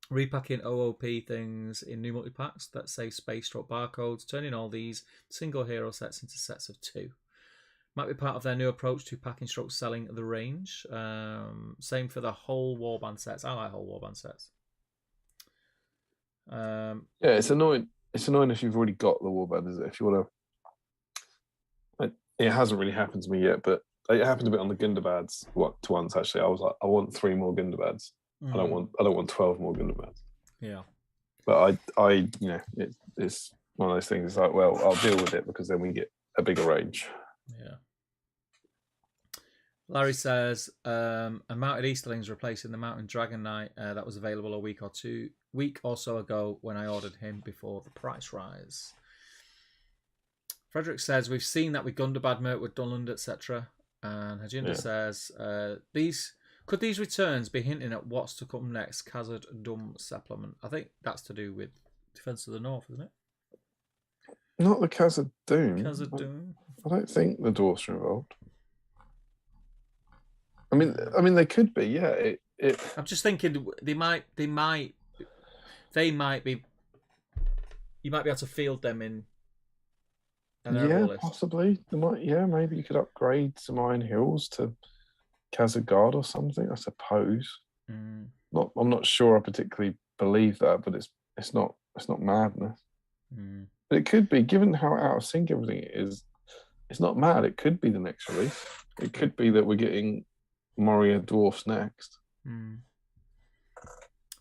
Repacking OOP things in new multi-packs that say space stroke barcodes, turning all these single hero sets into sets of 2. Might be part of their new approach to packing stroke selling the range. Same for the whole warband sets. I like whole warband sets. Yeah, it's annoying. It's annoying if you've already got the warband, is it? If you want to, it hasn't really happened to me yet, but it happened a bit on the Gundabads. Once actually, I was like, I want 3 more Gundabads. I don't want 12 more Gundabads. Yeah. But I it's one of those things. It's like, well, I'll deal with it because then we get a bigger range. Yeah. Larry says, a mounted Easterling's replacing the mounted Dragon Knight that was available a week or so ago when I ordered him before the price rise. Frederick says, we've seen that with Gundabad, Mirkwood, Dunland, etc. And Hajinder says, could these returns be hinting at what's to come next? Khazad Dum supplement. I think that's to do with Defence of the North, isn't it? Not the Khazad Dum. Khazad Dum. I don't think the dwarfs are involved. I mean, they could be. Yeah. I'm just thinking they might be. You might be able to field them in. Yeah, possibly. They might. Yeah, maybe you could upgrade some Iron Hills to Khazad Guard or something. I suppose. I'm not sure. I particularly believe that, but it's not madness. But it could be, given how out of sync everything is. It's not mad. It could be the next release. It could be that we're getting Moria Dwarfs next.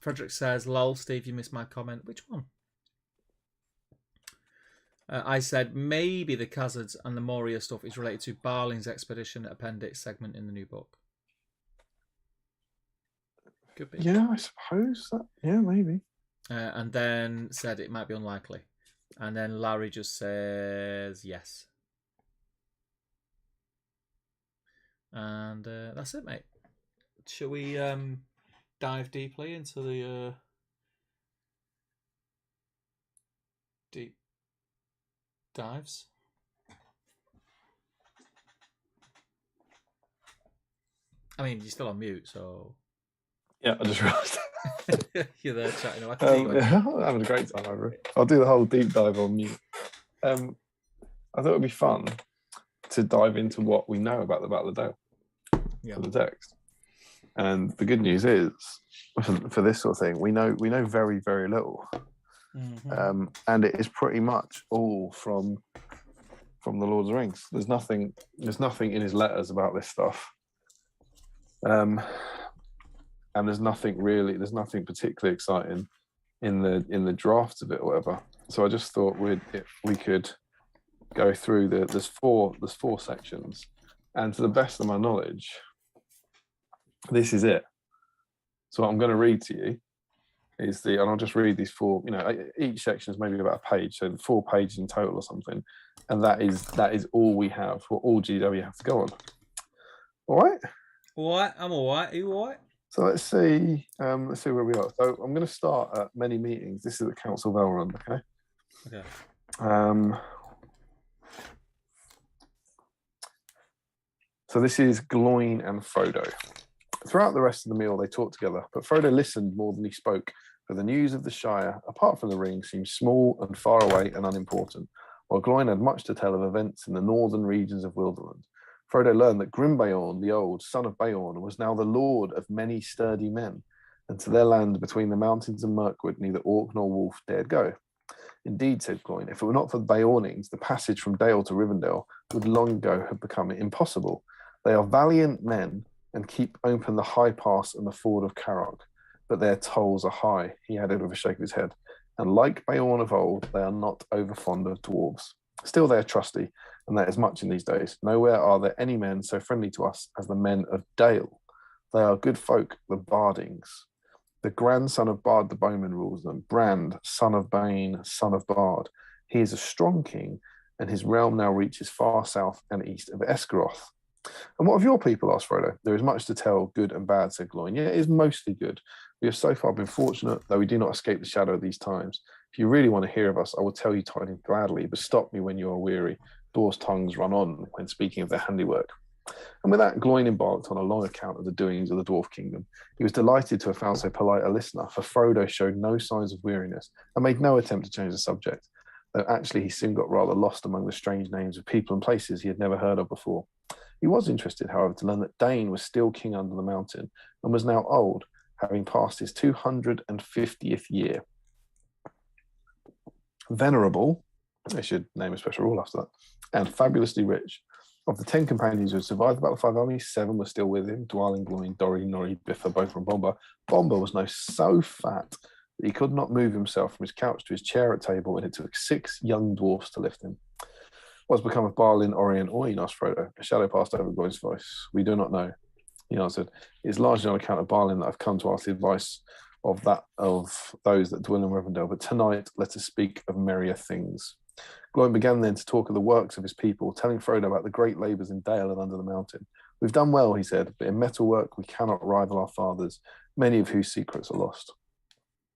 Frederick says, lol, Steve, you missed my comment. Which one? I said maybe the Khazards and the Moria stuff is related to Barling's expedition appendix segment in the new book. Could be. Yeah, I suppose that. Yeah, maybe. And then said it might be unlikely. And then Larry just says yes. And that's it, mate. Shall we dive deeply into the deep dives? I mean, you're still on mute, so... Yeah, I just realised. You're there chatting. I I'm having a great time over it. I'll do the whole deep dive on mute. I thought it would be fun to dive into what we know about the Battle of Dale for the text. And the good news is, for this sort of thing, we know very, very little. Mm-hmm. And it is pretty much all from the Lord of the Rings. There's nothing in his letters about this stuff. And there's nothing particularly exciting in the drafts of it or whatever. So I just thought we could go through there's four sections, and to the best of my knowledge, this is it. So what I'm going to read to you and I'll just read these four. Each section is maybe about a page, so 4 pages in total or something, and that is all we have. All GW have to go on. All right. All right. I'm all right. Are you all right? So let's see where we are. So I'm going to start at many meetings. This is the Council of Elrond, okay? Okay. So this is Gloin and Frodo. Throughout the rest of the meal, they talked together, but Frodo listened more than he spoke, for the news of the Shire, apart from the ring, seemed small and far away and unimportant, while Gloin had much to tell of events in the northern regions of Wilderland. Frodo learned that Grimbeorn, the old son of Beorn, was now the lord of many sturdy men, and to their land between the mountains and Mirkwood neither orc nor wolf dared go. Indeed, said Gloin, if it were not for the Beornings, the passage from Dale to Rivendell would long ago have become impossible. They are valiant men and keep open the high pass and the ford of Carrock, but their tolls are high, he added with a shake of his head, and like Beorn of old, they are not over fond of dwarves. Still they are trusty, and that is much in these days. Nowhere are there any men so friendly to us as the men of Dale. They are good folk, the Bardings. The grandson of Bard the Bowman rules them, Brand, son of Bane, son of Bard. He is a strong king, and his realm now reaches far south and east of Esgaroth. And what of your people? Asked Frodo. There is much to tell, good and bad, said Gloin. Yeah, it is mostly good. We have so far been fortunate, though we do not escape the shadow of these times. If you really want to hear of us, I will tell you tidings gladly, but stop me when you are weary. Dwarves' tongues run on when speaking of their handiwork. And with that, Gloin embarked on a long account of the doings of the Dwarf Kingdom. He was delighted to have found so polite a listener, for Frodo showed no signs of weariness and made no attempt to change the subject, though actually he soon got rather lost among the strange names of people and places he had never heard of before. He was interested, however, to learn that Dane was still king under the mountain and was now old, having passed his 250th year. Venerable, they should name a special rule after that, and fabulously rich. Of the 10 companions who had survived the Battle of Five Armies, 7 were still with him, Dwalin, Gloin, Dorry, Norri, Biffa, both from Bomber. Bomber was now so fat that he could not move himself from his couch to his chair at table, and it took 6 young dwarfs to lift him. What's become of Balin, Ori, and Oin? Asked Frodo. A shadow passed over Gloin's voice. We do not know, he answered. It is largely on account of Balin that I've come to ask the advice of those that dwell in Rivendell, but tonight let us speak of merrier things. Gloin began then to talk of the works of his people, telling Frodo about the great labours in Dale and under the mountain. We've done well, he said, but in metalwork we cannot rival our fathers, many of whose secrets are lost.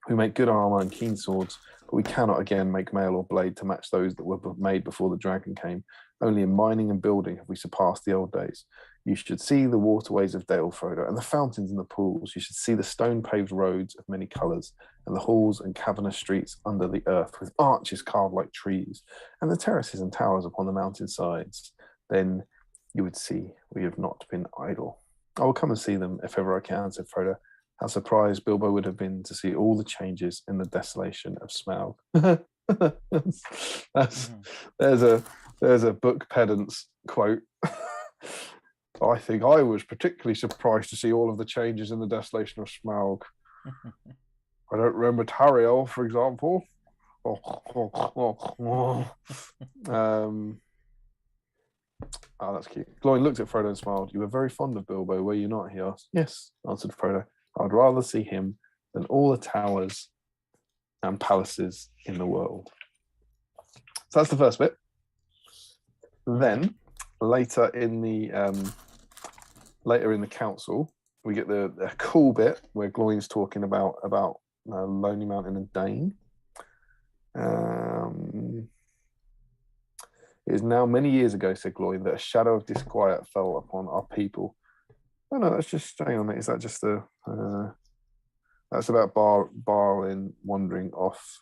We make good armour and keen swords, but we cannot again make mail or blade to match those that were made before the dragon came. Only in mining and building have we surpassed the old days. You should see the waterways of Dale, Frodo, and the fountains and the pools. You should see the stone-paved roads of many colours, and the halls and cavernous streets under the earth, with arches carved like trees, and the terraces and towers upon the mountain sides. Then you would see we have not been idle. I will come and see them if ever I can, said Frodo. How surprised Bilbo would have been to see all the changes in the desolation of Smaug. There's a book pedant's quote. I think I was particularly surprised to see all of the changes in the desolation of Smaug. I don't remember Tariel, for example. Oh, that's cute. Gloin looked at Frodo and smiled. You were very fond of Bilbo, were you not? He asked. Yes, answered Frodo. I'd rather see him than all the towers and palaces in the world. So that's the first bit. Then later in the council, we get the cool bit where Gloin's talking about Lonely Mountain and Dane. It is now many years ago, said Gloin, that a shadow of disquiet fell upon our people. Oh no, that's just staying on it. Is that just the? That's about Balin wandering off.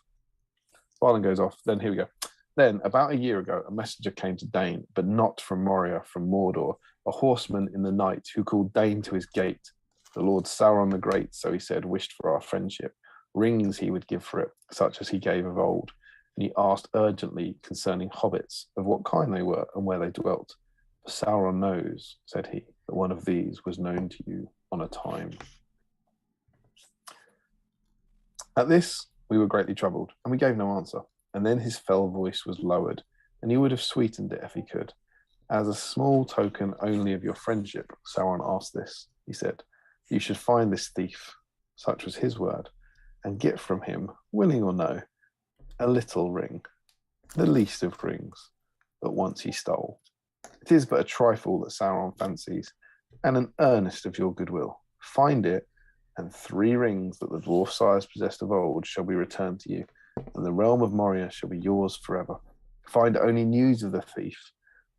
Balin goes off. Then here we go. Then about a year ago, a messenger came to Dane, but not from Moria, from Mordor, a horseman in the night who called Dane to his gate. The Lord Sauron the Great, so he said, wished for our friendship. Rings he would give for it, such as he gave of old. And he asked urgently concerning hobbits, of what kind they were and where they dwelt. For Sauron knows, said he, that one of these was known to you on a time. At this, we were greatly troubled, and we gave no answer. And then his fell voice was lowered, and he would have sweetened it if he could. As a small token only of your friendship, Sauron asked this. He said, you should find this thief, such was his word, and get from him, willing or no, a little ring, the least of rings, that once he stole. It is but a trifle that Sauron fancies, and an earnest of your goodwill. Find it, and 3 rings that the dwarf sires possessed of old shall be returned to you, and the realm of Moria shall be yours forever. Find only news of the thief,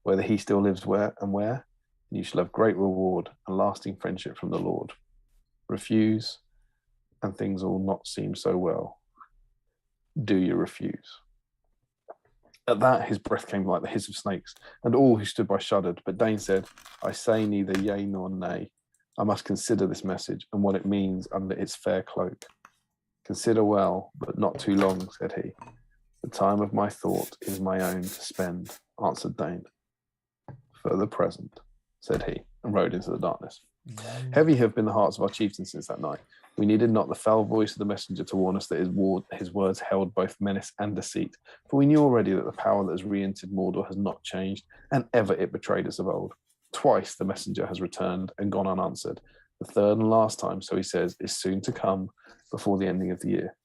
whether he still lives where, and you shall have great reward and lasting friendship from the Lord. Refuse, and things will not seem so well. Do you refuse? At that, his breath came like the hiss of snakes, and all who stood by shuddered. But Dane said, I say neither yea nor nay. I must consider this message and what it means under its fair cloak. Consider well, but not too long, said he. The time of my thought is my own to spend, answered Dane. For the present, said he, and rode into the darkness. Heavy have been the hearts of our chieftains since that night. We needed not the foul voice of the messenger to warn us that his words held both menace and deceit, for we knew already that the power that has re-entered Mordor has not changed, and ever it betrayed us of old. Twice the messenger has returned and gone unanswered. The third and last time, so he says, is soon to come before the ending of the year.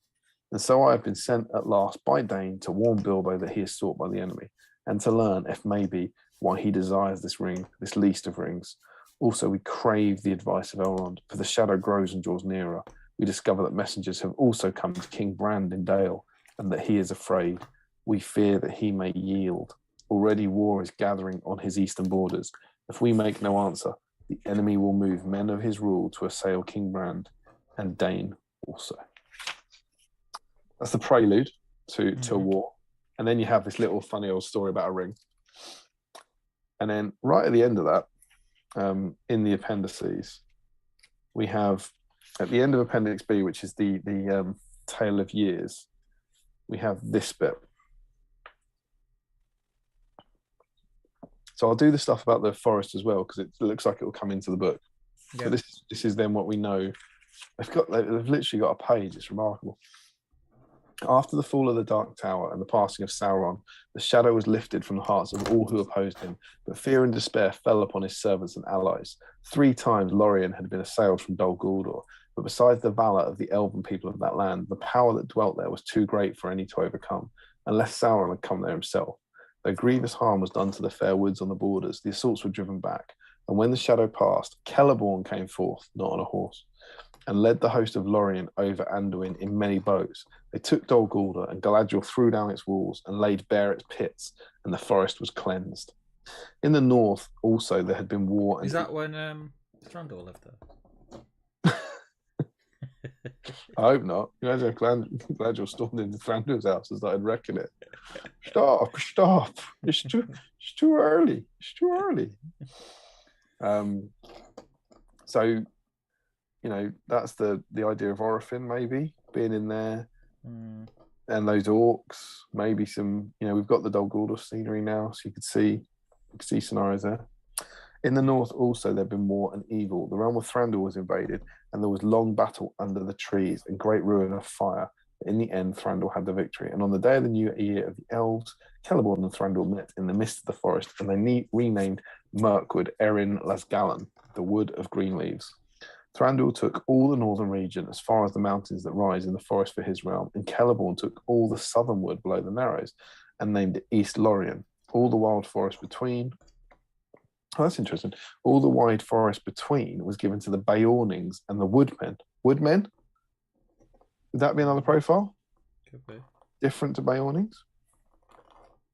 And so I have been sent at last by Dane to warn Bilbo that he is sought by the enemy, and to learn, if maybe, why he desires this ring, this least of rings. Also, we crave the advice of Elrond, for the shadow grows and draws nearer. We discover that messengers have also come to King Brand in Dale, and that he is afraid. We fear that he may yield. Already war is gathering on his eastern borders. If we make no answer, the enemy will move men of his rule to assail King Brand, and Dane also. That's the prelude to war. And then you have this little funny old story about a ring. And then right at the end of that, in the appendices, we have at the end of Appendix B, which is the Tale of Years, we have this bit. So I'll do the stuff about the forest as well, because it looks like it will come into the book. Yeah. But this is then what we know. They've literally got a page. It's remarkable. After the fall of the Dark Tower and the passing of Sauron, the shadow was lifted from the hearts of all who opposed him, but fear and despair fell upon his servants and allies. 3 times Lorien had been assailed from Dol Guldur, but besides the valour of the elven people of that land, the power that dwelt there was too great for any to overcome, unless Sauron had come there himself. Though grievous harm was done to the fair woods on the borders, the assaults were driven back, and when the shadow passed, Celeborn came forth, not on a horse, and led the host of Lorien over Anduin in many bows. They took Dol Guldur, and Galadriel threw down its walls and laid bare its pits, and the forest was cleansed. In the north, also, there had been war. Is that when Thranduil lived there? I hope not. Imagine if Galadriel stormed into Thranduil's house and started wrecking it. Stop! It's too early. It's too early. So, that's the idea of Orofin maybe being in there, and those orcs. Maybe some. We've got the Dol Guldur scenery now, so you could see scenarios there. In the north, also, there had been war and evil. The realm of Thranduil was invaded, and there was long battle under the trees and great ruin of fire. In the end, Thranduil had the victory, and on the day of the new year of the elves, Celeborn and Thranduil met in the midst of the forest, and they renamed Mirkwood Erin Lasgallan, the Wood of Green Leaves. Thranduil took all the northern region as far as the mountains that rise in the forest for his realm, and Celeborn took all the southern wood below the Narrows and named it East Lorien. All the wild forest between. Oh, that's interesting. All the wide forest between was given to the Beornings and the Woodmen. Woodmen? Would that be another profile? Could be. Different to Beornings?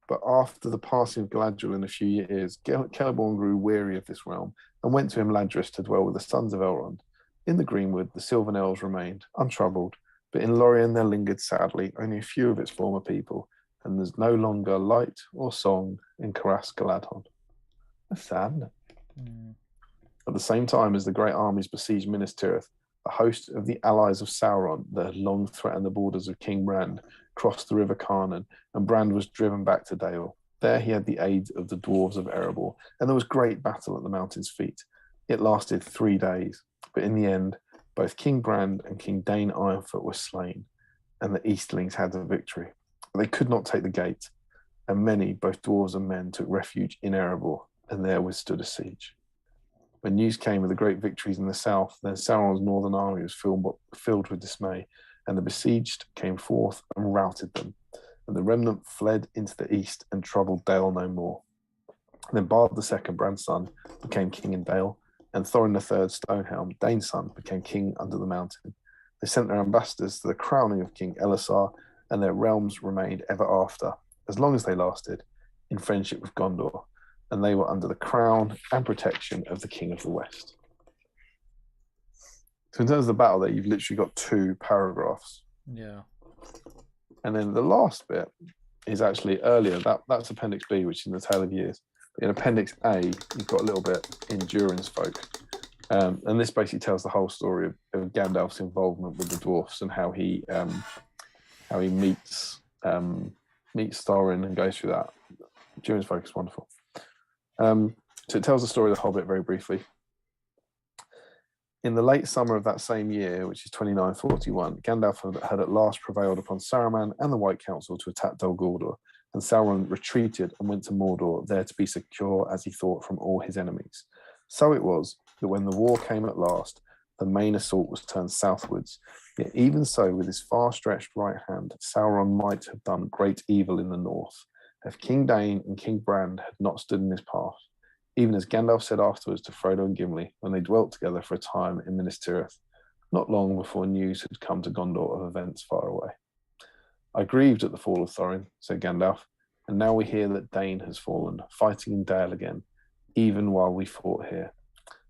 But after the passing of Galadriel in a few years, Celeborn grew weary of this realm and went to Imladris to dwell with the sons of Elrond. In the Greenwood, the Sylvan Elves remained, untroubled, but in Lorien there lingered sadly only a few of its former people, and there's no longer light or song in Caras Galadhon. That's sad, isn't it? At the same time as the great armies besieged Minas Tirith, a host of the allies of Sauron that had long threatened the borders of King Brand crossed the river Carnan, and Brand was driven back to Dale. There he had the aid of the dwarves of Erebor, and there was great battle at the mountain's feet. It lasted 3 days, but in the end, both King Brand and King Dane Ironfoot were slain, and the Eastlings had the victory. But they could not take the gate, and many, both dwarves and men, took refuge in Erebor, and there withstood a siege. When news came of the great victories in the south, then Sauron's northern army was filled with dismay, and the besieged came forth and routed them. And the remnant fled into the east and troubled Dale no more. And then Bard II, Brand's son, became king in Dale, and Thorin III, Stonehelm, Dane's son, became king under the mountain. They sent their ambassadors to the crowning of King Elisar, and their realms remained ever after, as long as they lasted, in friendship with Gondor, and they were under the crown and protection of the King of the West. So in terms of the battle there, you've literally got 2 paragraphs. Yeah. And then the last bit is actually earlier. That's Appendix B, which is in the Tale of Years. In Appendix A, you've got a little bit in Durin's Folk. And this basically tells the whole story of Gandalf's involvement with the dwarfs and how he meets Thorin and goes through that. Durin's Folk is wonderful. So it tells the story of the Hobbit very briefly. In the late summer of that same year, which is 2941, Gandalf had at last prevailed upon Saruman and the White Council to attack Dol Guldur, and Sauron retreated and went to Mordor, there to be secure, as he thought, from all his enemies. So it was that when the war came at last, the main assault was turned southwards. Yet even so, with his far-stretched right hand, Sauron might have done great evil in the north, if King Dane and King Brand had not stood in his path, even as Gandalf said afterwards to Frodo and Gimli when they dwelt together for a time in Minas Tirith, not long before news had come to Gondor of events far away. I grieved at the fall of Thorin, said Gandalf, and now we hear that Dane has fallen, fighting in Dale again, even while we fought here.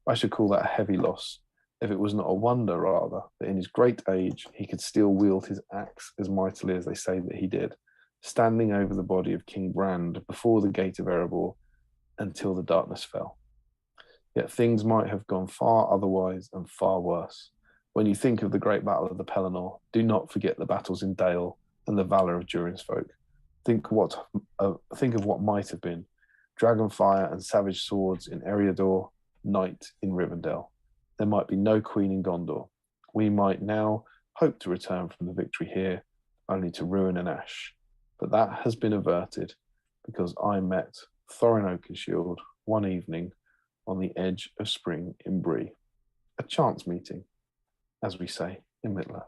I should call that a heavy loss, if it was not a wonder, rather, that in his great age he could still wield his axe as mightily as they say that he did, standing over the body of King Brand before the gate of Erebor until the darkness fell. Yet things might have gone far otherwise and far worse. When you think of the great battle of the Pelennor, do not forget the battles in Dale and the valour of Durin's Folk. Think of what might have been: dragonfire and savage swords in Eriador, night in Rivendell. There might be no queen in Gondor. We might now hope to return from the victory here, only to ruin and ash. But that has been averted, because I met Thorin Oakenshield one evening on the edge of spring in Bree. A chance meeting, as we say in Middle-earth.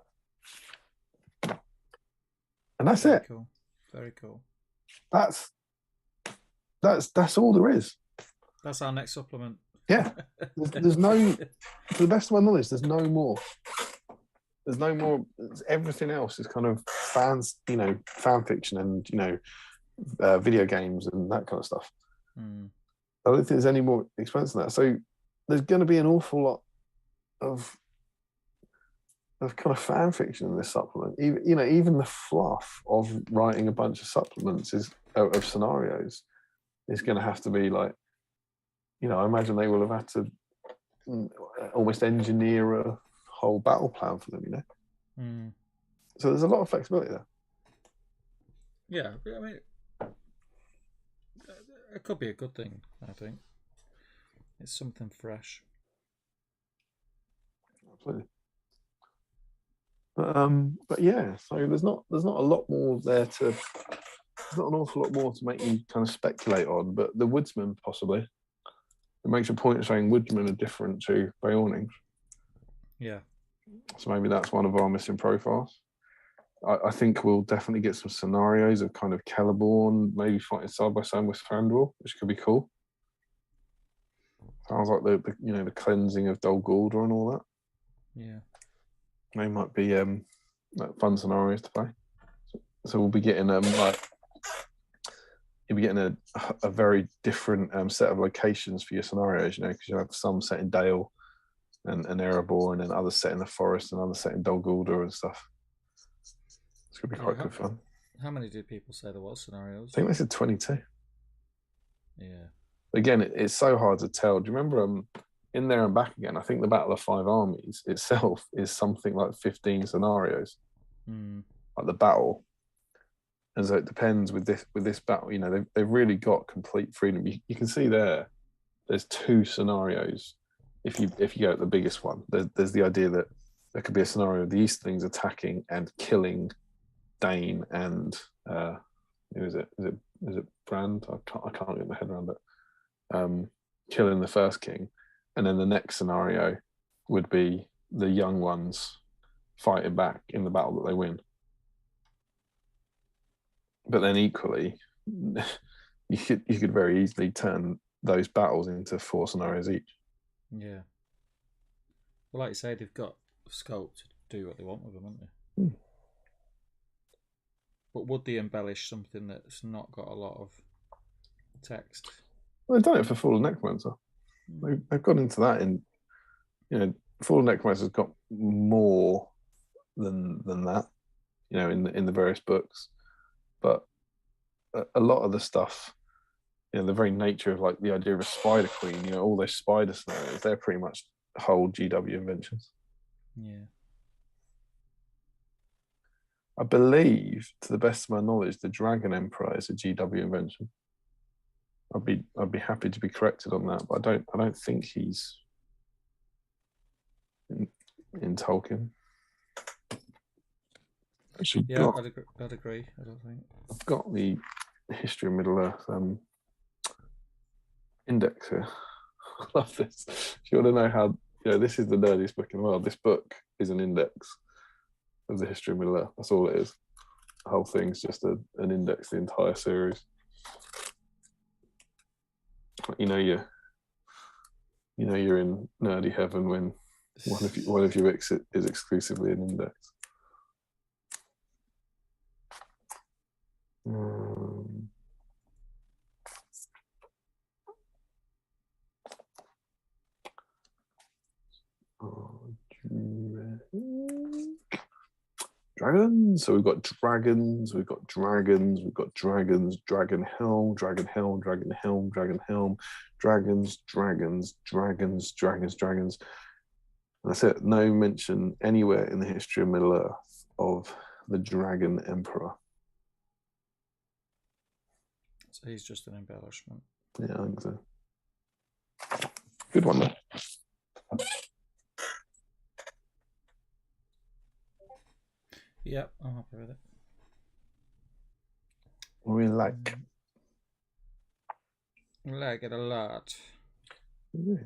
And that's Very it. Cool. Very cool. That's all there is. That's our next supplement. Yeah. There's no, to the best of my knowledge, there's no more. There's no more. Everything else is kind of fan fiction and, video games and that kind of stuff. I don't think there's any more expensive than that. So there's going to be an awful lot of kind of fan fiction in this supplement. Even the fluff of writing a bunch of supplements of scenarios is going to have to be like, I imagine they will have had to almost engineer a whole battle plan for them, So there's a lot of flexibility there. Yeah, I mean, it could be a good thing, I think. It's something fresh. Absolutely. But yeah, so there's not a lot more there to. There's not an awful lot more to make you kind of speculate on. But the woodsman possibly. It makes a point of saying woodsmen are different to Beornings. Yeah. So maybe that's one of our missing profiles. I think we'll definitely get some scenarios of kind of Celeborn maybe fighting side by side with Thranduil, which could be cool. Sounds like the cleansing of Dol Guldur and all that. Yeah. They might be like fun scenarios to play. So we'll be getting you'll be getting a very different set of locations for your scenarios, because you'll have some set in Dale and Erebor, and then others set in the forest and others set in Dol Guldur and stuff. It's going to be quite good fun. How many did people say there was scenarios? I think they said 22. Yeah. Again, it's so hard to tell. Do you remember in There and Back Again? I think the Battle of Five Armies itself is something like 15 scenarios. Like the battle. And so it depends with this battle. They've really got complete freedom. You can see there's 2 scenarios. If you go at the biggest one, there's the idea that there could be a scenario of the Eastlings attacking and killing Dane and who is it? Is it Brand? I can't get my head around it. Killing the first king, and then the next scenario would be the young ones fighting back in the battle that they win. But then equally, you could very easily turn those battles into 4 scenarios each. Yeah. Well, like you say, they've got scope to do what they want with them, haven't they? But would they embellish something that's not got a lot of text? Well, they've done it for Fallen Necromancer. They've gone into that in, Fallen Necromancer's got more than that, in the various books. But a lot of the stuff, the very nature of like the idea of a spider queen, all those spider scenarios, they're pretty much whole GW inventions. Yeah. I believe, to the best of my knowledge, the Dragon Emperor is a GW invention. I'd be happy to be corrected on that, but I don't think he's in Tolkien. Actually, yeah, I'd agree. I don't think I've got the History of Middle Earth index here. I love this. If you want to know how, this is the nerdiest book in the world. This book is an index of the History of Middle Earth. That's all it is. The whole thing's just an index, the entire series. You're in nerdy heaven when one of your books is exclusively an index. Dragons. So we've got dragons, we've got dragons, we've got dragons, dragon helm, dragon helm, dragon helm, dragon helm, dragons, dragons, dragons, dragons, dragons. And that's it. No mention anywhere in the History of Middle Earth of the Dragon Emperor. So he's just an embellishment. Yeah, I think so. Good one, though. Yep, I'm happy with it. We like it a lot. Yeah.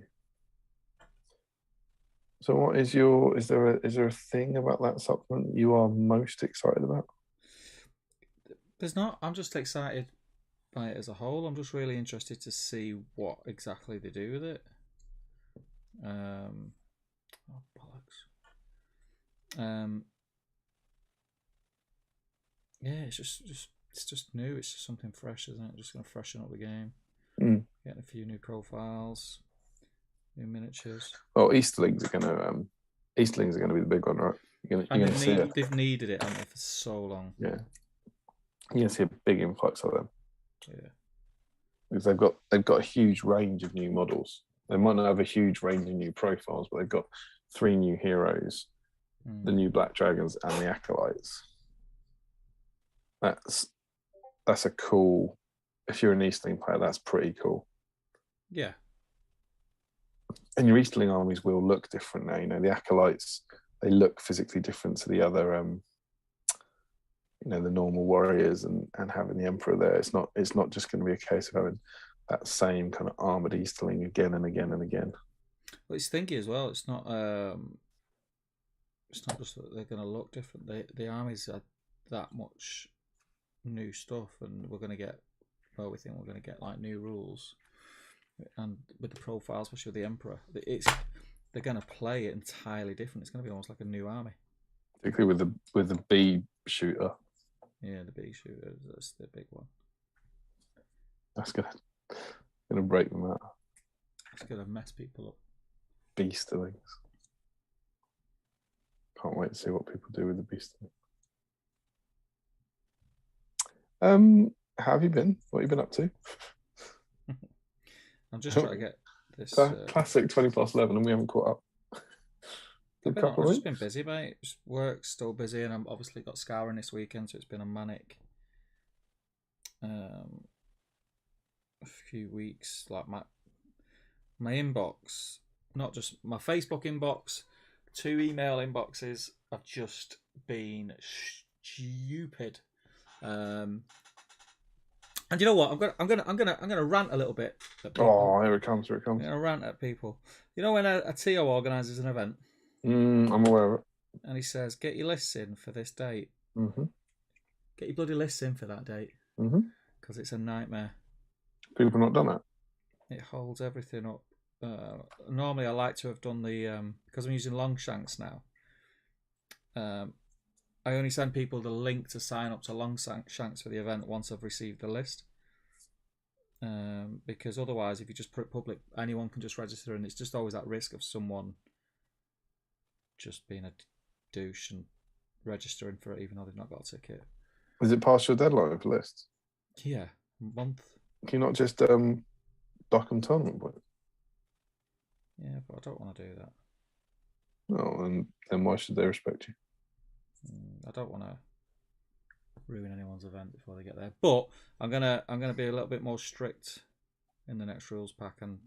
So what is is there a thing about that supplement you are most excited about? There's not. I'm just excited by it as a whole. I'm just really interested to see what exactly they do with it. Oh bollocks. Yeah, it's just new. It's just something fresh, isn't it? Just going to freshen up the game. Getting a few new profiles, new miniatures. Well, Easterlings are going to be the big one, right? They've needed it, haven't they, for so long. Yeah, you're going to see a big influx of them. Yeah, because they've got a huge range of new models. They might not have a huge range of new profiles, but they've got 3 new heroes, the new Black Dragons and the Acolytes. That's a cool. If you're an Eastling player, that's pretty cool. Yeah. And your Eastling armies will look different now. The Acolytes look physically different to the other the normal warriors, and having the emperor there, it's not just going to be a case of having that same kind of armored Easterling again and again and again. Well, it's thinky as well. It's not just that they're going to look different. The armies are that much new stuff, and we think we're going to get like new rules, and with the profiles, especially with the emperor, they're going to play it entirely different. It's going to be almost like a new army, particularly with the bee shooter. Yeah, the bee shooter, that's the big one. That's gonna break them out. It's gonna mess people up. Beastlings. Can't wait to see what people do with the beastlings. How have you been? What have you been up to? I'm just trying to get this classic 20+11, and we haven't caught up. I've just been busy, mate. Work's still busy, and I'm obviously got scouring this weekend, so it's been a manic a few weeks. Like my inbox, not just my Facebook inbox, 2 email inboxes have just been stupid. And you know what? I'm gonna rant a little bit at people. Oh, here it comes! I'm gonna rant at people. You know when a TO organises an event. I'm aware of it. And he says, get your lists in for this date. Mm-hmm. Get your bloody lists in for that date. Because it's a nightmare. People have not done that. It holds everything up. Normally I like to have done the... because I'm using Longshanks now. I only send people the link to sign up to Longshanks for the event once I've received the list. Because otherwise, if you just put it public, anyone can just register, and it's just always that risk of someone just being a douche and registering for it even though they've not got a ticket. Is it past your deadline for lists? Yeah, month. Can you not just dock them tournament points? Yeah, but I don't want to do that. No, and then why should they respect you? I don't want to ruin anyone's event before they get there. But I'm gonna be a little bit more strict in the next rules pack, and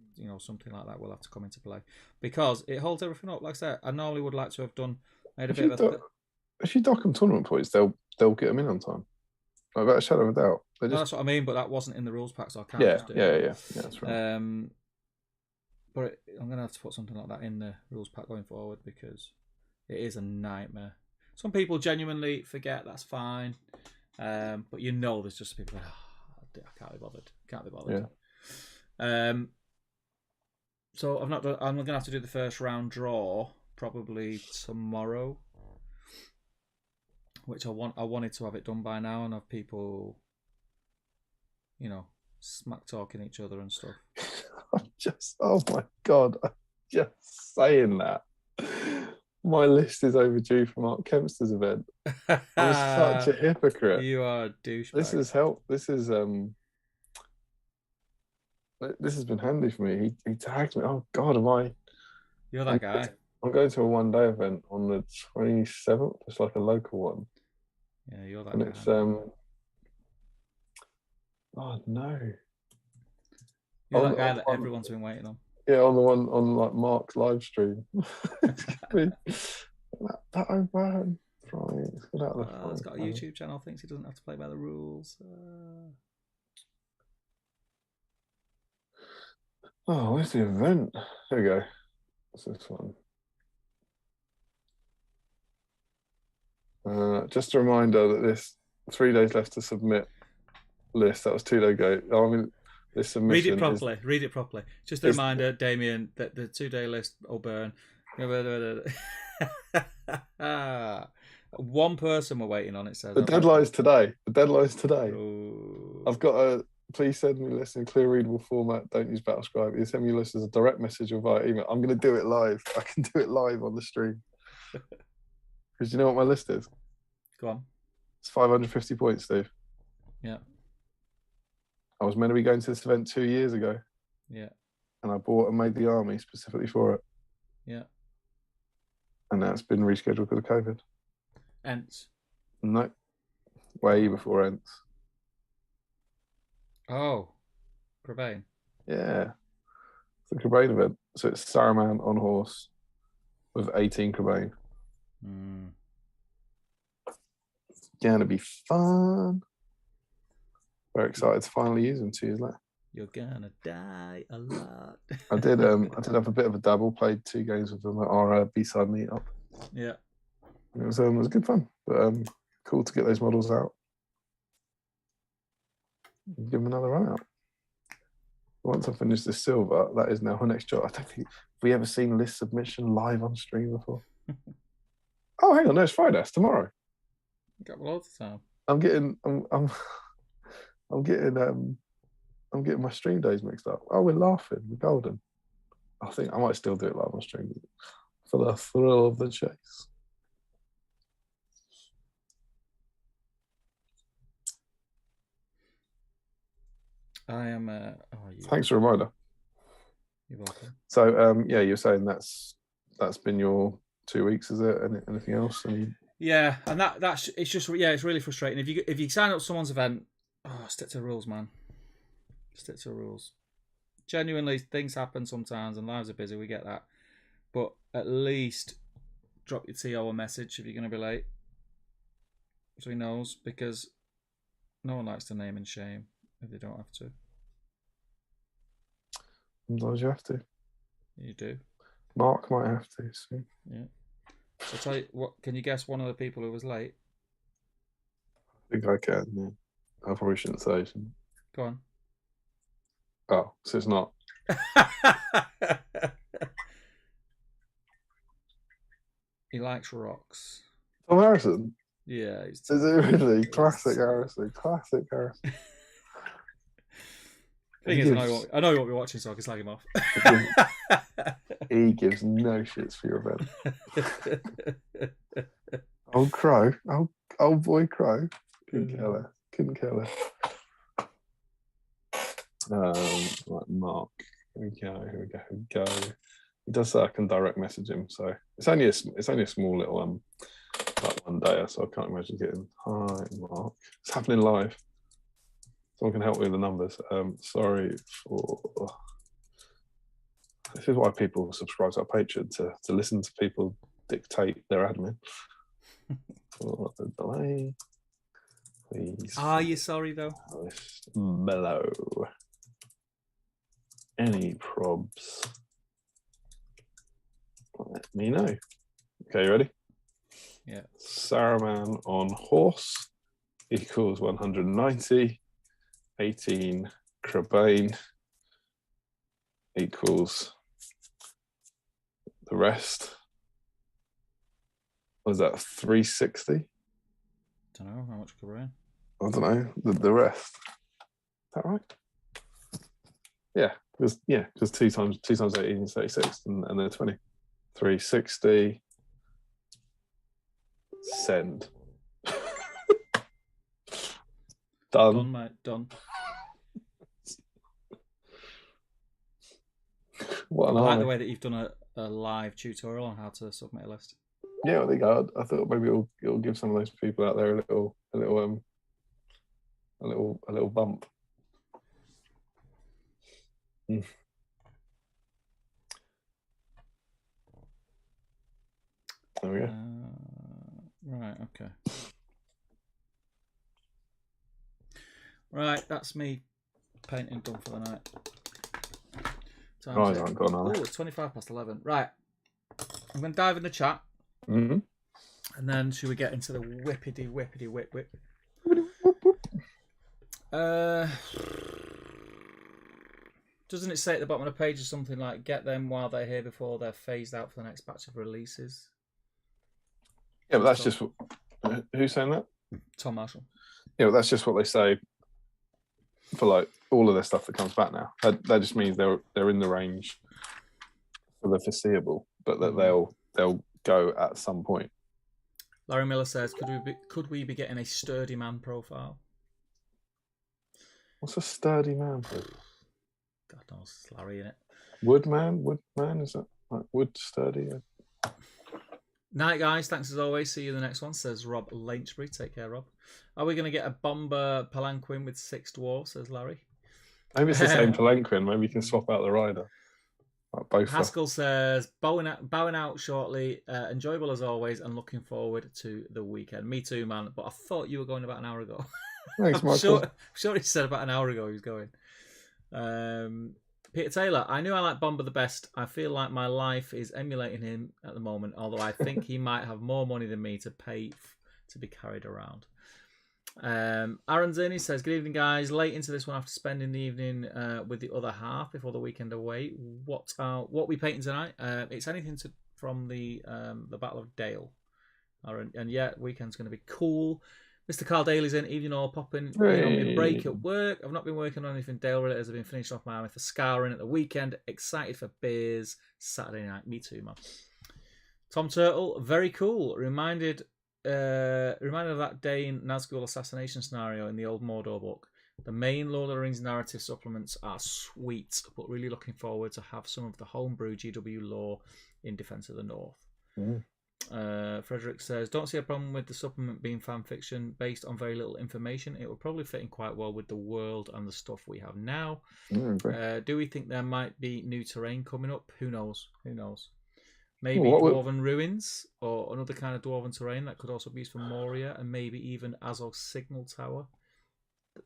something like that will have to come into play because it holds everything up. Like I said, I normally would like to have if you dock them tournament points, they'll get them in on time. Like, without a shadow of a doubt. No, that's what I mean, but that wasn't in the rules pack, so I can't just do it. Yeah, that's right. But I'm gonna have to put something like that in the rules pack going forward because it is a nightmare. Some people genuinely forget, that's fine, but there's just people like, I can't be bothered. Yeah. So I'm gonna have to do the first round draw probably tomorrow, which I wanted to have it done by now and have people, smack talking each other and stuff. Oh my god! I'm just saying that my list is overdue for Mark Kempster's event. I'm such a hypocrite. You are a douchebag. This has been handy for me. He tagged me. Oh God, You're that guy. I'm going to a 1-day event on the 27th. It's like a local one. Yeah, you're that and guy. It's oh no. You're that guy that everyone's been waiting on. Yeah, on the one on like Mark's live stream. that O'Brien. Right, he's got a YouTube channel. Thinks he doesn't have to play by the rules. Oh, where's the event? There we go. What's this one? Just a reminder that this 3 days left to submit list. That was 2 days ago. I mean, this submission. Read it properly. Just a reminder, Damien, that the 2-day list will burn. One person we're waiting on. It says the deadline's today. Ooh. I've got a. Please send me lists in clear, readable format. Don't use Battlescribe. You send me lists as a direct message or via email. I'm going to do it live. I can do it live on the stream. Because you know what my list is? Go on. It's 550 points, Steve. Yeah. I was meant to be going to this event 2 years ago. Yeah. And I bought and made the army specifically for it. Yeah. And now it's been rescheduled because of COVID. Ents? No. Way before Ents. Oh. Crebain. Yeah. It's a Crebain event. So it's Saruman on horse with 18 Crebain. Gonna be fun. Very excited to finally use them 2 years later. You're gonna die a lot. I did have a bit of a dabble. Played 2 games with them at our BSIME meetup. Yeah, it was good fun. But cool to get those models out. Give them another run out. Once I finish this silver, that is now my next job. I don't think we ever seen list submission live on stream before. Oh, hang on, no, it's Friday. It's tomorrow. You got loads of time. I'm getting my stream days mixed up. Oh, we're laughing. We're golden. I think I might still do it live on stream for the thrill of the chase. I am. Thanks for the reminder. You're welcome. So, yeah, you're saying that's been your 2 weeks, is it? Anything else? Yeah, and that's it's just it's really frustrating. If you sign up to someone's event, stick to the rules, man. Stick to the rules. Genuinely, things happen sometimes, and lives are busy. We get that, but at least drop your TO a message if you're going to be late, so he knows, because no one likes to name and shame if they don't have to. Sometimes you have to. You do. Mark might have to. So. Yeah. So tell you what. Can you guess one of the people who was late? I think I can. Yeah. I probably shouldn't say. Go on. Oh, so it's not. He likes rocks. Tom Harrison? Yeah. Is it really? Classic Harrison. Classic Harrison. Thing is, I know you won't be watching, so I can slag him off. He gives no shits for your event. Old Crow. Old boy Crow. Couldn't care less. Right, Mark. Here we go. He does say I can direct message him, so it's only a small little like one day, so I can't imagine getting hi Mark. It's happening live. Someone can help me with the numbers. Sorry for this is why people subscribe to our Patreon, to listen to people dictate their admin. For the delay. Please. Are you sorry though? Below. Any probs? Let me know. Okay, you ready? Yeah. Saruman on horse equals 190. 18 Crabane equals the rest. Was that 360? Don't know how much Crabane. I don't know. The rest. Is that right? Yeah, because 2 times 18 is 36, and then 20. 360. Send. Done, mate. Done. What an I like the way that you've done a live tutorial on how to submit a list. Yeah, I think I thought maybe it'll give some of those people out there a little bump. Mm. There we go. Right. Okay. Right, that's me painting done for the night. It's 11:25. Right, I'm going to dive in the chat. Mm-hmm. And then should we get into the whippity whip? Doesn't it say at the bottom of the page or something like, get them while they're here before they're phased out for the next batch of releases? Yeah, but that's just... Who's saying that? Tom Marshall. Yeah, but that's just what they say for like all of their stuff that comes back now. That just means they're in the range for the foreseeable, but that they'll go at some point. Larry Miller says, could we be getting a sturdy man profile? What's a sturdy man profile? God knows, it's Larry in it. Woodman, is that like wood sturdy? Night, guys. Thanks as always. See you in the next one, says Rob Lainsbury. Take care, Rob. Are we going to get a bomber palanquin with 6 dwarfs, says Larry? Maybe it's the same palanquin. Maybe you can swap out the rider. Like both. Haskell says, bowing out shortly. Enjoyable as always, and looking forward to the weekend. Me too, man. But I thought you were going about an hour ago. Thanks, I'm Michael. sure he said about an hour ago he was going. Peter Taylor, I knew I liked Bomber the best. I feel like my life is emulating him at the moment, although I think he might have more money than me to pay to be carried around. Aaron Zerny says, good evening, guys. Late into this one after spending the evening with the other half before the weekend away. What we painting tonight? It's anything from the Battle of Dale. And yeah, weekend's going to be cool. Mr. Carl Daly's in, evening all, popping in on my break at work. I've not been working on anything Dale related as I've been finishing off my army for scouring at the weekend. Excited for beers Saturday night. Me too, man. Tom Turtle, very cool. Reminded of that day in Nazgul assassination scenario in the old Mordor book. The main Lord of the Rings narrative supplements are sweet, but really looking forward to have some of the homebrew GW lore in Defense of the North. Frederick says, don't see a problem with the supplement being fan fiction based on very little information. It will probably fit in quite well with the world and the stuff we have now. Do we think there might be new terrain coming up? Who knows? Maybe dwarven ruins or another kind of dwarven terrain that could also be used for Moria, and maybe even Azog's signal tower.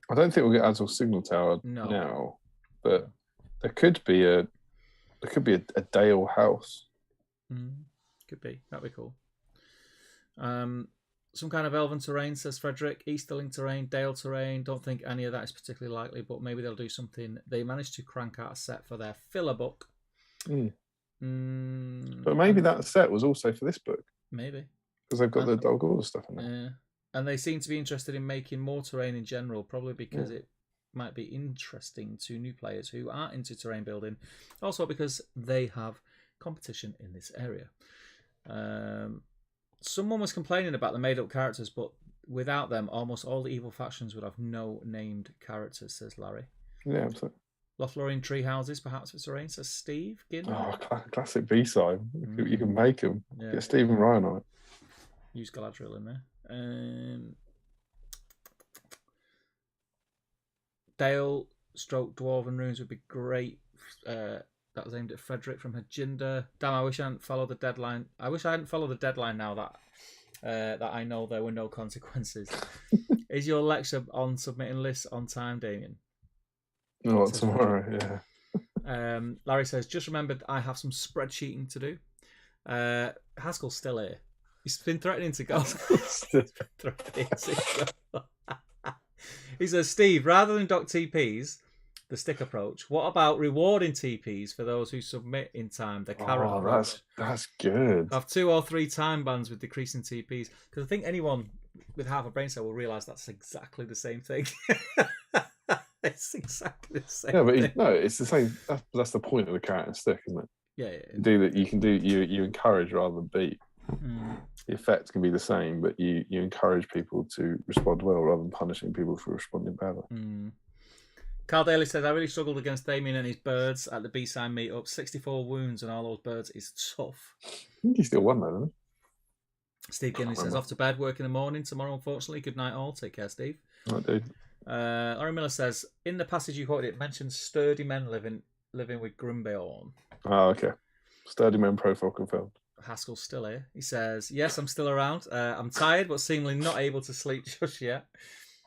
I don't think we'll get Azog's signal tower now, but there could be a Dale house. Could be. That'd be cool. Some kind of elven terrain, says Frederick. Easterling terrain, Dale terrain. Don't think any of that is particularly likely, but maybe they'll do something. They managed to crank out a set for their filler book. But maybe that set was also for this book. Maybe. Because they've got the Dol Guldur stuff in there. Yeah. And they seem to be interested in making more terrain in general, probably because it might be interesting to new players who are into terrain building. Also because they have competition in this area. Someone was complaining about the made-up characters, but without them, almost all the evil factions would have no named characters, says Larry. Yeah, absolutely. Lothlorien tree houses, perhaps for terrain, says Steve. Classic BSIME. You can make them. Yeah. Get Stephen Ryan on it. Use Galadriel in there. Dale stroke Dwarven runes would be great. That was aimed at Frederick from Hajinder. Damn, I wish I hadn't followed the deadline. I wish I hadn't followed the deadline now that I know there were no consequences. Is your lecture on submitting lists on time, Damien? No, tomorrow, yeah. Larry says, just remembered I have some spreadsheeting to do. Haskell's still here. He's been threatening to go. He says, Steve, rather than dock TPs, the stick approach, what about rewarding TPs for those who submit in time? The carrot approach. That's good. Have 2 or 3 time bans with decreasing TPs. Because I think anyone with half a brain cell will realise that's exactly the same thing. It's exactly the same. Yeah, but it's the same. That's the point of the carrot and stick, isn't it? Yeah. You encourage rather than beat. The effect can be the same, but you encourage people to respond well rather than punishing people for responding badly. Carl Daly says, I really struggled against Damien and his birds at the BSIME meetup. 64 wounds and all those birds is tough. I think he still won that, didn't he? Steve Ginley says, off to bed, work in the morning tomorrow, unfortunately. Good night all. Take care, Steve. Right, dude. Laurie Miller says, in the passage you quoted, it mentions sturdy men living with Grimbeorn. Oh, okay. Sturdy men profile confirmed. Haskell's still here. He says, yes, I'm still around. I'm tired, but seemingly not able to sleep just yet.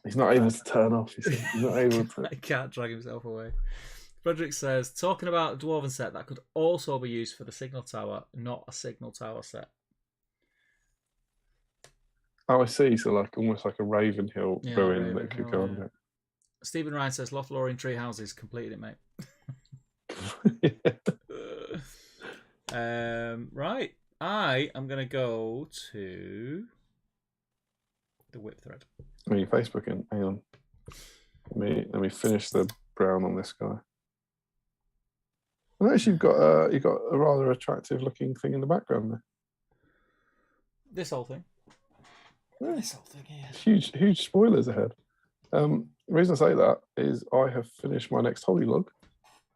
He's not able to turn off. He's not able to. He can't drag himself away. Frederick says, talking about a dwarven set that could also be used for the signal tower, not a signal tower set. Oh, I see. So almost like a Ravenhill ruin that could go on there. Stephen Ryan says, Lothlorien tree houses, completed it, mate. Right. I am going to go to the whip thread. Are you Facebooking? Hang on. Let me finish the brown on this guy. Well, actually, you've got a rather attractive looking thing in the background there. This whole thing. Yeah. This whole thing, yeah. Huge spoilers ahead. The reason I say that is I have finished my next Holy Log,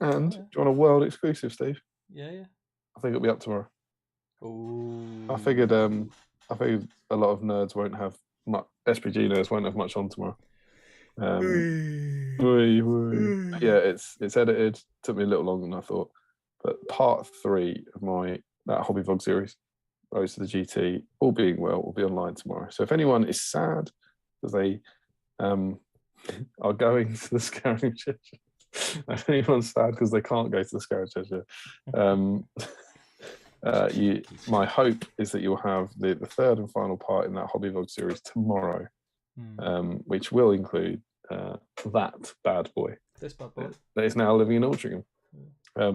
and do you want a world exclusive, Steve? Yeah. I think it'll be up tomorrow. Ooh. I figured a lot of nerds won't have much. SBG nerds won't have much on tomorrow. Yeah, it's edited. Took me a little longer than I thought. But part 3 of that hobby vlog series, Road to the GT, all being well, will be online tomorrow. So if anyone is sad because they are going to the Scouring Cheshire, if anyone's sad because they can't go to the Scouring Cheshire, my hope is that you'll have the third and final part in that hobby vlog series tomorrow, which will include that bad boy. This bad boy that is now living in Altrincham.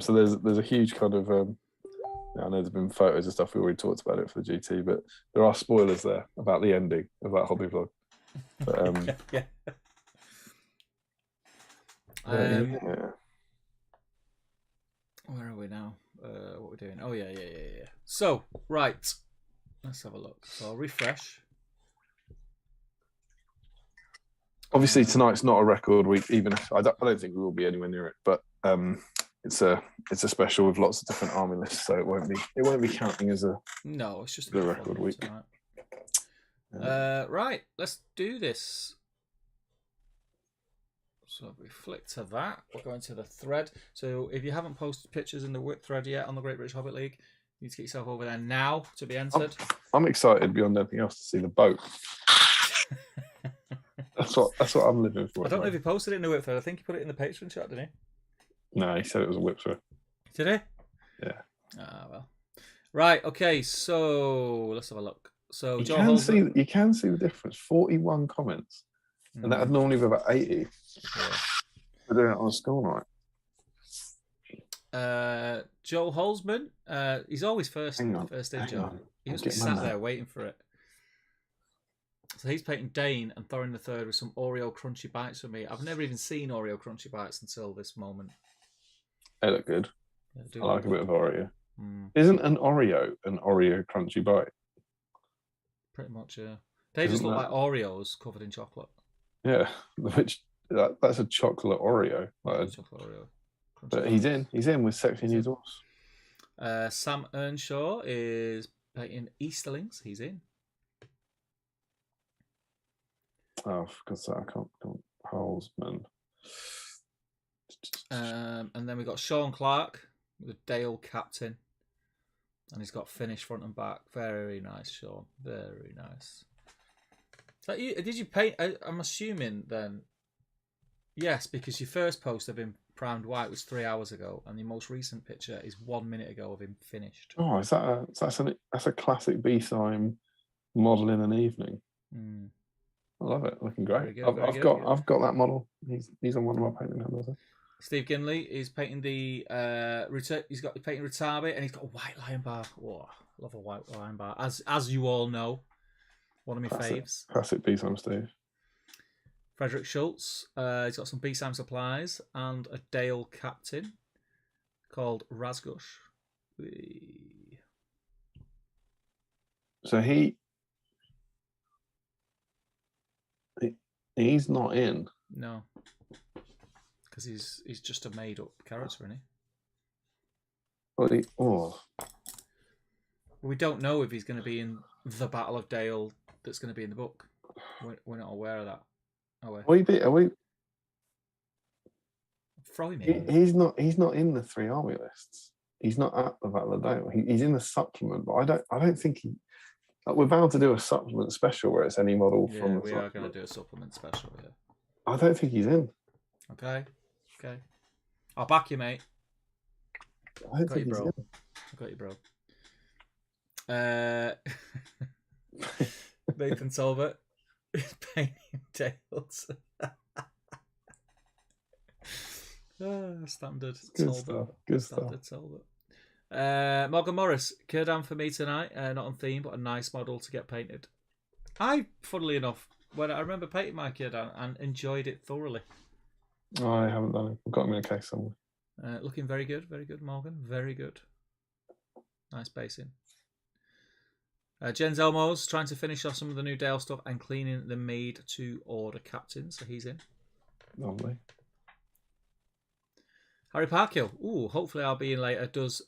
So there's a huge kind of I know there's been photos and stuff. We already talked about it for the GT, but there are spoilers there about the ending of that hobby vlog. But, yeah. Where are we now? What are we doing? Oh yeah. So right, let's have a look. So I'll refresh. Obviously, tonight's not a record week. Even if I don't think we will be anywhere near it, but it's a special with lots of different army lists, so it won't be counting as it's just a record week. Right, let's do this. So if we flick to that, we're going to the thread. So if you haven't posted pictures in the WIP thread yet on the Great British Hobbit League, you need to get yourself over there now to be entered. I'm excited beyond anything else to see the boat. That's what I'm living for. I don't know if he posted it in the WIP thread. I think he put it in the Patron chat, didn't he? No, he said it was a WIP thread. Did he? Yeah. Ah, well. Right, okay, so let's have a look. So you can see the difference. 41 comments. And that would normally be about 80. Yeah. We're doing it on a school night. Joel Holzman, he's always first in, Joel. He must be sat there waiting for it. So he's painting Dane and Thorin III with some Oreo Crunchy Bites for me. I've never even seen Oreo Crunchy Bites until this moment. They look good. I like a bit of Oreo. Mm. Isn't an Oreo Crunchy Bite? Pretty much, yeah. They just look like Oreos covered in chocolate. Yeah, that's a chocolate Oreo. Chocolate Oreo. But he's in with Sexy New Dwarfs. Sam Earnshaw is painting Easterlings. He's in. Oh, because I can't Holzman. And then we've got Sean Clark, the Dale captain. And he's got finish front and back. Very nice, Sean. Very nice. So did you paint? I'm assuming then. Yes, because your first post of him primed white was 3 hours ago, and the most recent picture is 1 minute ago of him finished. Oh, is that's a classic BSIME model in an evening. Mm. I love it. Looking great. Good, I've got that model. He's on one of my painting handles. Steve Ginley is painting the he's got painting Rutabi, and he's got a white lion bar. Whoa, love a white lion bar. As you all know, one of my faves. Classic BSIME Steve. Frederick Schultz. He's got some BSIME supplies and a Dale captain called Razgush. So he's not in. No. Because he's just a made up character, isn't he? We don't know if he's going to be in the Battle of Dale that's going to be in the book. We're not aware of that. Are we? Throw him in. He's not in the 3 army lists. He's not at the Battle of Dale. He's in the supplement, but I don't think he. We're bound to do a supplement special where it's any model from. We are going to do a supplement special. Yeah. I don't think he's in. Okay. I'll back you, mate. I got you, bro. Nathan Talbot is painting Dales. Standard Talbot. Good stuff. Talbot. Morgan Morris, Kurdan for me tonight. Not on theme, but a nice model to get painted. Funnily enough, when I remember painting my Kurdan and enjoyed it thoroughly. Oh, I haven't done it. I've got him in a case somewhere. Looking very good, Morgan. Very good. Nice basing. Jens Elmos trying to finish off some of the new Dale stuff and cleaning the made to order captains, so he's in. Lovely. Harry Parkhill. Ooh, hopefully I'll be in later. Does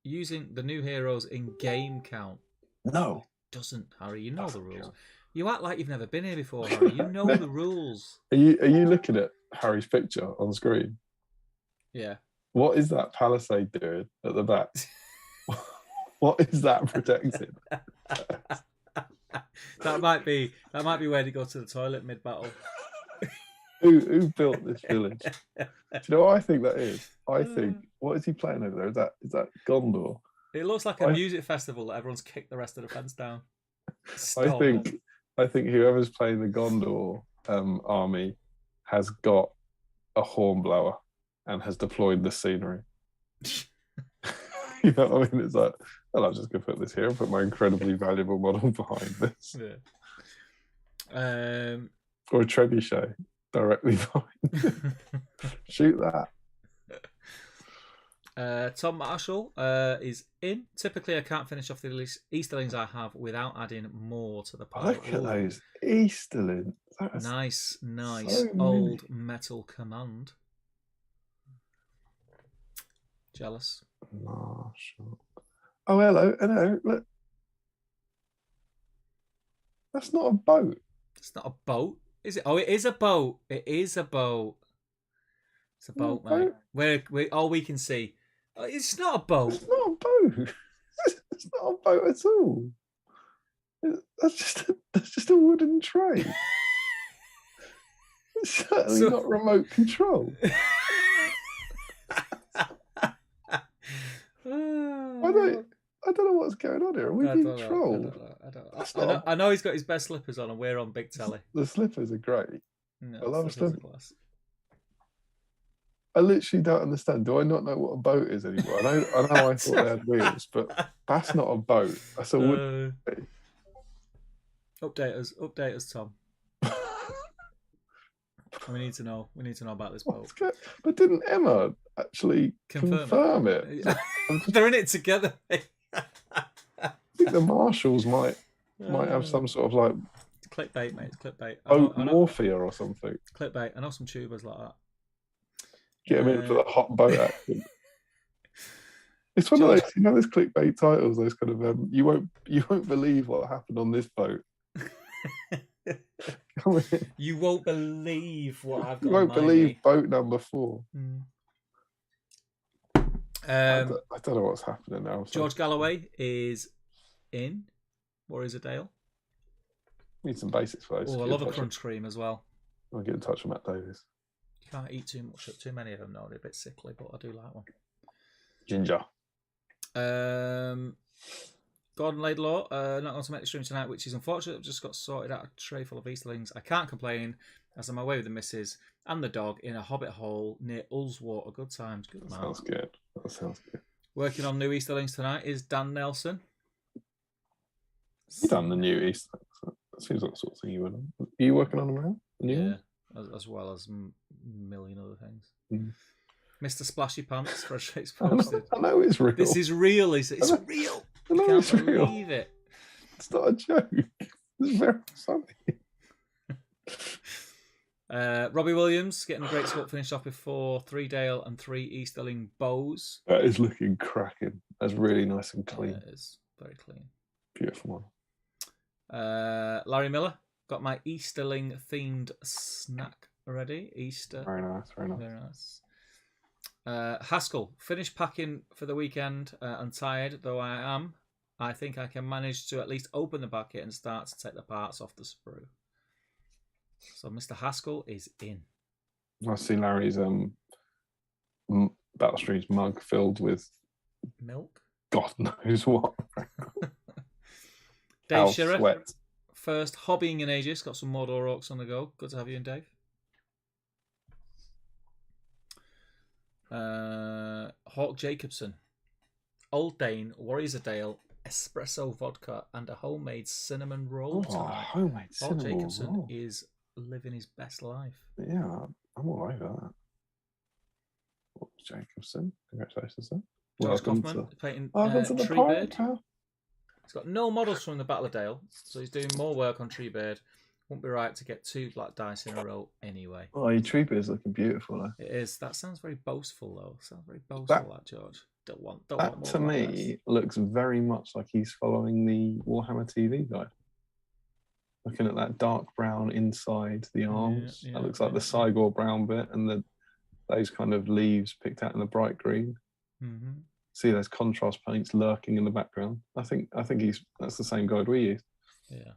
using the new heroes in game count? No. It doesn't, Harry. You know the rules. Count. You act like you've never been here before, Harry. You know the rules. Are you looking at Harry's picture on screen? Yeah. What is that palisade doing at the back? What is that protecting? That might be where they go to the toilet mid battle. Who built this village? Do you know what I think that is? I think, what is he playing over there? Is that Gondor? It looks like a music festival that everyone's kicked the rest of the fence down. I think whoever's playing the Gondor army has got a horn blower and has deployed the scenery. You know what I mean? It's like, well, I'm just going to put this here and put my incredibly valuable model behind this. Yeah. Or a trebuchet directly behind. Shoot that. Tom Marshall is in. Typically, I can't finish off the Easterlings I have without adding more to the pile. Look at those Easterlings. Nice so old metal command. Jealous. Marshall. Oh, hello. Look. That's not a boat. It's not a boat, is it? Oh, it is a boat. It is a boat. It's a boat, mate. We're all we can see. It's not a boat. It's not a boat. It's not a boat at all. That's just a wooden train. It's certainly not remote control. I don't know what's going on here. Are we being trolled? I know he's got his best slippers on and we're on big telly. The slippers are great. No, I love slippers. I literally don't understand. Do I not know what a boat is anymore? I know I thought they had wheels, but that's not a boat. That's a wood. Update us, Tom. We need to know about this boat. But didn't Emma actually confirm it? They're in it together. I think the marshals might have some sort of like clickbait, mate. It's clickbait. Boat morphia or something. Clickbait. I know some tubers like that. Get him in for the hot boat action. It's one of those, those clickbait titles. Those kind of you won't believe what happened on this boat. You won't believe what I've got. You won't believe boat number 4. I don't know what's happening now. George Galloway is in. Warriors of Dale. Need some basics for those. Oh, I love a crunch cream as well. I'll get in touch with Matt Davies. You can't eat too many of them. No, they're a bit sickly, but I do like one. Ginger. Gordon Laidlaw, not going to make the stream tonight, which is unfortunate. I've just got sorted out a tray full of Easterlings. I can't complain, as I'm away with the missus and the dog in a hobbit hole near Ullswater. Good times. Good man. Sounds good. That sounds good. Working on new Easterlings tonight is Dan Nelson. You done the new Easterlings? That seems like the sort of thing you would. Are you working on them now? Yeah, as well as a million other things. Mr. Splashy Pants, Fresh Face Posted. I know it's real. This is real. It's real. I know can't it's real. believe it. It's not a joke. It's very funny. Robbie Williams getting a great sculpt finished off with 4 Dale and 3 Easterling bows. That is looking cracking. That's really nice and clean. It is very clean. Beautiful one. Larry Miller, got my Easterling themed snack ready. Easter. Very nice. Very nice. Haskell, finished packing for the weekend and tired though I am. I think I can manage to at least open the bucket and start to take the parts off the sprue. So Mr. Haskell is in. I see Larry's Battle Streams mug filled with milk. God knows what. Dave Shearer, first hobbying in ages. Got some Mordor Orcs on the go. Good to have you in, Dave. Hawk Jacobson, Old Dane, Warriors of Dale, espresso vodka, and a homemade cinnamon roll. Homemade cinnamon Hawk Jacobson roll. is living his best life. Yeah, I'm all over that. Hawk Jacobson, congratulations, sir. George Kaufman painting Treebird. He's got no models from the Battle of Dale, so he's doing more work on Treebird. Won't be right to get 2 black dice in a row anyway. Oh, your Treebird's looking beautiful, though. It is. That sounds very boastful, though. Sounds very boastful, that George. Don't want more to me this. Looks very much like he's following the Warhammer TV guide. Looking at that dark brown inside the arms, that looks like the Cygor brown bit, and those kind of leaves picked out in the bright green. Mm-hmm. See those contrast paints lurking in the background. I think that's the same guide we use. Yeah.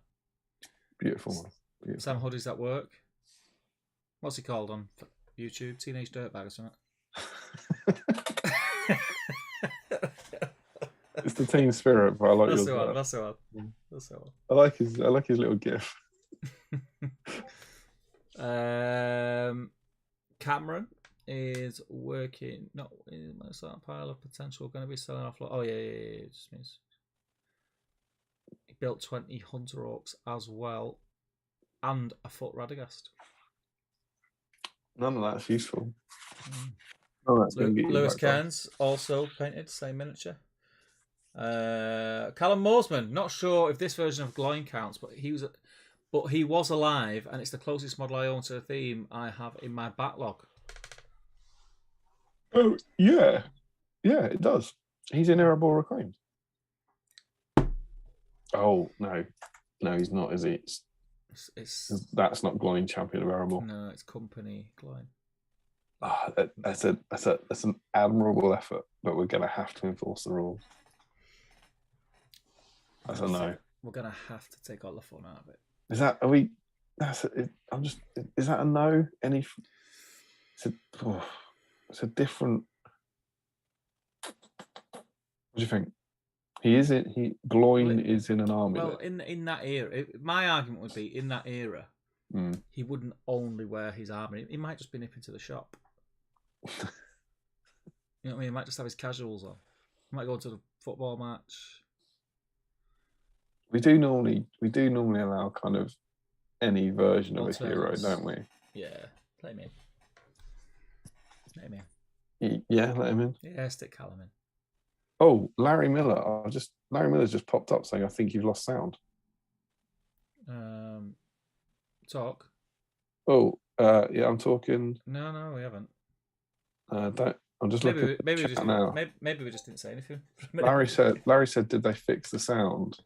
Beautiful one. Beautiful. Sam Hoodie's at work. What's he called on YouTube? Teenage Dirtbag or something? It's the team spirit, but I like That's yours. the one. That's the one. That's the one. I like his little gif. Cameron is working. No, is that pile of potential going to be selling off? Oh yeah. It just means he built 20 Hunter Orcs as well, and a foot Radagast. None of that's useful. Lewis Cairns also painted, same miniature. Callum Moresman, not sure if this version of Gloin counts, but he was alive, and it's the closest model I own to the theme I have in my backlog. Oh yeah, it does. He's in Erebor Reclaimed. Oh no, he's not, is he? That's not Gloin Champion of Erebor. No, it's Company Gloin. Oh, that's an admirable effort, but we're going to have to enforce the rules. That's a no. We're going to have to take all the fun out of it. Is that? Are we? Is that a no? It's a different. What do you think? Gloin is in an army. Well, in that era, my argument would be in that era, he wouldn't only wear his armour. He might just be nipping to the shop. You know what I mean? He might just have his casuals on. He might go to the football match. We do normally allow kind of any version of a hero, don't we? Yeah, let him in. Yeah, let him in. Yeah, stick Callum in. Oh, Larry Miller. Larry Miller's just popped up saying, "I think you've lost sound." Talk. Oh, yeah, I'm talking. No, we haven't. I'm just looking. Maybe we just didn't say anything. Larry said, "Did they fix the sound?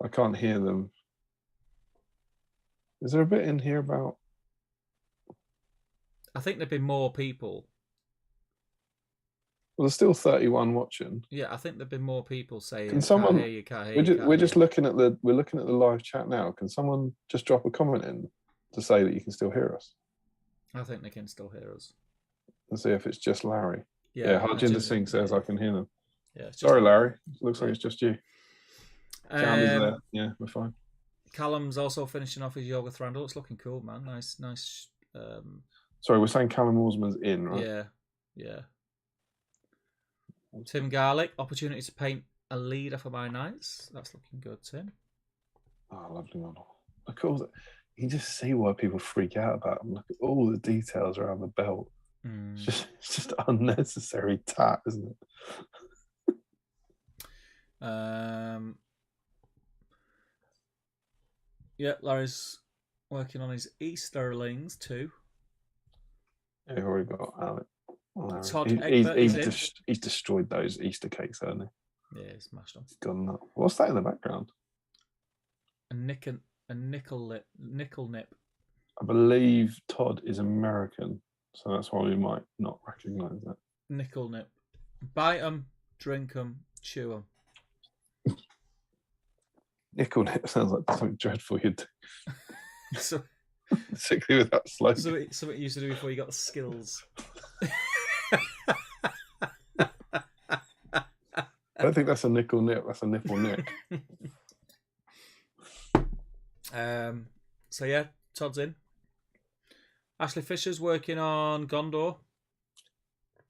I can't hear them." Is there a bit in here about? I think there'd be more people. Well, there's still 31 watching. Yeah, I think there'd be more people saying, "Can someone?" Can't hear you. We're just looking at the live chat now. Can someone just drop a comment in to say that you can still hear us? I think they can still hear us. And see if it's just Larry. Yeah, Harjinder Singh says I can hear them. Yeah, sorry, Larry. Looks like it's just you. Sound is there. Yeah, we're fine. Callum's also finishing off his Yoga Thrandle. It's looking cool, man. Nice. Sorry, we're saying Callum Moresman's in, right? Yeah. Tim Garlick, opportunity to paint a leader for my Knights. That's looking good, Tim. Oh, lovely model. Of course, you just see why people freak out about them. Look at all the details around the belt. It's just unnecessary tat, isn't it? Yeah, Larry's working on his Easterlings too. Yeah, we've already got Alec. Todd he's destroyed those Easter cakes, hasn't he? Yeah, he's smashed them. He's done that. What's that in the background? A nickel nip. I believe Todd is American, so that's why we might not recognise that. Nickel nip. Bite them, drink them, chew them. Nickel nip sounds like something dreadful you'd do. So, particularly with that slogan. Something you used to do before you got the skills. I don't think that's a nickel nip. That's a nipple nick. So yeah, Todd's in. Ashley Fisher's working on Gondor.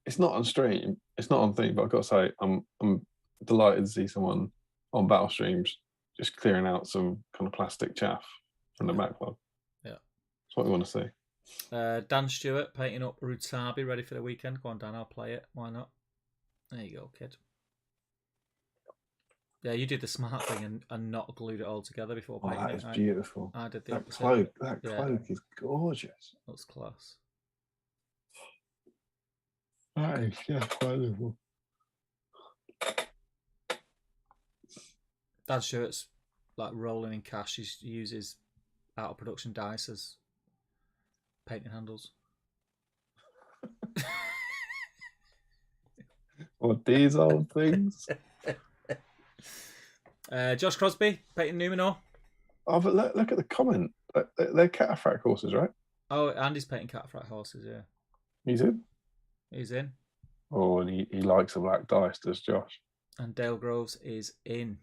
It's not on stream. It's not on theme. But I've got to say, I'm delighted to see someone on battle streams just clearing out some kind of plastic chaff from the backlog. Yeah, that's what we want to see. Dan Stewart painting up Rutabi, ready for the weekend. Go on, Dan. I'll play it. Why not? There you go, kid. Yeah, you did the smart thing and not glued it all together before painting that is beautiful. I did the that opposite. Cloak, that cloak is gorgeous. That's class. That is just wonderful. Dan Stewart's like rolling in cash. He uses out of production dice as painting handles. Or these old things. Josh Crosby, Peyton Numenor. Oh, but look at the comment. They're cataphract horses, right? Oh, Andy's painting cataphract horses, yeah. He's in? He's in. Oh, and he likes a black dice, does Josh? And Dale Groves is in.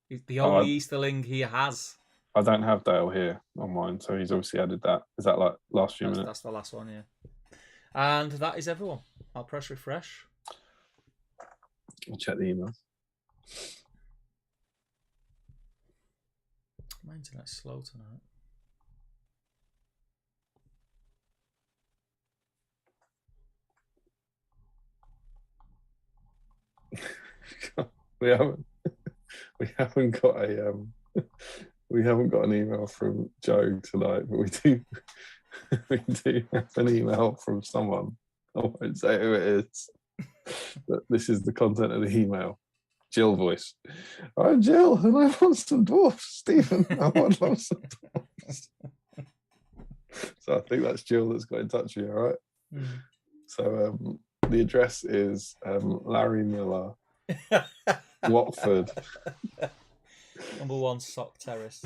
He's the only Easterling he has. I don't have Dale here on mine, so he's obviously added that. Is that like last few minutes? That's the last one, yeah. And that is everyone. I'll press refresh. I'll check the emails. My internet's slow tonight. we haven't got an email from Joe tonight, but we do have an email from someone. I won't say who it is, but this is the content of the email. Jill voice. I'm Jill, and I want some dwarfs. Stephen, I want lots of dwarfs. So I think that's Jill that's got in touch with you, all right? Mm. So the address is Larry Miller, Watford. Number 1 Sock Terrace.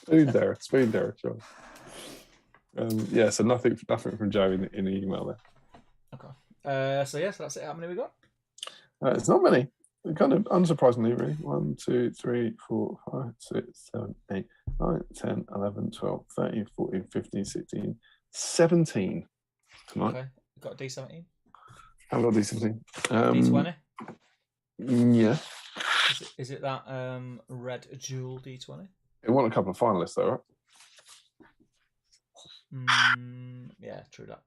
Spoon Terrace, sure. So nothing from Joe in the email there. Okay. So that's it. How many we got? It's not many. Kind of unsurprisingly, really. 1, 2, 3, 4, 5, 6, 7, 8, 9, 10, 11, 12, 13, 14, 15, 16, 17 tonight. Okay. We've got a D17. I've got a D17. D20? Yeah. Is it that red jewel D20? It won a couple of finalists, though, right? Yeah, true that.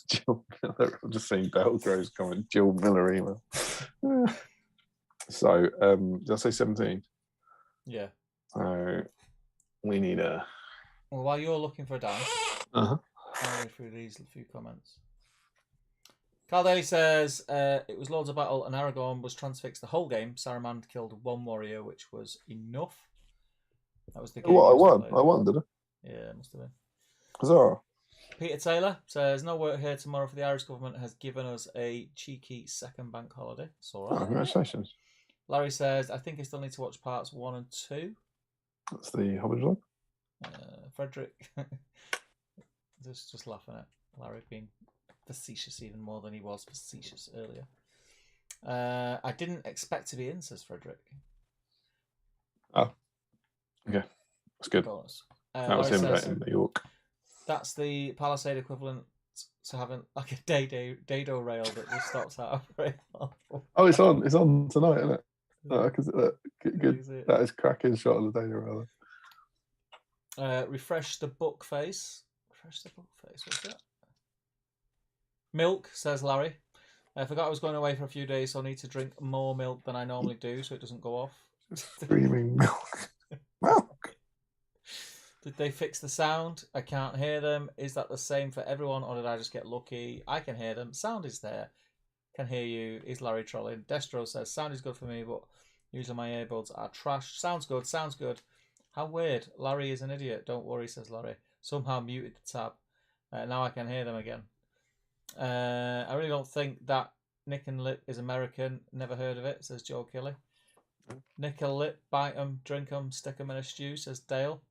Jill Miller. I'm just seeing Dale Groves comment. Jill Miller email. So, did I say 17? Yeah. So, we need a. Well, while you're looking for a dice, I'll go through these few comments. Carl Daly says it was Lords of Battle and Aragorn was transfixed the whole game. Saruman killed 1 warrior, which was enough. That was the game. What, I won, did I? Yeah, it must have been. Huzzah. Peter Taylor says, no work here tomorrow for the Irish government has given us a cheeky second bank holiday. It's all right. Oh, congratulations. Larry says, I think I still need to watch parts 1 and 2. That's the Hobbit vlog. Frederick. just laughing at Larry being facetious even more than he was facetious earlier. I didn't expect to be in, says Frederick. Oh, okay. That's good. That was him in New York. That's the Palisade equivalent to having like a dado rail that just stops out of rail. Oh, it's on tonight, isn't it? Oh, good. That is cracking shot of the dado rail. Refresh the book face. What's that? Milk, says Larry. I forgot I was going away for a few days, so I need to drink more milk than I normally do so it doesn't go off. Screaming milk. Milk. Did they fix the sound? I can't hear them. Is that the same for everyone, or did I just get lucky? I can hear them. Sound is there. Can hear you. Is Larry trolling? Destro says, sound is good for me, but usually my earbuds are trash. Sounds good. How weird. Larry is an idiot. Don't worry, says Larry. Somehow muted the tab. Now I can hear them again. I really don't think that Nick and Lip is American. Never heard of it, says Joe Kelly. Nick and Lip, bite them, drink them, stick them in a stew, says Dale.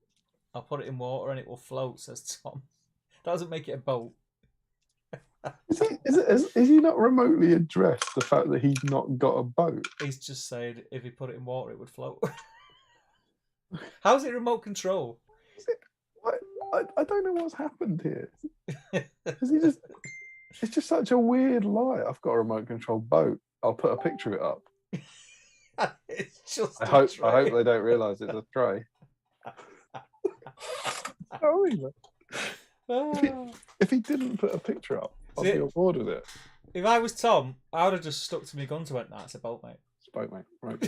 I'll put it in water and it will float, says Tom. That doesn't make it a boat. Is he not remotely addressed the fact that he's not got a boat? He's just said if he put it in water, it would float. How's it remote control? I don't know what's happened here. It's just such a weird lie. I've got a remote control boat. I'll put a picture of it up. It's just I hope they don't realise it's a tray. If he didn't put a picture up, I'd be on board with it. If I was Tom, I would have just stuck to my guns and went, nah, it's a boat, mate. It's a boat, mate. Right.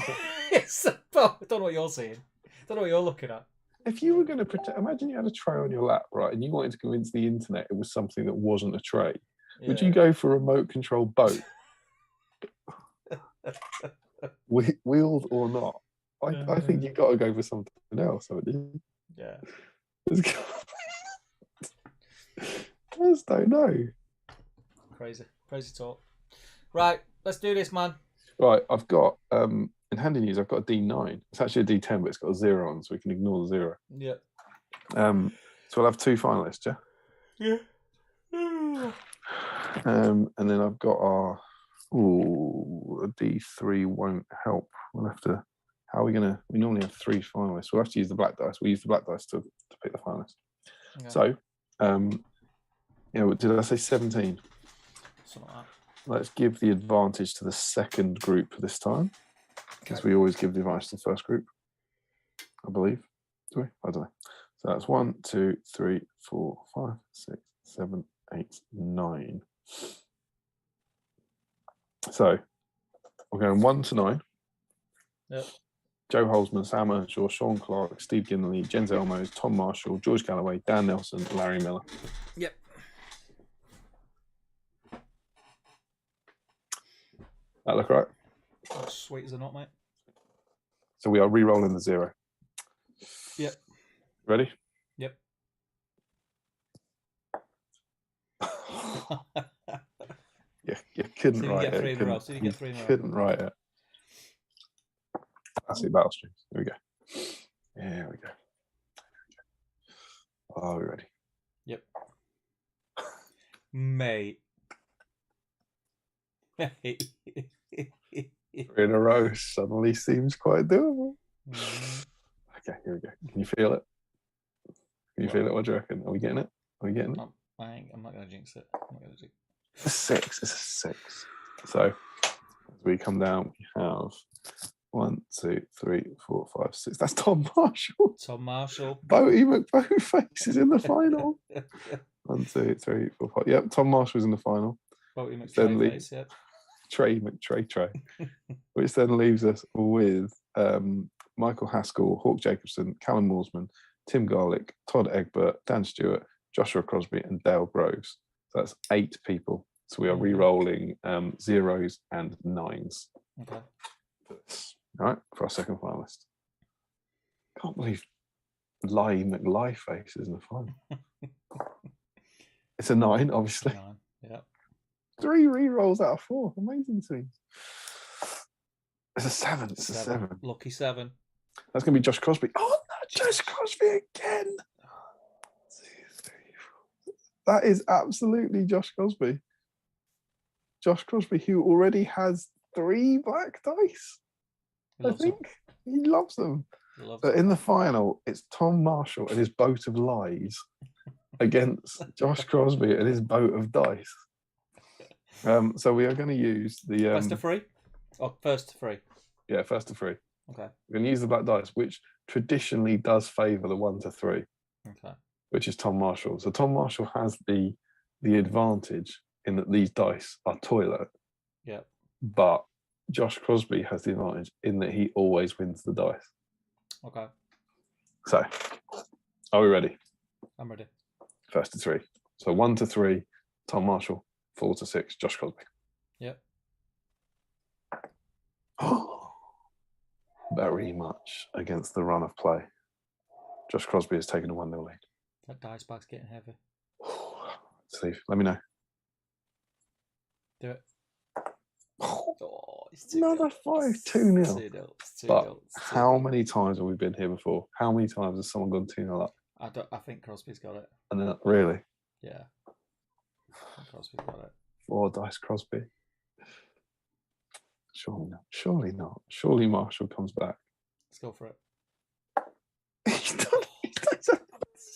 It's a boat. I don't know what you're seeing. I don't know what you're looking at. If you were going to pretend, imagine you had a tray on your lap, right, and you wanted to convince the internet it was something that wasn't a tray. Yeah. Would you go for a remote control boat? Wheeled or not? I think you've got to go for something else, haven't you? Yeah. I just don't know. Crazy talk. Right, let's do this, man. Right, I've got in handy news. I've got a D9. It's actually a D10, but it's got a 0 on, so we can ignore the 0. Yeah. So we'll have 2 finalists, yeah. Yeah. And then I've got our a D3 won't help. We'll have to. How are we gonna? We normally have 3 finalists. We'll have to use the black dice. We'll use the black dice to pick the finalists. Okay. So, did I say 17? Something like that. Let's give the advantage to the second group this time, because we always give the advantage to the first group, I believe. Do we? I don't know. So that's 1, 2, 3, 4, 5, 6, 7, 8, 9. So we're going 1 to 9. Yep. Joe Holzman, Sam Earnshaw, Sean Clark, Steve Ginley, Jens Elmo, Tom Marshall, George Galloway, Dan Nelson, Larry Miller. Yep. That look right? As sweet as a knot, mate. So we are re-rolling the 0. Yep. Ready? Yep. You couldn't so you write get 3 it. in a row. So you get 3 in a row. Couldn't write it. I see battle streams. Here we go. Here we go. Are we ready? Yep. Mate. 3 in a row suddenly seems quite doable. Okay, here we go. Can you feel it? Can you feel it? What do you reckon? Are we getting it? Are we getting it? I'm not going to jinx it. It's a 6. It's a 6. So as we come down, we have 1, 2, 3, 4, 5, 6. That's Tom Marshall. Tom Marshall. Boaty McBoatface is in the final. 1, 2, 3, 4, 5. Yep, Tom Marshall is in the final. Boaty McTrayface, yep. Trey, which then leaves us with Michael Haskell, Hawk Jacobson, Callum Morsman, Tim Garlick, Todd Egbert, Dan Stewart, Joshua Crosby, and Dale Groves. So that's 8 people. So we are re-rolling 0s and 9s. Okay. All right, for our second finalist. Can't believe Lie McLieface is in the final. It's a 9, obviously. 9, yeah. 3 re-rolls out of 4. Amazing to me. It's a 7. It's a 7. Lucky 7. That's going to be Josh Crosby. Oh, no, Josh Crosby again. 1, 2, 3, 4. That is absolutely Josh Crosby. Josh Crosby, who already has 3 black dice. I think he loves them. But in the final, it's Tom Marshall and his boat of lies against Josh Crosby and his boat of dice. So we are going to use the first to 3. Oh, first to 3. Yeah, first to 3. Okay. We're going to use the black dice, which traditionally does favour the 1 to 3. Okay. Which is Tom Marshall. So Tom Marshall has the advantage in that these dice are toilet. Yeah. But Josh Crosby has the advantage in that he always wins the dice. Okay. So, are we ready? I'm ready. First to 3. So 1 to 3, Tom Marshall. 4 to 6, Josh Crosby. Yep. Very much against the run of play. Josh Crosby has taken a 1-0 lead. That dice bag's getting heavy. Steve, let me know. Do it. Oh, it's 2-0. Another 5-2-0. 2-0. But how many times have we been here before? How many times has someone gone 2-0 up? I think Crosby's got it. And then really? Yeah. I think Crosby's got it. 4 dice Crosby. Surely not. Surely not. Surely Marshall comes back. Let's go for it. He's done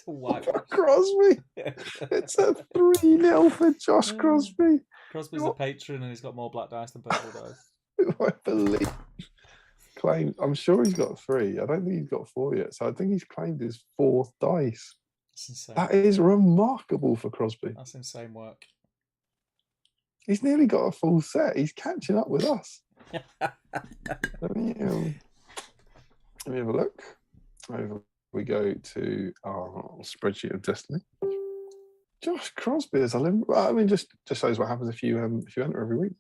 It's a white Crosby. It's a 3-0 for Josh Crosby. Crosby's a patron and he's got more black dice than purple dice. I believe. I'm sure he's got 3. I don't think he's got 4 yet. So I think he's claimed his 4th dice. That's insane. That is remarkable for Crosby. That's insane work. He's nearly got a full set. He's catching up with us. Let me have a look. Over we go to our spreadsheet of destiny. Josh Crosby is just shows what happens if you enter every week.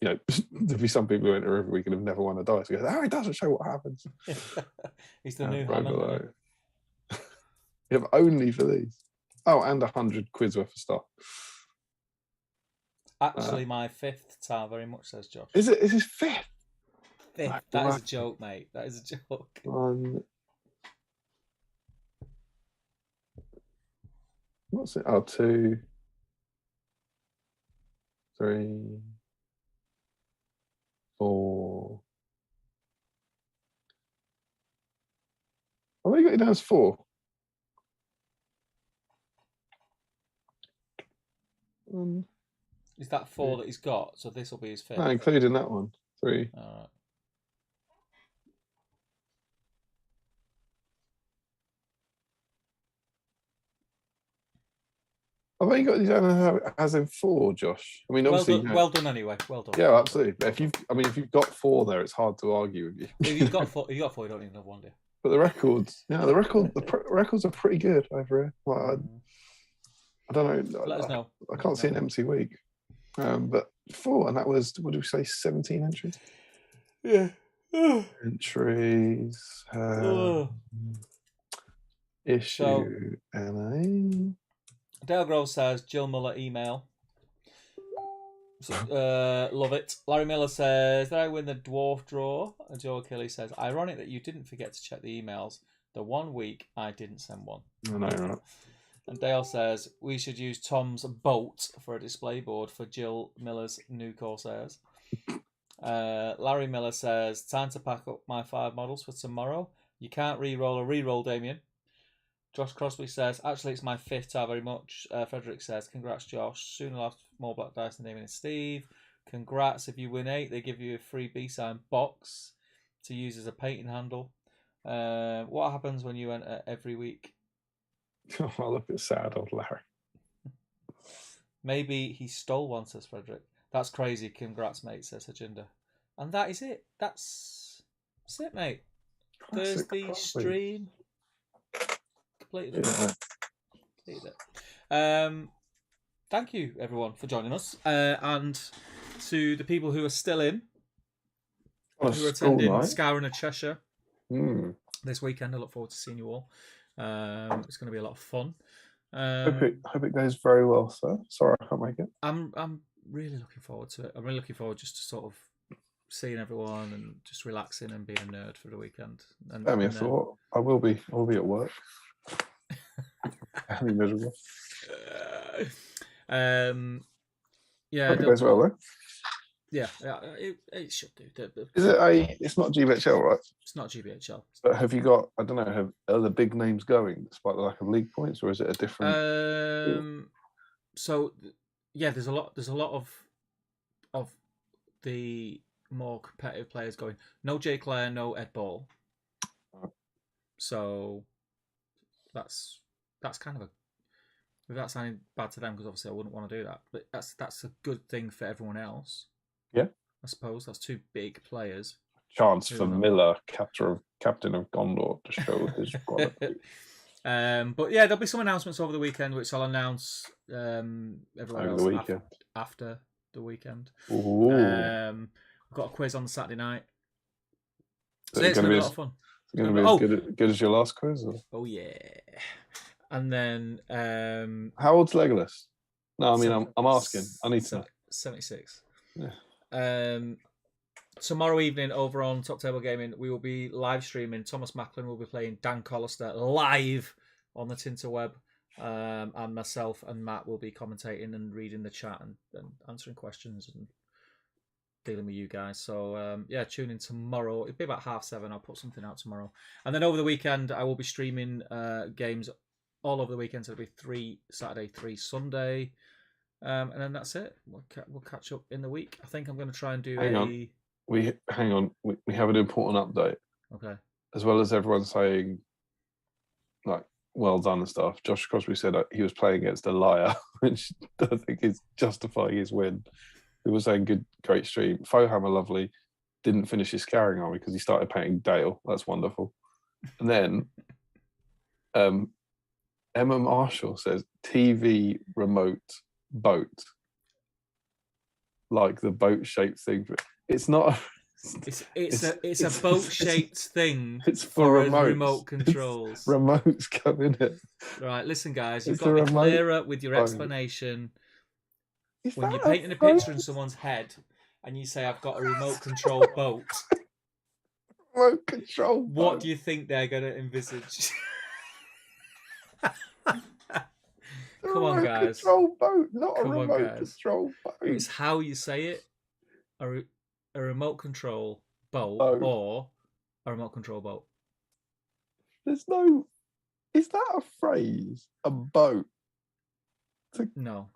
you know, there'd be some people who enter every week and have never won a dice. He goes, it doesn't show what happens. He's the new Hammond. You have only for these. Oh, and 100 quids worth of stuff. Actually, my fifth tar very much, says Josh. Is it? Is his fifth? Fifth. That is a joke, mate. That is a joke. 1. What's it? Oh, 2, 3, 4. Oh, you got it down as 4. Is that 4 that he's got? So this will be his fifth. No, including that one. 3. All right. I've only got these down as in 4, Josh. I mean, obviously, well done anyway. Well done. Yeah, absolutely. But if you've got 4 there, it's hard to argue with you. If you've got 4. You don't even have 1, do you? But the records, the records are pretty good over here. Like, I don't know. Let us know. I can't see an empty week. But 4, and that was, what did we say, 17 entries? Yeah. Entries. Issue NA. Dale Grove says, Jill Muller email. Love it. Larry Miller says, did I win the dwarf draw? And Joe Kelly says, ironic that you didn't forget to check the emails. The 1 week I didn't send one. I know, right? And Dale says, we should use Tom's boat for a display board for Jill Miller's new Corsairs. Larry Miller says, time to pack up my 5 models for tomorrow. You can't re-roll a re-roll, Damien. Josh Crosby says, actually, it's my 5th tar very much. Frederick says, congrats, Josh. Soon I'll have more black dice than Damien and Steve. Congrats. If you win 8, they give you a free BSIME box to use as a painting handle. What happens when you enter every week? Oh, look at sad old Larry. Maybe he stole one, says Frederick. That's crazy. Congrats, mate, says Hajinder. And that is it. That's it, mate. Thursday stream. Completed it. Thank you, everyone, for joining us. And to the people who are still in, who are attending Scouring of Cheshire this weekend. I look forward to seeing you all. It's going to be a lot of fun. Hope it goes very well, sir. Sorry I can't make it. I'm really looking forward to it. I'm really looking forward just to sort of seeing everyone and just relaxing and being a nerd for the weekend. And I thought I will be at work. I'll be miserable. Yeah. Hope it goes well, though. Yeah, it should do. Is it it's not GBHL, right? It's not GBHL. But have you got, I don't know, are the big names going despite the lack of league points, or is it a different? So yeah, there's a lot of the more competitive players going. No Jay Clare, no Ed Ball. So that's kind of a, without sounding bad to them, because obviously I wouldn't want to do that, but that's a good thing for everyone else. Yeah, I suppose that's 2 big players. Chance for Miller, captain of Gondor, to show his quality. But yeah, there'll be some announcements over the weekend, which I'll announce everyone else after the weekend. Ooh. We've got a quiz on the Saturday night. So it's going to be a lot of fun. It's going to be as good as your last quiz? Or? Oh, yeah. And then... how old's Legolas? No, I mean, I'm asking. I need to know. 76. Yeah. Tomorrow evening over on Top Table Gaming, we will be live streaming. Thomas Macklin will be playing Dan Collister live on the Tinterweb, and myself and Matt will be commentating and reading the chat and answering questions and dealing with you guys. So yeah, tune in tomorrow. It'll be about 7:30. I'll put something out tomorrow, and then over the weekend I will be streaming games all over the weekend. So it'll be 3 Saturday, 3 Sunday. And then that's it. We'll catch up in the week. I think I'm going to try and do Hang on. We have an important update. Okay. As well as everyone saying, like, well done and stuff. Josh Crosby said he was playing against a liar, which I think is justifying his win. He was saying great stream. Fohammer lovely. Didn't finish his scouring army because he started painting Dale. That's wonderful. And then Emma Marshall says TV remote boat. like the boat-shaped thing. It's not. It's a boat-shaped thing. It's for remotes. remote controls. Remotes come in it. Right, listen, guys, you've got to be clearer with your explanation. When you're painting a picture in someone's head, and you say, "I've got a remote control boat." Remote control boat. What do you think they're going to envisage? Come on, guys. Control boat, not a remote control boat. It's how you say it. A remote control boat or a remote control boat. There's no. Is that a phrase? A boat? No,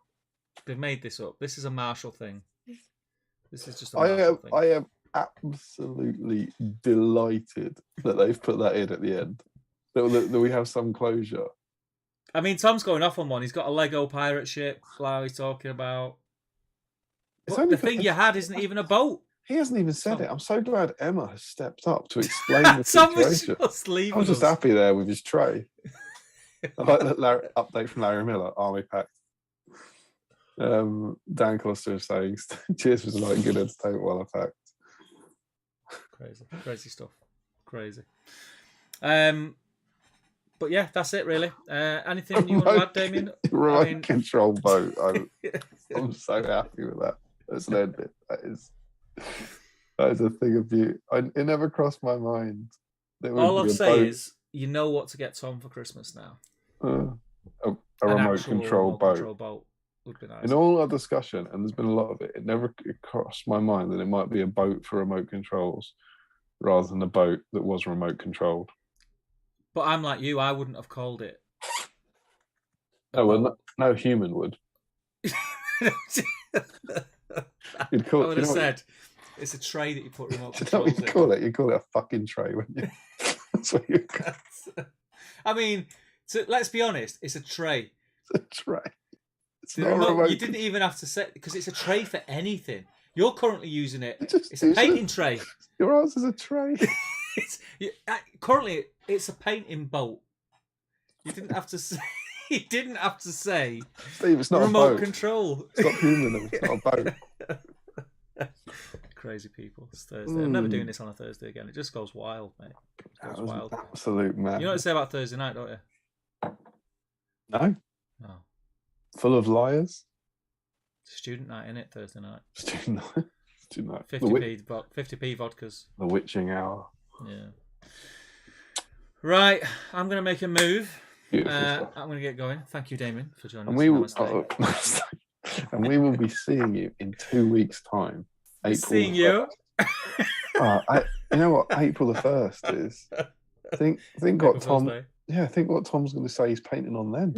they've made this up. This is a Marshall thing. This is just a Marshall thing. I am absolutely delighted that they've put that in at the end. That we have some closure. I mean, Tom's going off on one. He's got a Lego pirate ship. Like he's talking about. The thing you had isn't even a boat. He hasn't even said it. I'm so glad Emma has stepped up to explain the situation. I'm just happy there with his tray. I like that update from Larry Miller, Army Pack. Dan Costa is saying, cheers for tonight, good entertainment while I packed. Crazy stuff. Crazy. But yeah, that's it really. Anything you want to add, Damien? Remote control boat. I'm so happy with that. That's an ending. That is a thing of beauty. It never crossed my mind. All I'll say is, you know what to get Tom for Christmas now. A remote control boat. Would be nice. In all our discussion, and there's been a lot of it, it never crossed my mind that it might be a boat for remote controls rather than a boat that was remote controlled. But I'm like you, I wouldn't have called it. Oh, well, no human would. I would have said, it's a tray that you put remote controls in. You call it a fucking tray, wouldn't you? That's what you I mean, let's be honest, it's a tray. It's a tray. You didn't even have to say, because it's a tray for anything. You're currently using it. It's a painting tray. Your answer's a tray. Currently, it's a painting boat. You didn't have to say. You didn't have to say. Steve, it's not remote a boat. Control. It's got human. It's not a boat. Crazy people. It's Thursday. I'm never doing this on a Thursday again. It just goes wild, mate. It goes wild. Absolute man. You know what to say about Thursday night, don't you? No. No. Full of liars. Student night, innit? Thursday night. Student night. 50p vodkas. The witching hour. Yeah. Right, I'm going to make a move. I'm going to get going. Thank you, Damien, for joining us. And we will be seeing you in 2 weeks' time. Seeing you? You know what? April the 1st is. Think what Tom. Thursday. Yeah, think what Tom's going to say he's painting on then.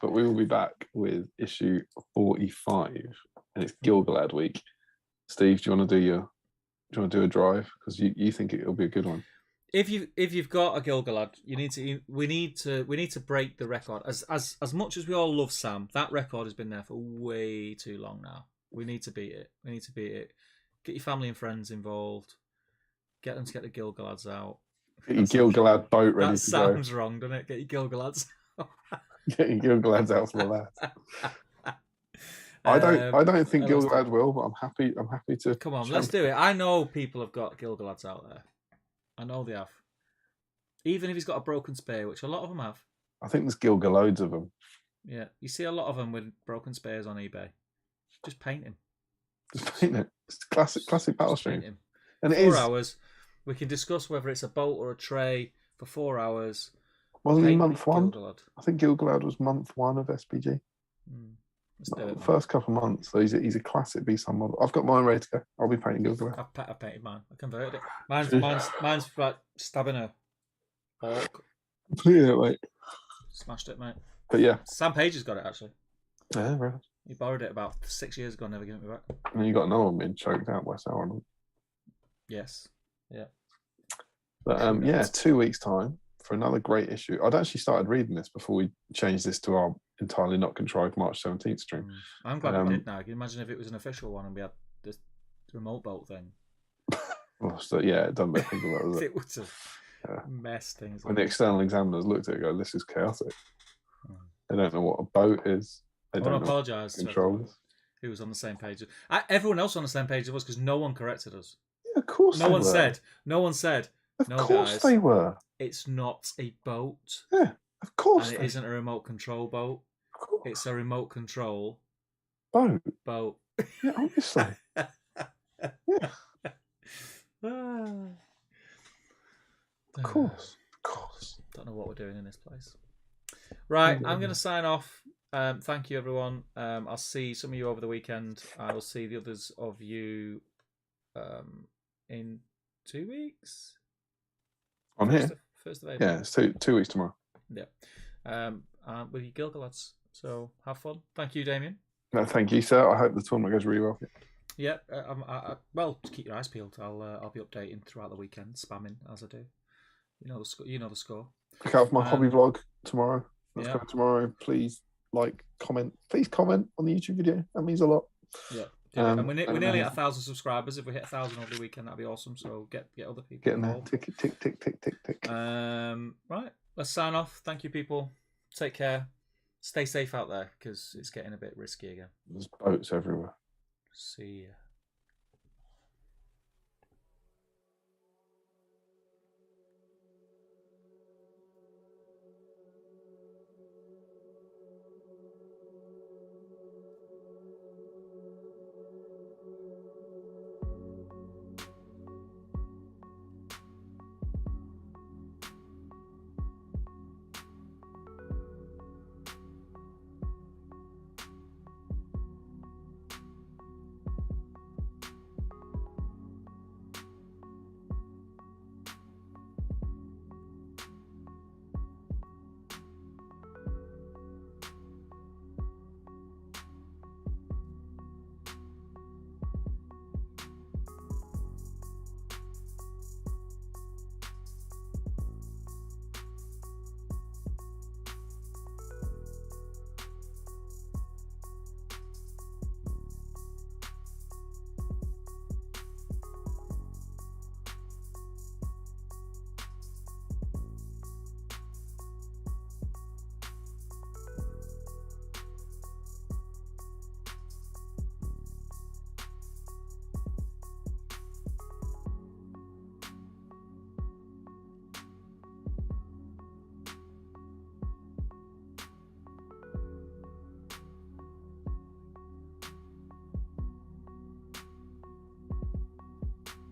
But we will be back with issue 45, and it's Gilgalad week. Steve, do you want to do a drive, because you think it'll be a good one? If you've got a Gilgalad, we need to break the record. As much as we all love Sam, that record has been there for way too long now. We need to beat it. Get your family and friends involved. Get them to get the Gilgalads out. Get your Gilgalad boat ready to go. That sounds wrong, doesn't it? Get your Gilgalads out. Get your Gilgalads out for the lads. I don't think Gilgalad will, but I'm happy to. Come on, let's do it. I know people have got Gilgalads out there. I know they have. Even if he's got a broken spear, which a lot of them have. I think there's Gilgaloads of them. Yeah, you see a lot of them with broken spears on eBay. Just paint him. Just paint it. It's classic battle stream. And 4 hours. We can discuss whether it's a boat or a tray for 4 hours. Wasn't he month one? Gilgalad. I think Gilgalad was month 1 of SBG. Let's do it, first couple of months. So he's a classic B-SIME model. I've got mine ready to go. I'll be painting Gilgalad. I've painted mine. I converted it. Mine's like stabbing a orc. Yeah, mate. Smashed it, mate. But yeah. Sam Page has got it, actually. Yeah, right. He borrowed it about 6 years ago and never gave it me back. And you got another one being choked out by Sauron. Yes. Yeah. But 2 weeks' time for another great issue. I'd actually started reading this before we changed this to our entirely not contrived March 17th stream. I'm glad we did now. Can you imagine if it was an official one and we had this remote boat thing? Well, so, yeah, it doesn't make me think about it. It would have messed things up. When the external examiners looked at it and go, this is chaotic. They don't know what a boat is. They I want don't to know apologise to everyone who was on the same page. Everyone else on the same page as us because no one corrected us. Yeah, of course No one said. No one said. Of no, course guys, they were. It's not a boat. Yeah, of course. And it isn't a remote control boat. Of course. It's a remote control boat. Yeah, obviously. Yeah. Of course. Don't know what we're doing in this place. Right, I'm going to sign off. Thank you, everyone. I'll see some of you over the weekend. I will see the others of you in 2 weeks. On here? First of April. Yeah, it's 2 weeks tomorrow. Yeah. With your Gilga lads. So have fun. Thank you, Damien. No, thank you, sir. I hope the tournament goes really well. Yeah. Well, just keep your eyes peeled. I'll be updating throughout the weekend, spamming as I do. You know the score. Look out for my hobby vlog tomorrow. That's Yeah. coming tomorrow. Please comment. Please comment on the YouTube video. That means a lot. Yeah. And we're nearly at 1,000 subscribers. If we hit 1,000 over the weekend, that'd be awesome. So get other people Get in there. involved. Tick. Right. Let's sign off. Thank you, people. Take care. Stay safe out there because it's getting a bit risky again. There's boats everywhere. See ya.